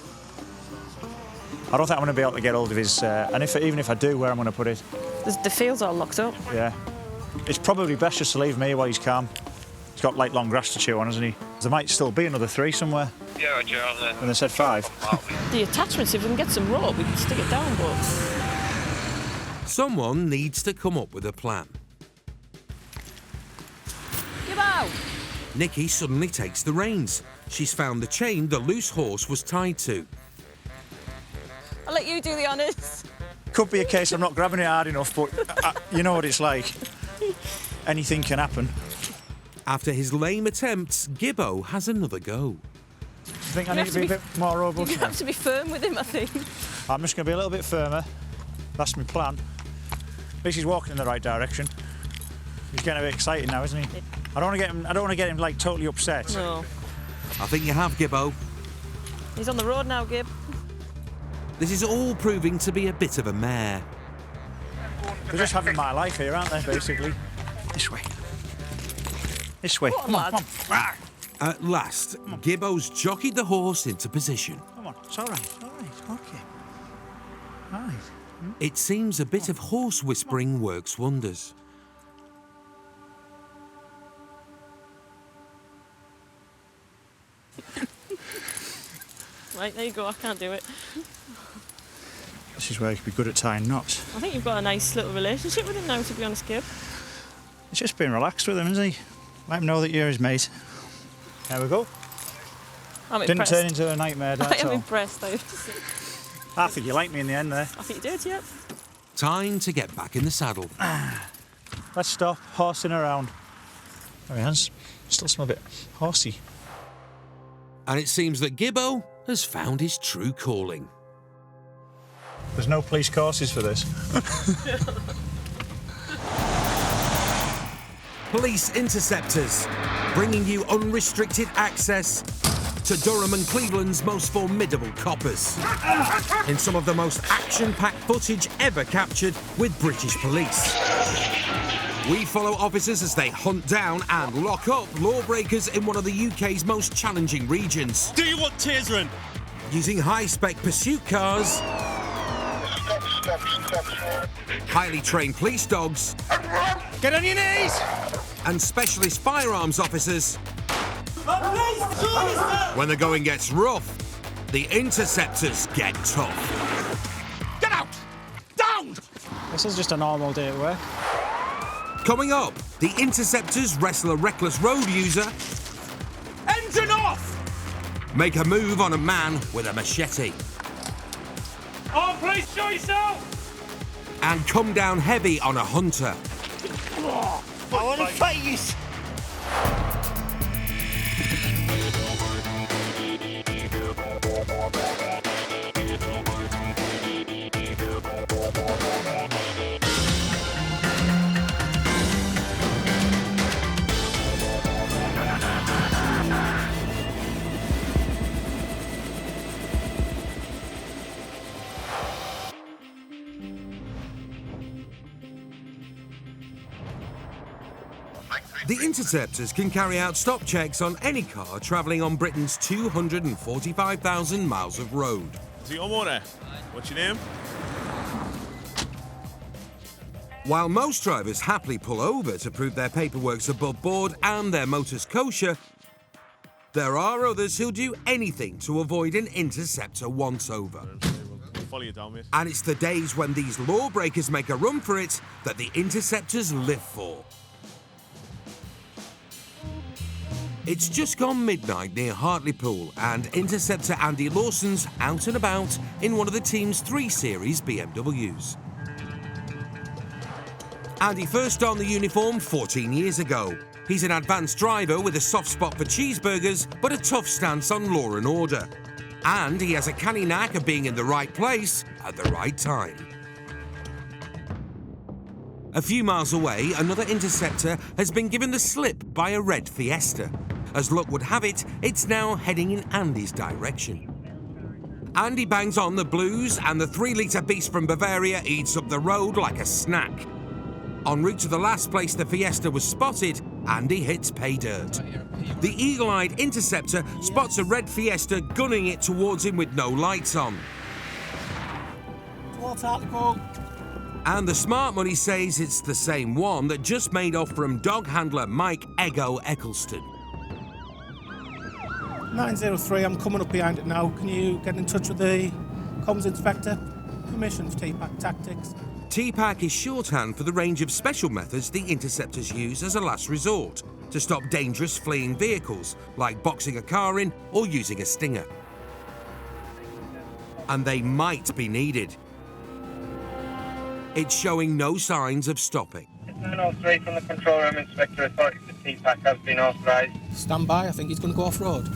I don't think I'm going to be able to get hold of his... and even if I do, where I'm going to put it. The field's all locked up. Yeah. It's probably best just to leave me while he's calm. He's got, like, long grass to chew on, hasn't he? There might still be another 3 somewhere. Yeah, Charles. And they said 5. The attachments, if we can get some rope, we can stick it down, but... Someone needs to come up with a plan. Gibbo! Nikki suddenly takes the reins. She's found the chain the loose horse was tied to. I'll let you do the honours. Could be a case I'm not grabbing it hard enough, but you know what it's like. Anything can happen. After his lame attempts, Gibbo has another go. Do you think I need to be a bit more robust? You have to be firm with him, I think. I'm just going to be a little bit firmer. That's my plan. At least he's walking in the right direction. He's getting a bit excited now, isn't he? I don't want to get him like totally upset. No. I think you have, Gibbo. He's on the road now, Gib. This is all proving to be a bit of a mare. They're just having my life here, aren't they, basically? This way. This way. Come on, come on. At last, Gibbo's jockeyed the horse into position. Come on, it's all right, okay. All right. It seems a bit of horse whispering works wonders. Right, there you go, I can't do it. This is where you could be good at tying knots. I think you've got a nice little relationship with him now, to be honest, Gib. It's just being relaxed with him, isn't he? Let him know that you're his mate. There we go. I'm Didn't impressed. turn into a nightmare, I at am all. impressed, I have to say. I think you liked me in the end there. I think you did, yeah. Time to get back in the saddle. Let's stop horsing around. There he is. Still smell a bit horsey. And it seems that Gibbo has found his true calling. There's no police courses for this. Police Interceptors, bringing you unrestricted access to Durham and Cleveland's most formidable coppers. In some of the most action-packed footage ever captured with British police. We follow officers as they hunt down and lock up lawbreakers in one of the UK's most challenging regions. Do you want tasering? Using high-spec pursuit cars, highly trained police dogs, Get on your knees! and specialist firearms officers. When the going gets rough, the Interceptors get tough. Get out! Down! This is just a normal day at work. Coming up, the Interceptors wrestle a reckless road user, Engine off! make a move on a man with a machete, Oh, please show yourself! and come down heavy on a hunter. I want to face! The Interceptors can carry out stop checks on any car travelling on Britain's 245,000 miles of road. Is it homeowner? What's your name? While most drivers happily pull over to prove their paperwork's above board and their motor's kosher, there are others who'll do anything to avoid an Interceptor once-over. We'll follow you down, mate. And it's the days when these lawbreakers make a run for it that the Interceptors live for. It's just gone midnight near Hartlepool, and Interceptor Andy Lawson's out and about in one of the team's 3 Series BMWs. Andy first donned the uniform 14 years ago. He's an advanced driver with a soft spot for cheeseburgers, but a tough stance on law and order. And he has a canny knack of being in the right place at the right time. A few miles away, another Interceptor has been given the slip by a red Fiesta. As luck would have it, it's now heading in Andy's direction. Andy bangs on the blues, and the 3-litre beast from Bavaria eats up the road like a snack. En route to the last place the Fiesta was spotted, Andy hits pay dirt. The eagle-eyed Interceptor spots a red Fiesta gunning it towards him with no lights on. Towards Hartlepool. And the smart money says it's the same one that just made off from dog handler Mike Ego Eccleston. 903, I'm coming up behind it now. Can you get in touch with the comms inspector? Permissions, TPAC tactics. TPAC is shorthand for the range of special methods the Interceptors use as a last resort to stop dangerous fleeing vehicles, like boxing a car in or using a stinger. And they might be needed. It's showing no signs of stopping. 903 from the control room, Inspector Authority for TPAC has been authorised. Stand by, I think he's going to go off-road.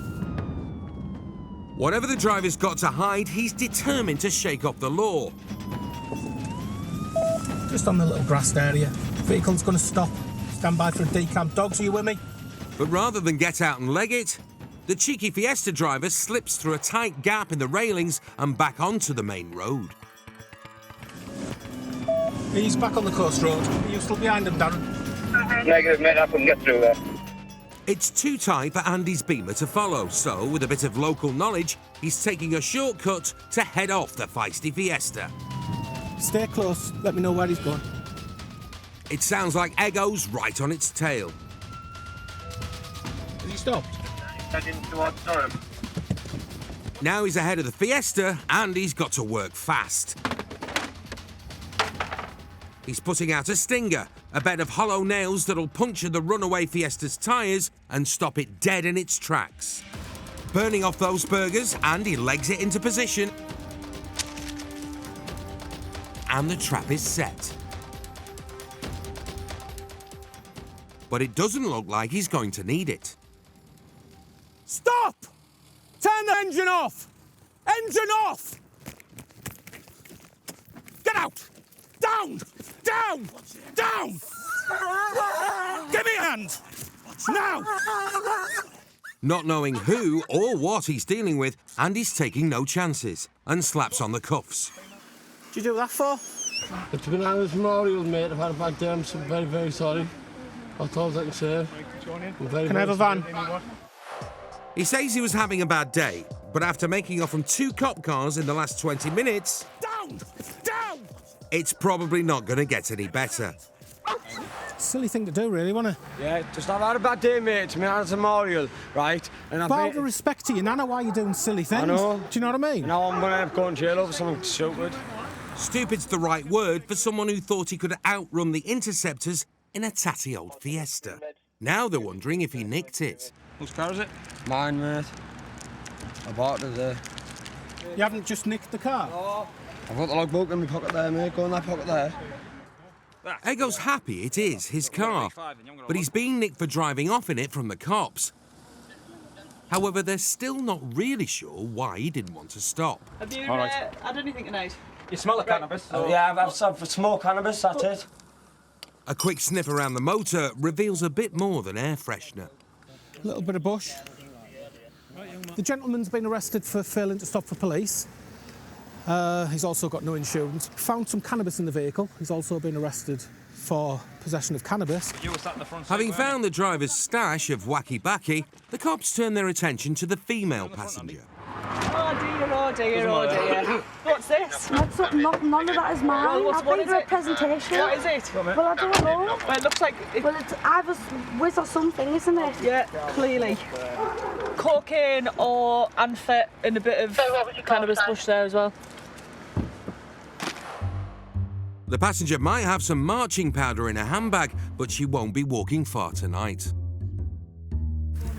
Whatever the driver's got to hide, he's determined to shake off the law. Just on the little grassed area. Vehicle's going to stop. Stand by for a decamp. Dogs, are you with me? But rather than get out and leg it, the cheeky Fiesta driver slips through a tight gap in the railings and back onto the main road. He's back on the coast road. Are you still behind him, Darren? Negative, mate. I couldn't get through there. It's too tight for Andy's Beamer to follow, so with a bit of local knowledge, he's taking a shortcut to head off the feisty Fiesta. Stay close. Let me know where he's gone. It sounds like Ego's right on its tail. Has he stopped? Heading towards Durham. Now he's ahead of the Fiesta, and he's got to work fast. He's putting out a stinger, a bed of hollow nails that'll puncture the runaway Fiesta's tyres and stop it dead in its tracks. Burning off those burgers, Andy legs it into position. And the trap is set. But it doesn't look like he's going to need it. Stop! Turn the engine off! Engine off! Get out! Down! Down! Down! Give me a hand! Now! Not knowing who or what he's dealing with, Andy's taking no chances and slaps on the cuffs. Did you do that for? It's been Anna's memorial, mate. I've had a bad day. I'm so very, very sorry. That's all I can say. Can I have a van? He says he was having a bad day, but after making off from 2 cop cars in the last 20 minutes... Down! Down! It's probably not going to get any better. Silly thing to do, really, wasn't it? Yeah, just I've had a bad day, mate. It's my Anna's memorial, right? And I've Out of respect to you, Nana, why are you doing silly things? I know. Do you know what I mean? Now I'm going to go in jail over something stupid. Stupid's the right word for someone who thought he could outrun the Interceptors in a tatty old Fiesta. Now they're wondering if he nicked it. Whose car is it? Mine, mate. I bought it there. You haven't just nicked the car? No. I've got the logbook in my pocket there, mate. Go in that pocket there. Ego's happy it is his car, but he's being nicked for driving off in it from the cops. However, they're still not really sure why he didn't want to stop. Have you had anything tonight? You smell the cannabis? Oh, yeah, I've smoked cannabis, that's it. A quick sniff around the motor reveals a bit more than air freshener. A little bit of bush. The gentleman's been arrested for failing to stop for police. He's also got no insurance. Found some cannabis in the vehicle. He's also been arrested for possession of cannabis. Having found the driver's stash of wacky backy, the cops turn their attention to the female passenger. Oh dear, oh dear, oh dear. What's this? None of that is mine. Well, I've been to a presentation. What is it? Well, I don't know. Well, it looks like... Well, it's either whiz or something, isn't it? Yeah, clearly. Cocaine or amphet and a bit of cannabis bush there as well. The passenger might have some marching powder in her handbag, but she won't be walking far tonight.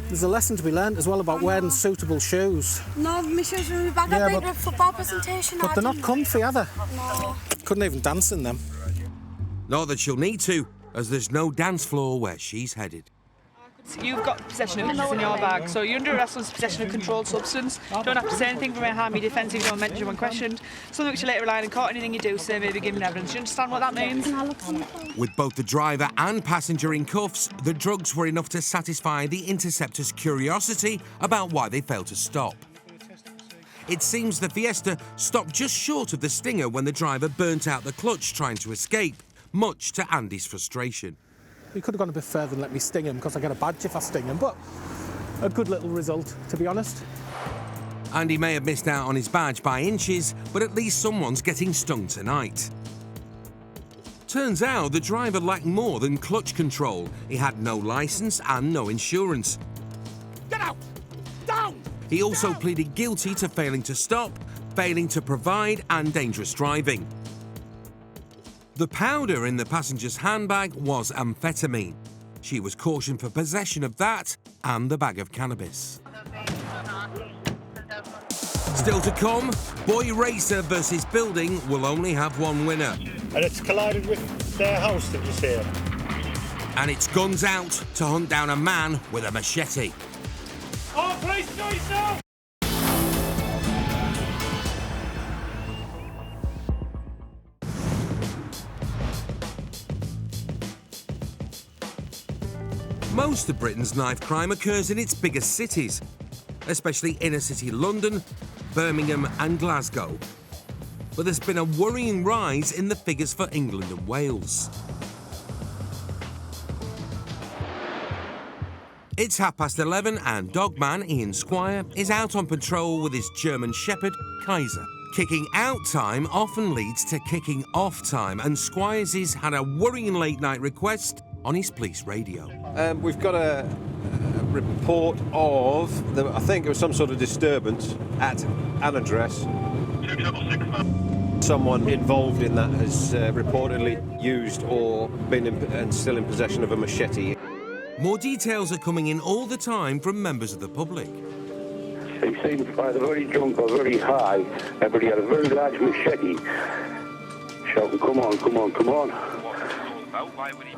There's a lesson to be learned as well about wearing suitable shoes. No, my shoes are in my bag. I've been to a football presentation. But they're not comfy, are they? No. Couldn't even dance in them. Not that she'll need to, as there's no dance floor where she's headed. You've got possession of this in your bag, so you're under arrest on possession of controlled substance. Don't have to say anything from a harm your defence if you don't mention when questioned. Something which you later rely on in court. Anything you do say may be given evidence. Do you understand what that means? With both the driver and passenger in cuffs, the drugs were enough to satisfy the Interceptors' curiosity about why they failed to stop. It seems the Fiesta stopped just short of the stinger when the driver burnt out the clutch trying to escape, much to Andy's frustration. He could have gone a bit further and let me sting him, because I get a badge if I sting him, but a good little result, to be honest. Andy may have missed out on his badge by inches, but at least someone's getting stung tonight. Turns out the driver lacked more than clutch control. He had no licence and no insurance. Get out! Down! He also pleaded guilty to failing to stop, failing to provide and dangerous driving. The powder in the passenger's handbag was amphetamine. She was cautioned for possession of that and the bag of cannabis. Still to come, Boy Racer versus Building will only have one winner. And it's collided with their house, did you say? And it's guns out to hunt down a man with a machete. Oh, please do yourself! Most of Britain's knife crime occurs in its biggest cities, especially inner-city London, Birmingham and Glasgow. But there's been a worrying rise in the figures for England and Wales. It's 11:30 and dogman Ian Squire is out on patrol with his German Shepherd, Kaiser. Kicking out time often leads to kicking off time, and Squires had a worrying late-night request on his police radio. We've got a report of, I think it was some sort of disturbance at an address. Someone involved in that has reportedly used or been and still in possession of a machete. More details are coming in all the time from members of the public. He seemed either very drunk or very high, but he had a very large machete. Shouting, come on, come on, come on.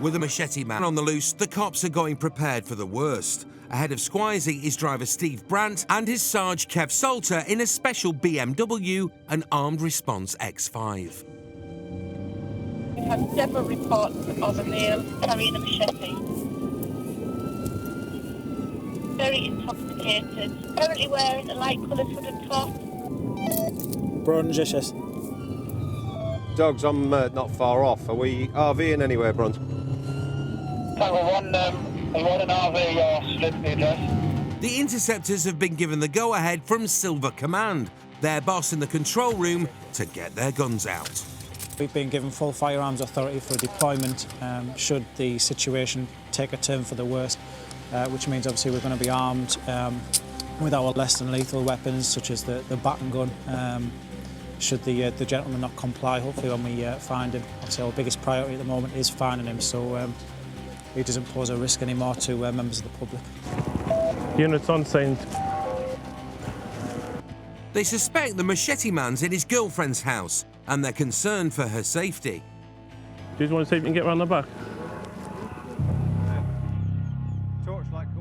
With a machete man on the loose, the cops are going prepared for the worst. Ahead of Squisey is driver Steve Brandt and his Sarge Kev Salter in a special BMW, an armed response X5. We've had several reports of a male carrying a machete. Very intoxicated, currently wearing a light coloured hooded top. Brunjicious. Dogs, I'm not far off. Are we RVing anywhere, Brunt? Tango 1 an RV, slip the address. The Interceptors have been given the go-ahead from Silver Command, their boss in the control room, to get their guns out. We've been given full firearms authority for deployment should the situation take a turn for the worst, which means obviously we're going to be armed with our less than lethal weapons, such as the baton gun. Should the gentleman not comply, hopefully when we find him. Obviously our biggest priority at the moment is finding him, so he doesn't pose a risk anymore to members of the public. Units on scene. They suspect the machete man's in his girlfriend's house, and they're concerned for her safety. Do you want to see if you can get around the back?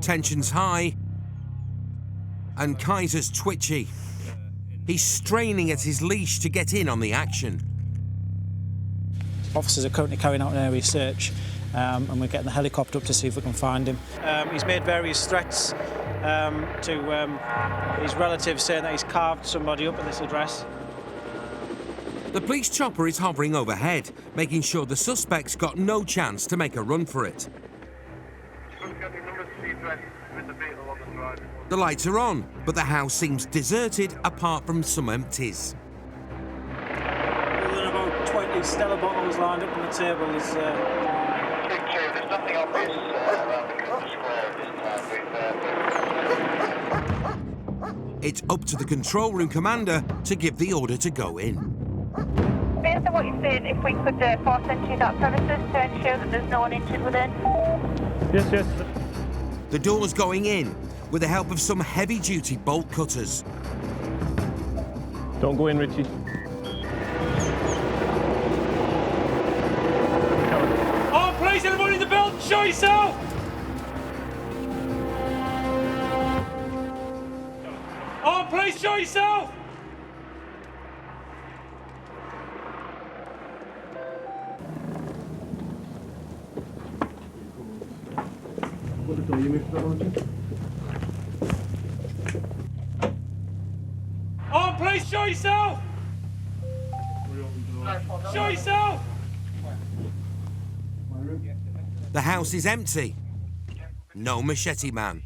Tension's high, and Kaiser's twitchy. He's straining at his leash to get in on the action. Officers are currently carrying out an area search, and we're getting the helicopter up to see if we can find him. He's made various threats to his relatives, saying that he's carved somebody up at this address. The police chopper is hovering overhead, making sure the suspect's got no chance to make a run for it. The lights are on, but the house seems deserted apart from some empties. Other than about 20 Stella bottles lined up on the table is... There's nothing obvious around the square this time. It's up to the control room commander to give the order to go in. Based on what you're saying, if we could force entry that premises to ensure that there's no one injured within. Yes, yes. The door's going in with the help of some heavy-duty bolt cutters. Don't go in, Richie. Oh, please, everybody in the building, show yourself! Oh, please, show yourself! Oh, please, show yourself! Show yourself! The house is empty. No machete man.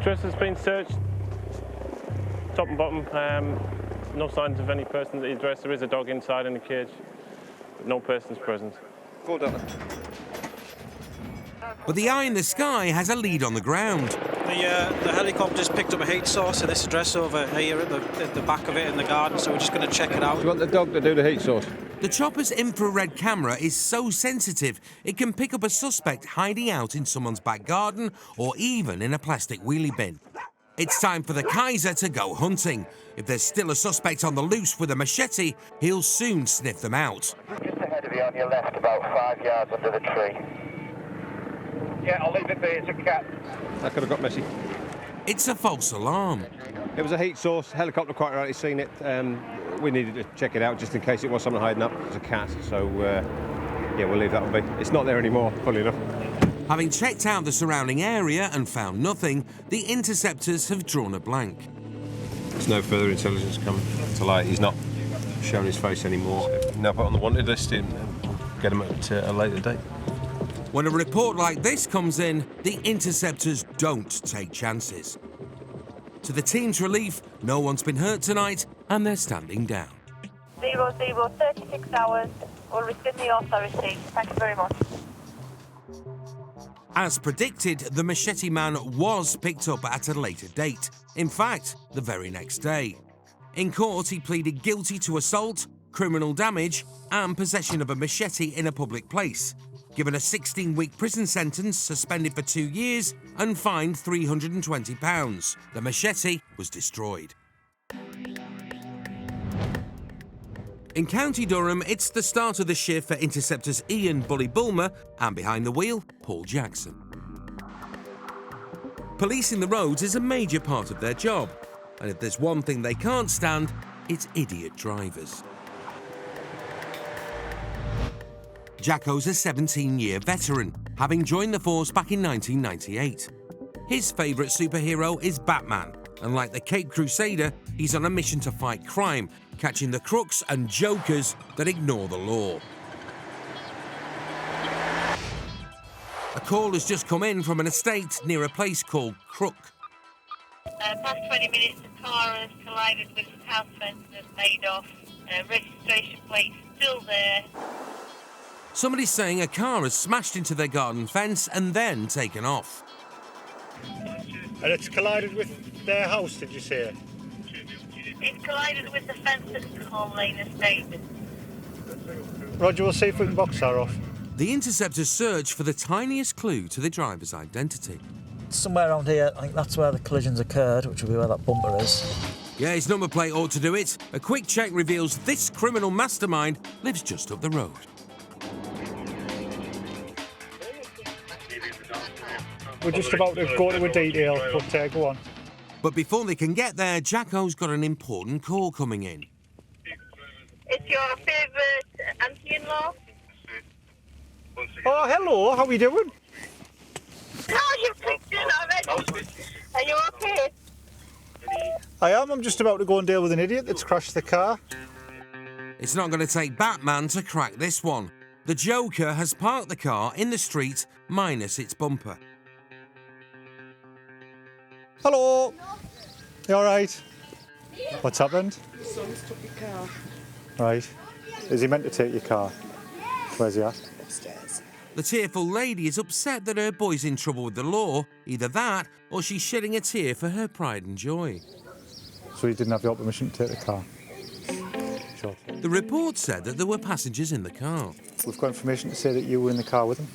Dress has been searched, top and bottom. No signs of any person at the address. There is a dog inside in the cage, but no persons present. Call down. But the eye in the sky has a lead on the ground. The helicopter's picked up a heat source at this address over here at the back of it in the garden, so we're just going to check it out. Do you want the dog to do the heat source? The chopper's infrared camera is so sensitive it can pick up a suspect hiding out in someone's back garden or even in a plastic wheelie bin. It's time for the Kaiser to go hunting. If there's still a suspect on the loose with a machete, he'll soon sniff them out. Just ahead of you on your left, about 5 yards under the tree. Yeah, I'll leave it be, it's a cat. That could have got messy. It's a false alarm. It was a heat source. Helicopter quite rightly seen it. We needed to check it out just in case it was someone hiding up. It was a cat, so yeah, we'll leave that one be. It's not there anymore, funnily enough. Having checked out the surrounding area and found nothing, the Interceptors have drawn a blank. There's no further intelligence coming to light. He's not showing his face anymore. Now put on the wanted list and get him at a later date. When a report like this comes in, the Interceptors don't take chances. To the team's relief, no one's been hurt tonight and they're standing down. 0036 hours. We'll rescind the authority. Thank you very much. As predicted, the machete man was picked up at a later date. In fact, the very next day. In court, he pleaded guilty to assault, criminal damage, and possession of a machete in a public place. Given a 16-week prison sentence, suspended for 2 years, and fined £320. The machete was destroyed. In County Durham, it's the start of the shift for Interceptors Ian Bully Bulmer and behind the wheel, Paul Jackson. Policing the roads is a major part of their job, and if there's one thing they can't stand, it's idiot drivers. Jacko's a 17-year veteran, having joined the force back in 1998. His favourite superhero is Batman, and like the Cape Crusader, he's on a mission to fight crime, catching the crooks and jokers that ignore the law. A call has just come in from an estate near a place called Crook. Past 20 minutes, the car has collided with house fence and has made off. Registration plate still there. Somebody's saying a car has smashed into their garden fence and then taken off. And it's collided with their house, did you say? It's collided with the fence at Hall Lane Estate. Roger, we'll see if we can box her off. The Interceptors search for the tiniest clue to the driver's identity. Somewhere around here, I think that's where the collisions occurred, which will be where that bumper is. Yeah, his number plate ought to do it. A quick check reveals this criminal mastermind lives just up the road. We're just about to go to a detail, but go on. But before they can get there, Jacko's got an important call coming in. It's your favourite auntie-in-law? Oh, hello, how are you doing? Oh, you've picked it already. Are you okay? I am. I'm just about to go and deal with an idiot that's crashed the car. It's not going to take Batman to crack this one. The Joker has parked the car in the street, minus its bumper. Hello. You all right? What's happened? My son's took your car. Right. Is he meant to take your car? Where's he at? Upstairs. The tearful lady is upset that her boy's in trouble with the law. Either that, or she's shedding a tear for her pride and joy. So he didn't have your permission to take the car? Sure. The report said that there were passengers in the car. We've got information to say that you were in the car with him?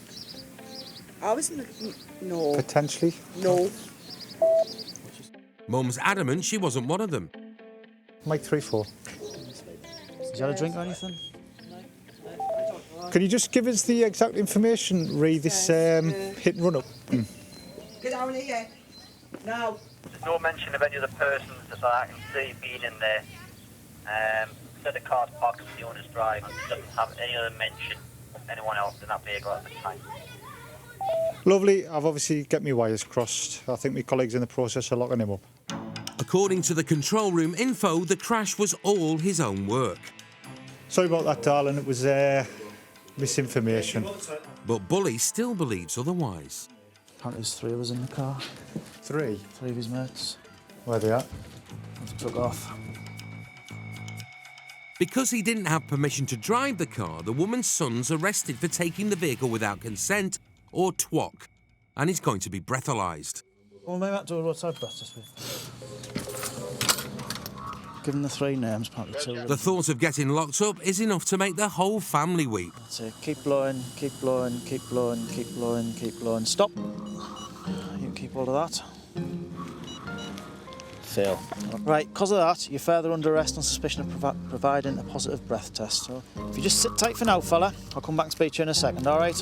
I was in the... No. Potentially? No. Mum's adamant she wasn't one of them. Mike 3-4. Did you have a drink or anything? Can you just give us the exact information, re this hit and run up? Get down here. Now. There's no mention of any other persons that I can see being in there. Said the car's parked in the owner's drive and doesn't have any other mention of anyone else in that vehicle at the time. Lovely. I've obviously got my wires crossed. I think my colleagues in the process are locking him up. According to the control room info, the crash was all his own work. Sorry about that, darling. It was misinformation. But Bully still believes otherwise. Apparently there's 3 of us in the car. 3? 3 of his mates. Where are they at? They took off. Because he didn't have permission to drive the car, the woman's son's arrested for taking the vehicle without consent, or TWOC, and he's going to be breathalyzed. Well, maybe I'll do a roadside breath test with. Give them the 3 names, apparently 2. The thought of getting locked up is enough to make the whole family weep. That's it. Keep blowing, keep blowing, keep blowing, keep blowing, keep blowing. Stop. You can keep hold of that. Fail. Right, because of that, you're further under arrest on suspicion of providing a positive breath test. So if you just sit tight for now, fella, I'll come back and speak to you in a second, all right?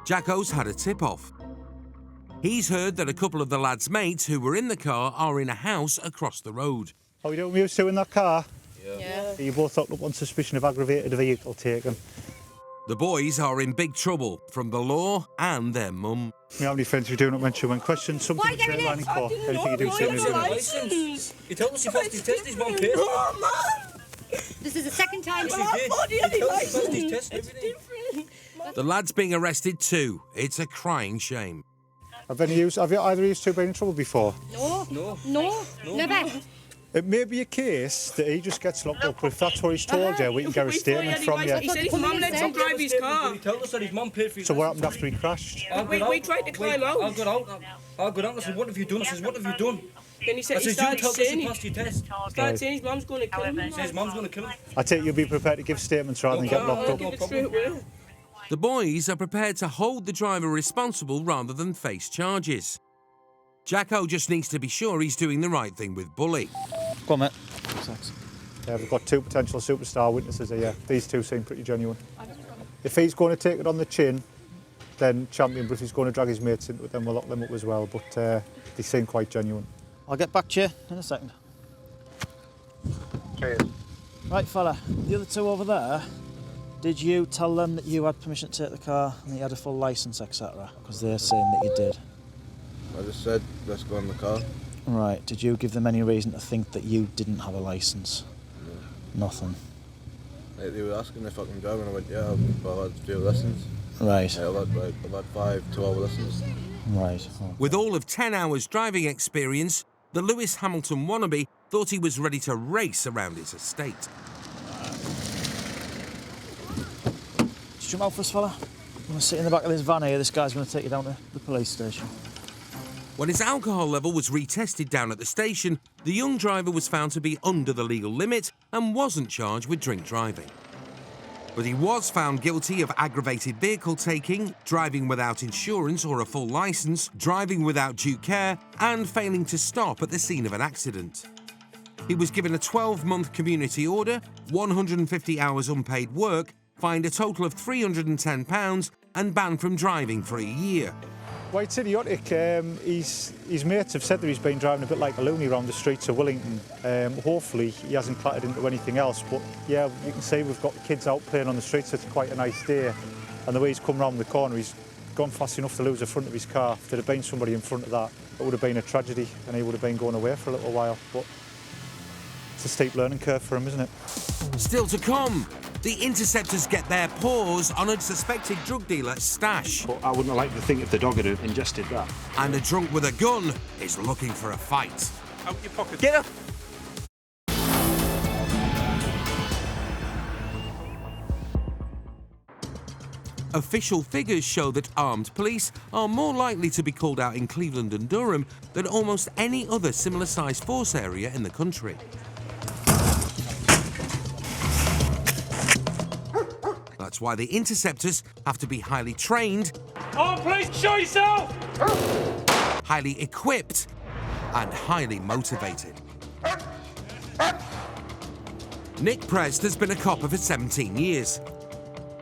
Jacko's had a tip-off. He's heard that a couple of the lad's mates who were in the car are in a house across the road. How are you doing with you two in that car? Yeah. You both locked up on suspicion of aggravated vehicle taking. The boys are in big trouble from the law and their mum. How many friends you do not mention when questioned? Something you say line in court. Anything you do say in license. You told us you passed his test, he's one paper. This is the second time. The lad's being arrested too. It's a crying shame. Have either of you two been in trouble before? No, never. It may be a case that he just gets locked up, but if that's what he's told you, we can get a statement from you. He said his mum let him drive his car. He told us that his mum paid for his So what happened after he crashed? We tried to climb out. I got out. I said, what have you done? I says, what have you done? Then he said, you told us you passed your test. Started saying his mum's going to kill him. He says his mum's going to kill him. I take it you'll be prepared to give statements rather than get locked up. Give it straight away. The boys are prepared to hold the driver responsible rather than face charges. Jacko just needs to be sure he's doing the right thing with Bully. Go on, mate. Yeah, we've got 2 potential superstar witnesses here. These 2 seem pretty genuine. If he's going to take it on the chin, then champion, but if he's going to drag his mates into it, then we'll lock them up as well. But they seem quite genuine. I'll get back to you in a second. Cheers. Right, fella, the other 2 over there, did you tell them that you had permission to take the car and that you had a full licence, etc.? Because they're saying that you did. I just said, let's go in the car. Right, did you give them any reason to think that you didn't have a licence? No. Nothing. They were asking if I can drive and I went, yeah, I've had a few lessons. Right. Yeah, I've had 5 2-hour lessons. Right. Oh. With all of 10 hours driving experience, the Lewis Hamilton wannabe thought he was ready to race around his estate. Just jump out for us, fella. I'm going to sit in the back of this van here. This guy's going to take you down to the police station. When his alcohol level was retested down at the station, the young driver was found to be under the legal limit and wasn't charged with drink driving. But he was found guilty of aggravated vehicle taking, driving without insurance or a full licence, driving without due care, and failing to stop at the scene of an accident. He was given a 12-month community order, 150 hours unpaid work, fined a total of £310 and banned from driving for a year. Well, it's idiotic. His mates have said that he's been driving a bit like a loony around the streets of Wellington. Hopefully he hasn't clattered into anything else, but yeah, you can see we've got the kids out playing on the streets. It's quite a nice day, and the way he's come round the corner, he's gone fast enough to lose the front of his car. If there'd have been somebody in front of that, it would have been a tragedy and he would have been going away for a little while. But it's a steep learning curve for him, isn't it? Still to come, the Interceptors get their paws on a suspected drug dealer stash. But I wouldn't like to think if the dog had ingested that. And a drunk with a gun is looking for a fight. Out your pocket. Get up! Official figures show that armed police are more likely to be called out in Cleveland and Durham than almost any other similar-sized force area in the country. That's why the Interceptors have to be highly trained, Oh, please show yourself! highly equipped, and highly motivated. Nick Prest has been a copper for 17 years.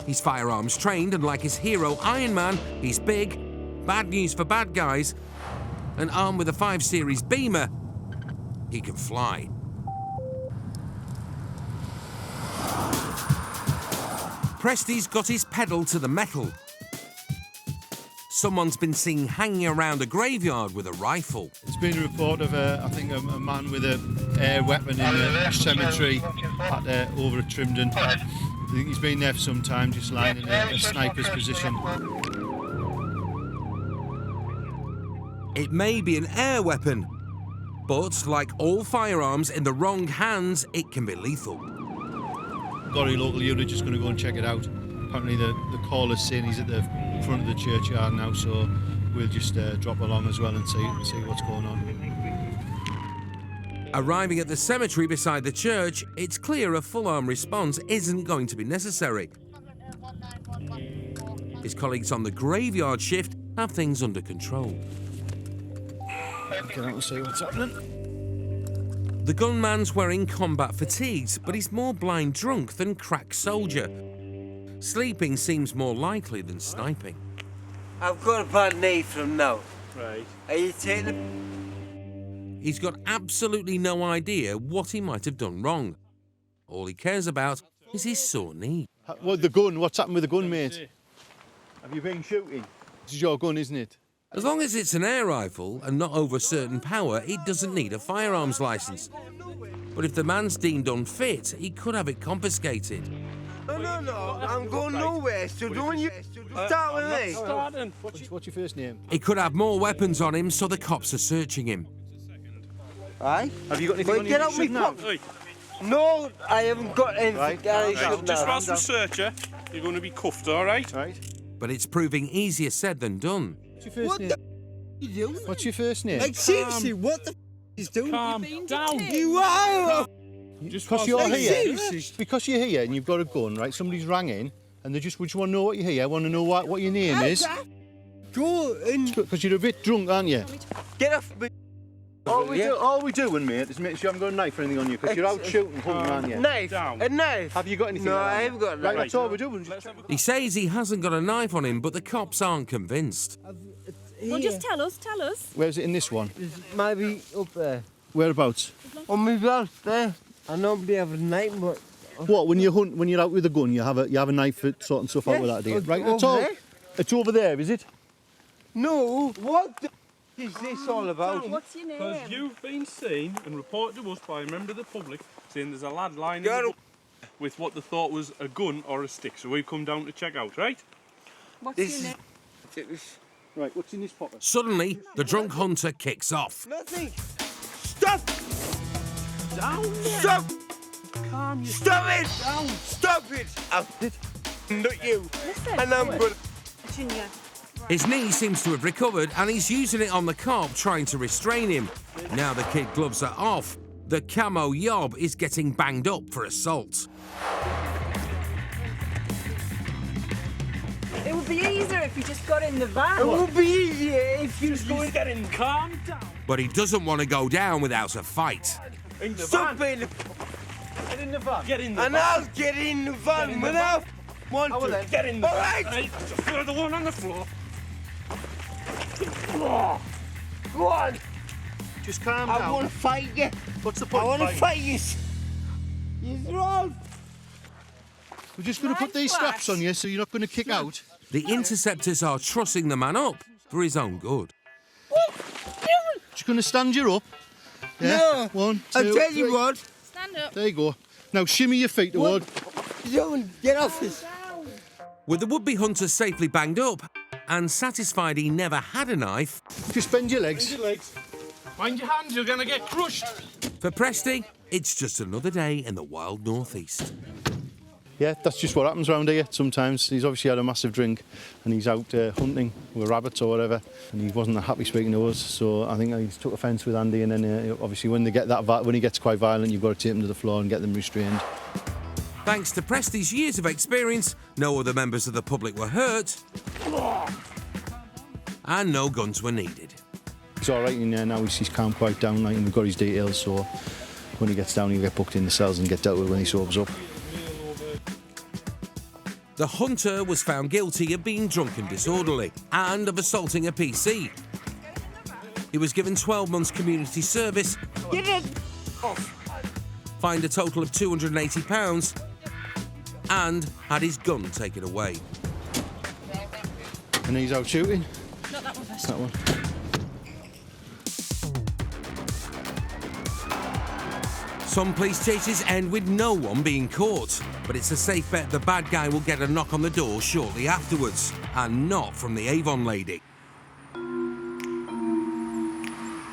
He's firearms trained, and like his hero Iron Man, he's big, bad news for bad guys, and armed with a 5 Series Beamer, he can fly. Presty's got his pedal to the metal. Someone's been seen hanging around a graveyard with a rifle. It's been a report of, I think, a man with an air weapon in a cemetery over at Trimden. I think he's been there for some time, just lying in a sniper's position. It may be an air weapon, but like all firearms in the wrong hands, it can be lethal. Got a local unit just going to go and check it out. Apparently the caller's saying he's at the front of the churchyard now, so we'll just drop along as well and see what's going on. Arriving at the cemetery beside the church, it's clear a full-arm response isn't going to be necessary. His colleagues on the graveyard shift have things under control. Get out and see what's happening. The gunman's wearing combat fatigues, but he's more blind drunk than crack soldier. Sleeping seems more likely than sniping. I've got a bad knee from now. Right. Are you taking it? He's got absolutely no idea what he might have done wrong. All he cares about is his sore knee. What, the gun? What's happened with the gun, mate? Have you been shooting? This is your gun, isn't it? As long as it's an air rifle and not over certain power, it doesn't need a firearms licence. But if the man's deemed unfit, he could have it confiscated. No, I'm going nowhere, so don't you start with me. Starting. What's your first name? He could have more weapons on him, so the cops are searching him. Aye? Have you got anything on you? Get out me pocket. No, I haven't got anything. Right. Just whilst we search you, you're going to be cuffed, all right? Right. But it's proving easier said than done. What's your first name? You doing? What's your first name? Like, seriously, what the is doing? Calm down. You are! Just because you're here, because you're here and you've got a gun, right? Somebody's rang in and they just want to know what you're here, want to know what your name is. Go in. Because you're a bit drunk, aren't you? Get off me. All we're doing, mate, is make sure you haven't got a knife or anything on you, because you're out shooting, hunting, aren't you? Knife? A knife? Have you got anything? No, I haven't got a knife. Right, that's all we're doing. He says he hasn't got a knife on him, but the cops aren't convinced. Well, just tell us. Where's it in this one? It's maybe up there. Whereabouts? On my belt there. I nobody have a knife, but... What, when you're out with a gun, you have a knife for sorting stuff out with that, do you? Right, that's all. It's over there, is it? No, what the is this all about? What's your name? Because you've been seen and reported to us by a member of the public saying there's a lad lying in the with what they thought was a gun or a stick. So we've come down to check out, right? What's your name? Right, what's in this pocket? Suddenly, the drunk hunter kicks off. Nothing. Stop! Down there. Stop! Calm yourself. Stop it! Down. Stop it! Not you. Listen. And I'm good. Junior. His knee seems to have recovered and he's using it on the cop, trying to restrain him. Now the kid gloves are off. The camo yob is getting banged up for assault. It would be easier if you just got in the van. It would be easier if you just go and get in. Calm down. But he doesn't want to go down without a fight. In the Stop van. it! Get in the van. Get in the And van. I'll get in the van when I want to. Get in the All van. right. Throw the one on the floor. Go on. Just calm I down. want to fight you. What's the point? I want to fight you. You're wrong. We're just going to put these straps on you so you're not going to kick out. The Interceptors are trussing the man up for his own good. Just going to stand you up. Yeah. No. 1, 2, I'll tell you 3. what. Stand up. There you go. Now shimmy your feet toward. Don't get off this. With the would-be hunter safely banged up and satisfied he never had a knife, just bend your legs. Bend your legs. Mind your hands, you're going to get crushed. for Presty, it's just another day in the wild northeast. Yeah, that's just what happens around here sometimes. He's obviously had a massive drink and he's out hunting with rabbits or whatever, and he wasn't happy speaking to us, so I think he took offence with Andy, and then obviously when he gets quite violent, you've got to take him to the floor and get them restrained. Thanks to Presty's years of experience, no other members of the public were hurt and no guns were needed. He's all right in there now, he's calmed quite down, like, and we've got his details, so when he gets down he'll get booked in the cells and get dealt with when he sobers up. The hunter was found guilty of being drunk and disorderly and of assaulting a PC. He was given 12 months community service, fined a total of £280 and had his gun taken away. And he's out shooting. Not that one first. That one. Some police chases end with no one being caught, but it's a safe bet the bad guy will get a knock on the door shortly afterwards, and not from the Avon lady.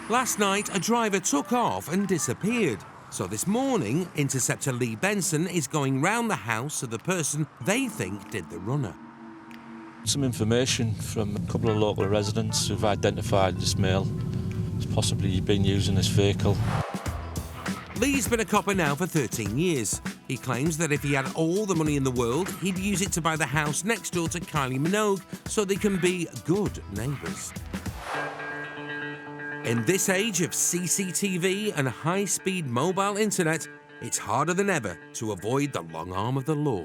Last night, a driver took off and disappeared. So this morning, Interceptor Lee Benson is going round the house of the person they think did the runner. Some information from a couple of local residents who've identified this male as possibly been using this vehicle. Lee's been a copper now for 13 years. He claims that if he had all the money in the world, he'd use it to buy the house next door to Kylie Minogue so they can be good neighbours. In this age of CCTV and high-speed mobile internet, it's harder than ever to avoid the long arm of the law.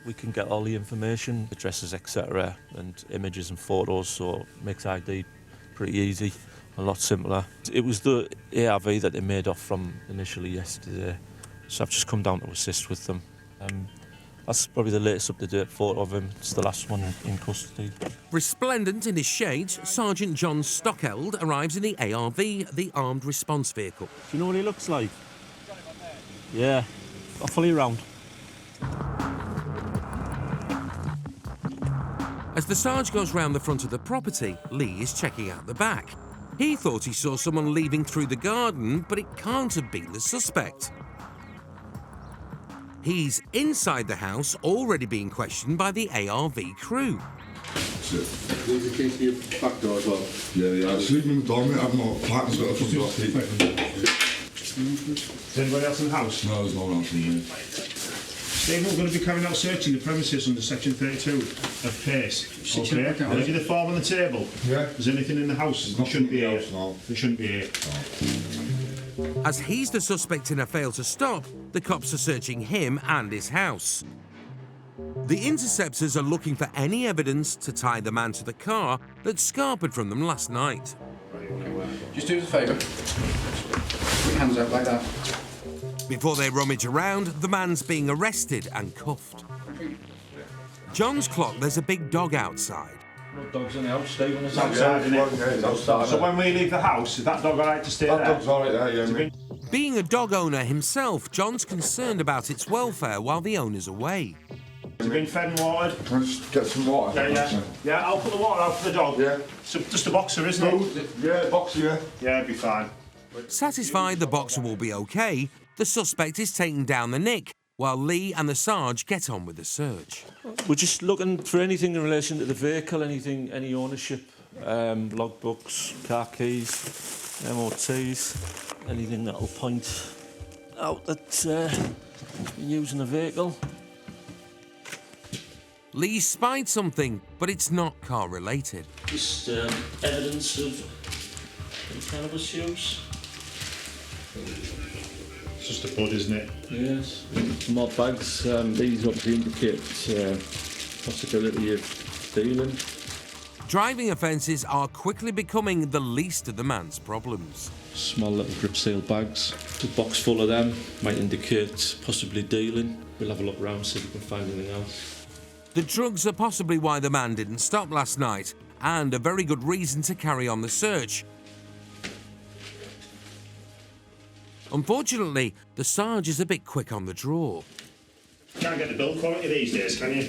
We can get all the information, addresses, etc., and images and photos, so it makes ID pretty easy, a lot simpler. It was the ARV that they made off from initially yesterday, so I've just come down to assist with them. That's probably the latest up-to-date photo of him. It's the last one in custody. Resplendent in his shades, Sergeant John Stockeld arrives in the ARV, the Armed Response Vehicle. Do you know what he looks like? Yeah, I'll follow you around. As the Sarge goes round the front of the property, Lee is checking out the back. He thought he saw someone leaving through the garden, but it can't have been the suspect. He's inside the house, already being questioned by the ARV crew. There's a key to your back door as well? Yeah, I'm sleeping in the door, mate. I've not partner's got a front door key. Is anybody else in the house? No, there's no one else in here. Steve, we're going to be carrying out searching the premises under section 32 of PACE. Okay. I'll give you the form on the table. Yeah. Is anything in the house? There shouldn't be here. No. There shouldn't be here. As he's the suspect in a fail to stop, the cops are searching him and his house. The Interceptors are looking for any evidence to tie the man to the car that scarpered from them last night. Just do us a favour. Put your hands out like that. Before they rummage around, the man's being arrested and cuffed. John's clock there's a big dog outside. No dogs in the house, Steve, It's outside, isn't it? It's outside. So when we leave the house, is that dog all right to stay there? That dog's all right there, yeah, mate. Being a dog owner himself, John's concerned about its welfare while the owner's away. Has it been fed and watered? Can I just get some water? Yeah. Yeah, I'll put the water out for the dog. Yeah. So just a boxer, isn't it? Yeah, boxer, yeah. Yeah, it'll be fine. Satisfied the boxer will be okay, the suspect is taking down the nick, while Lee and the Sarge get on with the search. We're just looking for anything in relation to the vehicle, any ownership, logbooks, car keys, MOTs, anything that'll point out that we're using the vehicle. Lee spied something, but it's not car-related. Just evidence of cannabis use. It's just a bud, isn't it? Yes. More bags. These obviously indicate possibility of dealing. Driving offences are quickly becoming the least of the man's problems. Small little drip seal bags. A box full of them might indicate possibly dealing. We'll have a look around, see if we can find anything else. The drugs are possibly why the man didn't stop last night, and a very good reason to carry on the search. Unfortunately, the Sarge is a bit quick on the draw. Can't get the build quality these days, can you?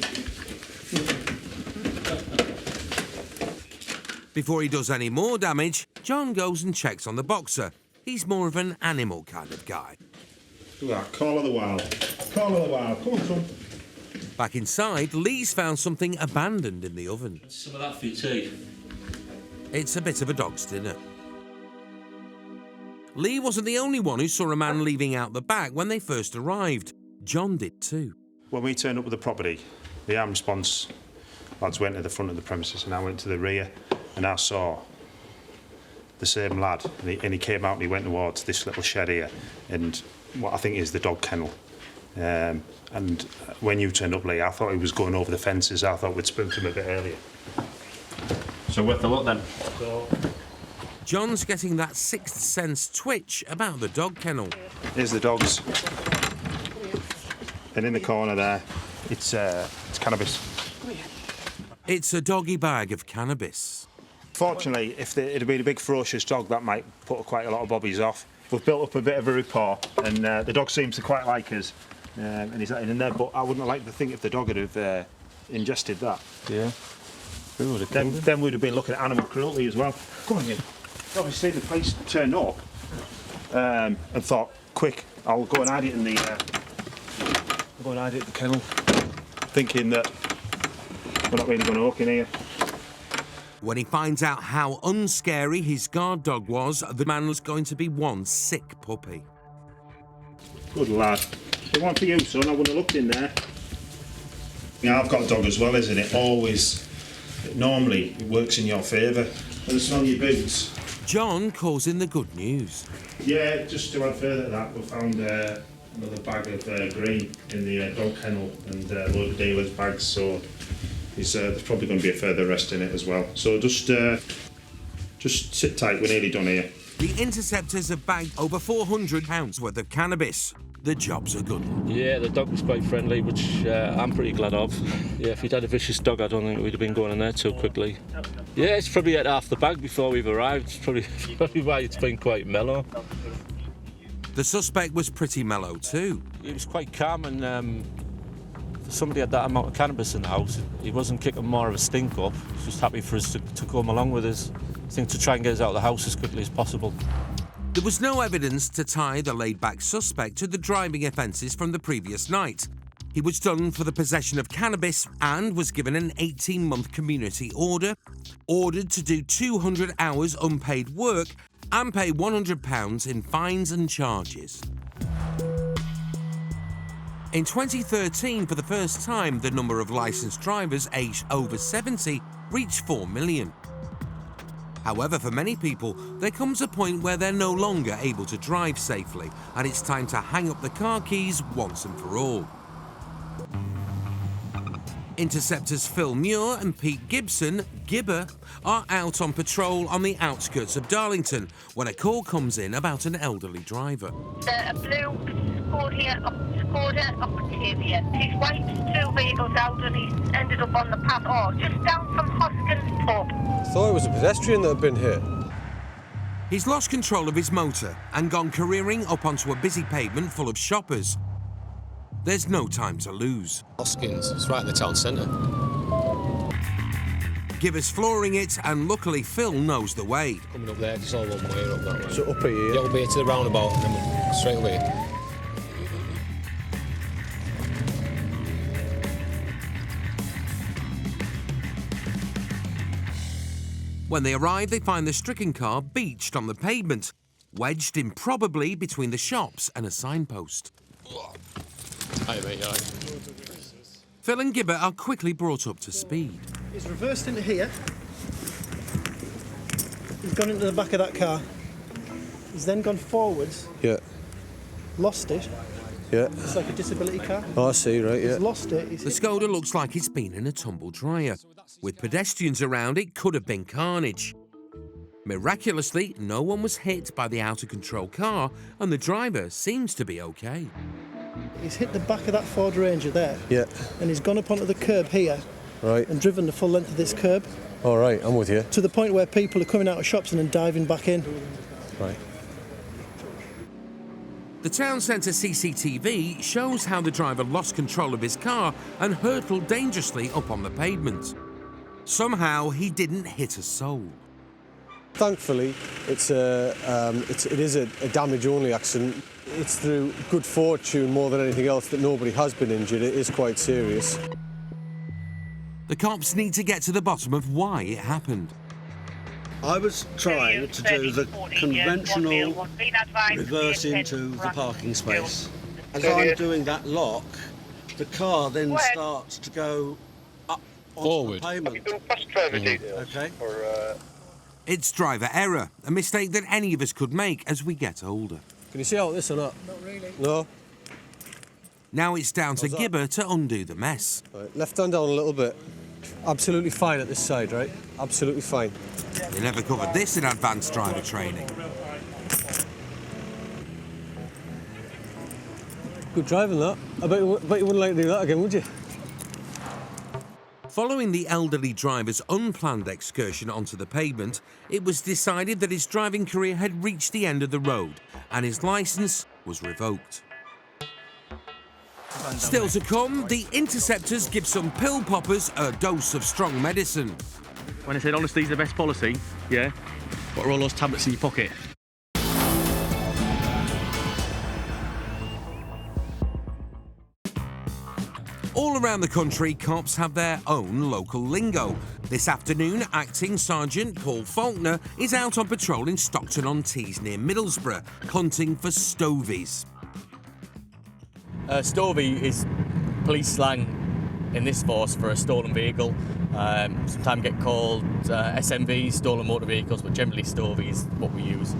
Before he does any more damage, John goes and checks on the boxer. He's more of an animal kind of guy. Look at that, call of the wild. Call of the wild, come on, son. Back inside, Lee's found something abandoned in the oven. Some of that for your tea. It's a bit of a dog's dinner. Lee wasn't the only one who saw a man leaving out the back when they first arrived. John did too. When we turned up with the property, the arm response lads went to the front of the premises and I went to the rear and I saw the same lad and he came out and he went towards this little shed here and what I think is the dog kennel. And when you turned up, Lee, I thought he was going over the fences. I thought we'd spoken to him a bit earlier. So worth a look then. John's getting that sixth sense twitch about the dog kennel. Here's the dogs. And in the corner there, it's cannabis. It's a doggy bag of cannabis. Fortunately, if it had been a big ferocious dog, that might put quite a lot of bobbies off. We've built up a bit of a rapport, and the dog seems to quite like us, and he's letting in there. But I wouldn't like to think if the dog had have ingested that. Yeah. Then we'd have been looking at animal cruelty as well. Come on, you. Obviously, the place turned up and thought, quick, I'll go and hide it in the. I'll go and hide it at the kennel, thinking that we're not really going to look in here. When he finds out how unscary his guard dog was, the man was going to be one sick puppy. Good lad. The one for you, son. I wouldn't have looked in there. Yeah, I've got a dog as well, isn't it? Normally, it works in your favour. And the smell of your boots. John calls in the good news. Yeah, just to add further to that, we found another bag of grain in the dog kennel and a load of dealers' bags, so there's probably going to be a further arrest in it as well. So just sit tight, we're nearly done here. The Interceptors have bagged over £400 worth of cannabis. The job's a good one. Yeah, the dog was quite friendly, which I'm pretty glad of. Yeah, if we'd had a vicious dog, I don't think we'd have been going in there too quickly. Yeah, it's probably at half the bag before we've arrived. It's probably why it's been quite mellow. The suspect was pretty mellow too. He was quite calm, and for somebody had that amount of cannabis in the house, he wasn't kicking more of a stink up. He was just happy for us to come along with us. I think to try and get us out of the house as quickly as possible. There was no evidence to tie the laid-back suspect to the driving offences from the previous night. He was done for the possession of cannabis and was given an 18-month community order, ordered to do 200 hours unpaid work and pay £100 in fines and charges. In 2013, for the first time, the number of licensed drivers aged over 70 reached 4 million. However, for many people, there comes a point where they're no longer able to drive safely, and it's time to hang up the car keys once and for all. Interceptors Phil Muir and Pete Gibson, Gibber, are out on patrol on the outskirts of Darlington when a call comes in about an elderly driver. A blue Skoda Octavia. He's wiped 2 vehicles out and he's ended up on the path, just down from Hoskins Pub. I thought it was a pedestrian that had been hit. He's lost control of his motor and gone careering up onto a busy pavement full of shoppers. There's no time to lose. Hoskins, it's right in the town centre. Gibber's flooring it, and luckily Phil knows the way. Coming up there, it's all one way up that way. So up here? Yeah, we'll be here to the roundabout and then we'll straight away. When they arrive, they find the stricken car beached on the pavement, wedged improbably between the shops and a signpost. Hi, mate, all right. Phil and Gibber are quickly brought up to speed. He's reversed into here. He's gone into the back of that car. He's then gone forwards. Yeah. Lost it. Yeah. It's like a disability car. Oh, I see, right, yeah. He's lost it. The Skoda looks like it's been in a tumble dryer. With pedestrians around, it could have been carnage. Miraculously, no one was hit by the out-of-control car, and the driver seems to be okay. He's hit the back of that Ford Ranger there. Yeah. And he's gone up onto the curb here. Right. And driven the full length of this curb. All right, I'm with you. To the point where people are coming out of shops and then diving back in. Right. The town centre CCTV shows how the driver lost control of his car and hurtled dangerously up on the pavement. Somehow, he didn't hit a soul. Thankfully, it is a damage-only accident. It's through good fortune more than anything else that nobody has been injured. It is quite serious. The cops need to get to the bottom of why it happened. I was trying to do the conventional reverse into the parking space. As I'm doing that lock, the car then starts to go up onto the pavement. Okay. It's driver error, a mistake that any of us could make as we get older. Can you see out this or not? Not really. No. Now it's down to Gibber to undo the mess. Right, left hand down a little bit. Absolutely fine at this side, right? Absolutely fine. They never covered this in advanced driver training. Good driving, that. I bet you wouldn't like to do that again, would you? Following the elderly driver's unplanned excursion onto the pavement, it was decided that his driving career had reached the end of the road and his licence was revoked. Still to come, the Interceptors give some pill poppers a dose of strong medicine. When I said honesty is the best policy, yeah, what are all those tablets in your pocket? All around the country, cops have their own local lingo. This afternoon, Acting Sergeant Paul Faulkner is out on patrol in Stockton-on-Tees near Middlesbrough, hunting for stovies. Stovey is police slang in this force for a stolen vehicle. Sometimes get called SMVs, stolen motor vehicles, but generally stovey is what we use.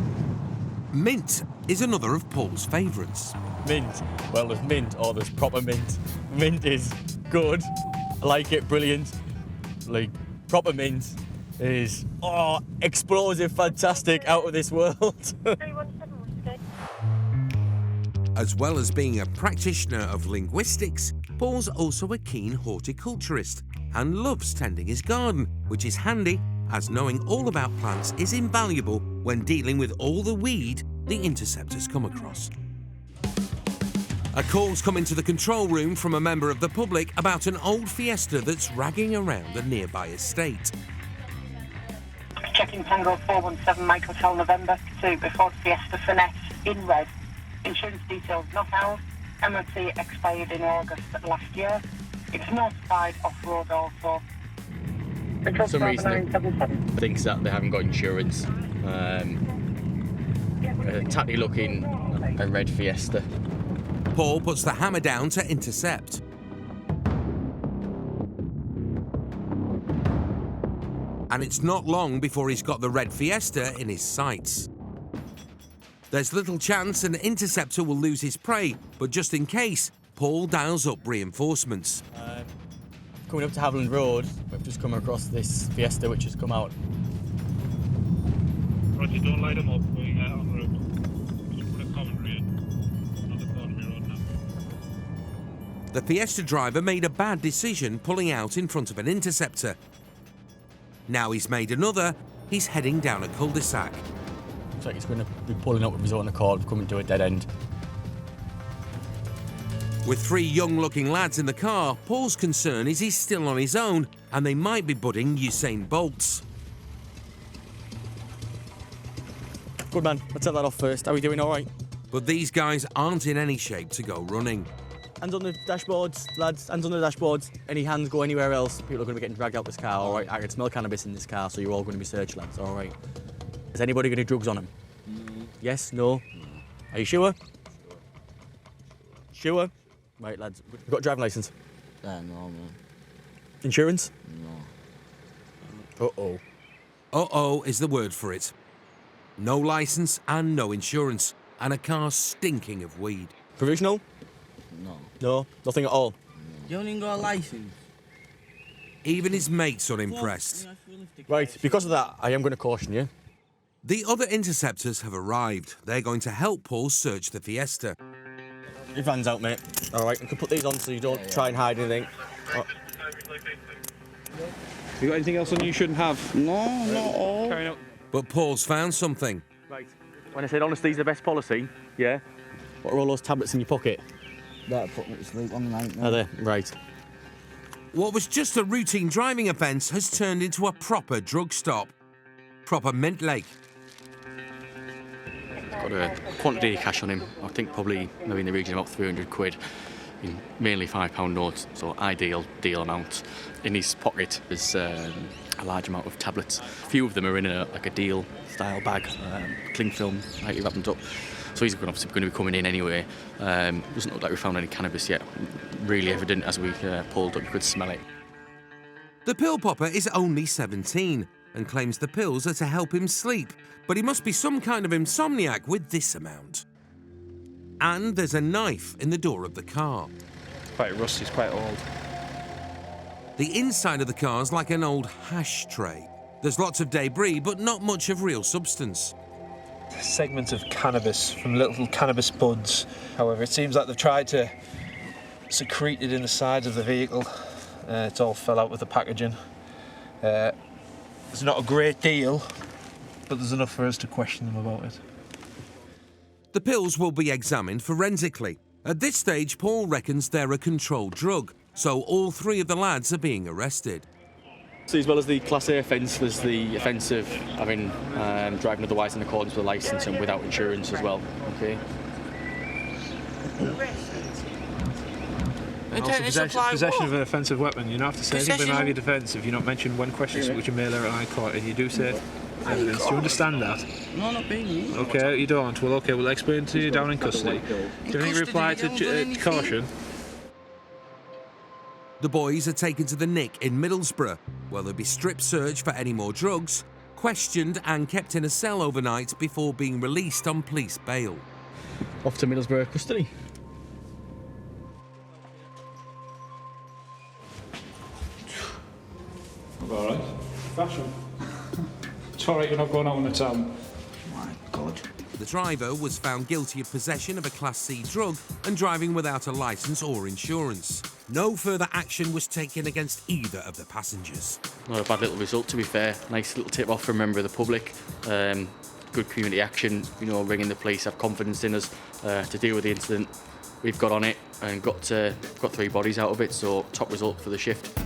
Mint is another of Paul's favourites. Mint. Well, there's mint or there's proper mint. Mint is good. I like it, brilliant. Like, proper mint is, explosive, fantastic, out of this world. As well as being a practitioner of linguistics, Paul's also a keen horticulturist and loves tending his garden, which is handy as knowing all about plants is invaluable when dealing with all the weed the Interceptors come across. A call's come into the control room from a member of the public about an old Fiesta that's ragging around a nearby estate. Checking Tango 417 Mike Hotel November to before Fiesta Finesse in red. Insurance details not held. MOT expired in August of last year. It's notified off-road also. For some reason, it thinks that they haven't got insurance. A tatty-looking a red Fiesta. Paul puts the hammer down to intercept. And it's not long before he's got the red Fiesta in his sights. There's little chance an interceptor will lose his prey, but just in case, Paul dials up reinforcements. Coming up to Haviland Road, we've just come across this Fiesta which has come out. Roger, don't light them up. We're on the road. Just put a commentary in on the corner of your road now. The Fiesta driver made a bad decision pulling out in front of an interceptor. Now he's made another, he's heading down a cul-de-sac. Looks like he's going to be pulling up with his own accord, coming to a dead end. With three young-looking lads in the car, Paul's concern is he's still on his own and they might be budding Usain Bolts. Good man, let's set that off first. Are we doing all right? But these guys aren't in any shape to go running. Hands on the dashboards, lads, hands on the dashboards. Any hands go anywhere else, people are going to be getting dragged out this car, all right? I can smell cannabis in this car, so you're all going to be searched, lads, all right? Is anybody going to drugs on them? Yes? No? Are you sure? Sure? Right, lads. You've got a driving licence? No, man. Insurance? No. Uh-oh. Uh-oh is the word for it. No licence and no insurance, and a car stinking of weed. Provisional? No. No? Nothing at all? You only got a licence? Even his mate's unimpressed. Right, because of that, I am going to caution you. The other interceptors have arrived. They're going to help Paul search the Fiesta. Your van's out, mate. All right, you can put these on so you don't try and hide anything. Oh. You got anything else on you shouldn't have? No, not all. Carrying out. But Paul's found something. Right. When I said honesty is the best policy, yeah, What are all those tablets in your pocket? That put me to sleep on the night. Are they? Right. What was just a routine driving offence has turned into a proper drug stop. Proper mint lake. Got a quantity of cash on him. I think probably maybe in the region of about 300 quid. In mainly £5 notes, so ideal deal amount. In his pocket is a large amount of tablets. A few of them are in a deal style bag, cling film, tightly wrapped up. So he's obviously going to be coming in anyway. Doesn't look like we found any cannabis yet. Really evident as we pulled up, you could smell it. The pill popper is only 17 and claims the pills are to help him sleep, but he must be some kind of insomniac with this amount. And there's a knife in the door of the car. Quite rusty, it's quite old. The inside of the car's like an old hash tray. There's lots of debris, but not much of real substance. A segment of cannabis from little cannabis buds. However, it seems like they've tried to secrete it in the sides of the vehicle. It all fell out with the packaging. There's not a great deal, but there's enough for us to question them about it. The pills will be examined forensically. At this stage, Paul reckons they're a controlled drug, so all three of the lads are being arrested. So as well as the Class A offence, there's the offence of having driving otherwise in accordance with the licence and without insurance as well. Okay. And also possession of an offensive weapon. You don't have to say anything behind your defence if you're not mentioned when questioned, which you may later at court, and you do say evidence. Do you understand that? No, not being you. Okay, you don't. Well, okay, we'll explain to you down in custody. Do you think you reply to caution? The boys are taken to the Nick in Middlesbrough, where they'll be strip searched for any more drugs, questioned and kept in a cell overnight before being released on police bail. Off to Middlesbrough custody. Alright. Fashion. It's alright, you're not going out on the town. My God. The driver was found guilty of possession of a Class C drug and driving without a licence or insurance. No further action was taken against either of the passengers. Not a bad little result, to be fair. Nice little tip off from a member of the public. Good community action, ringing the police, have confidence in us to deal with the incident. We've got on it and got 3 bodies out of it, so top result for the shift.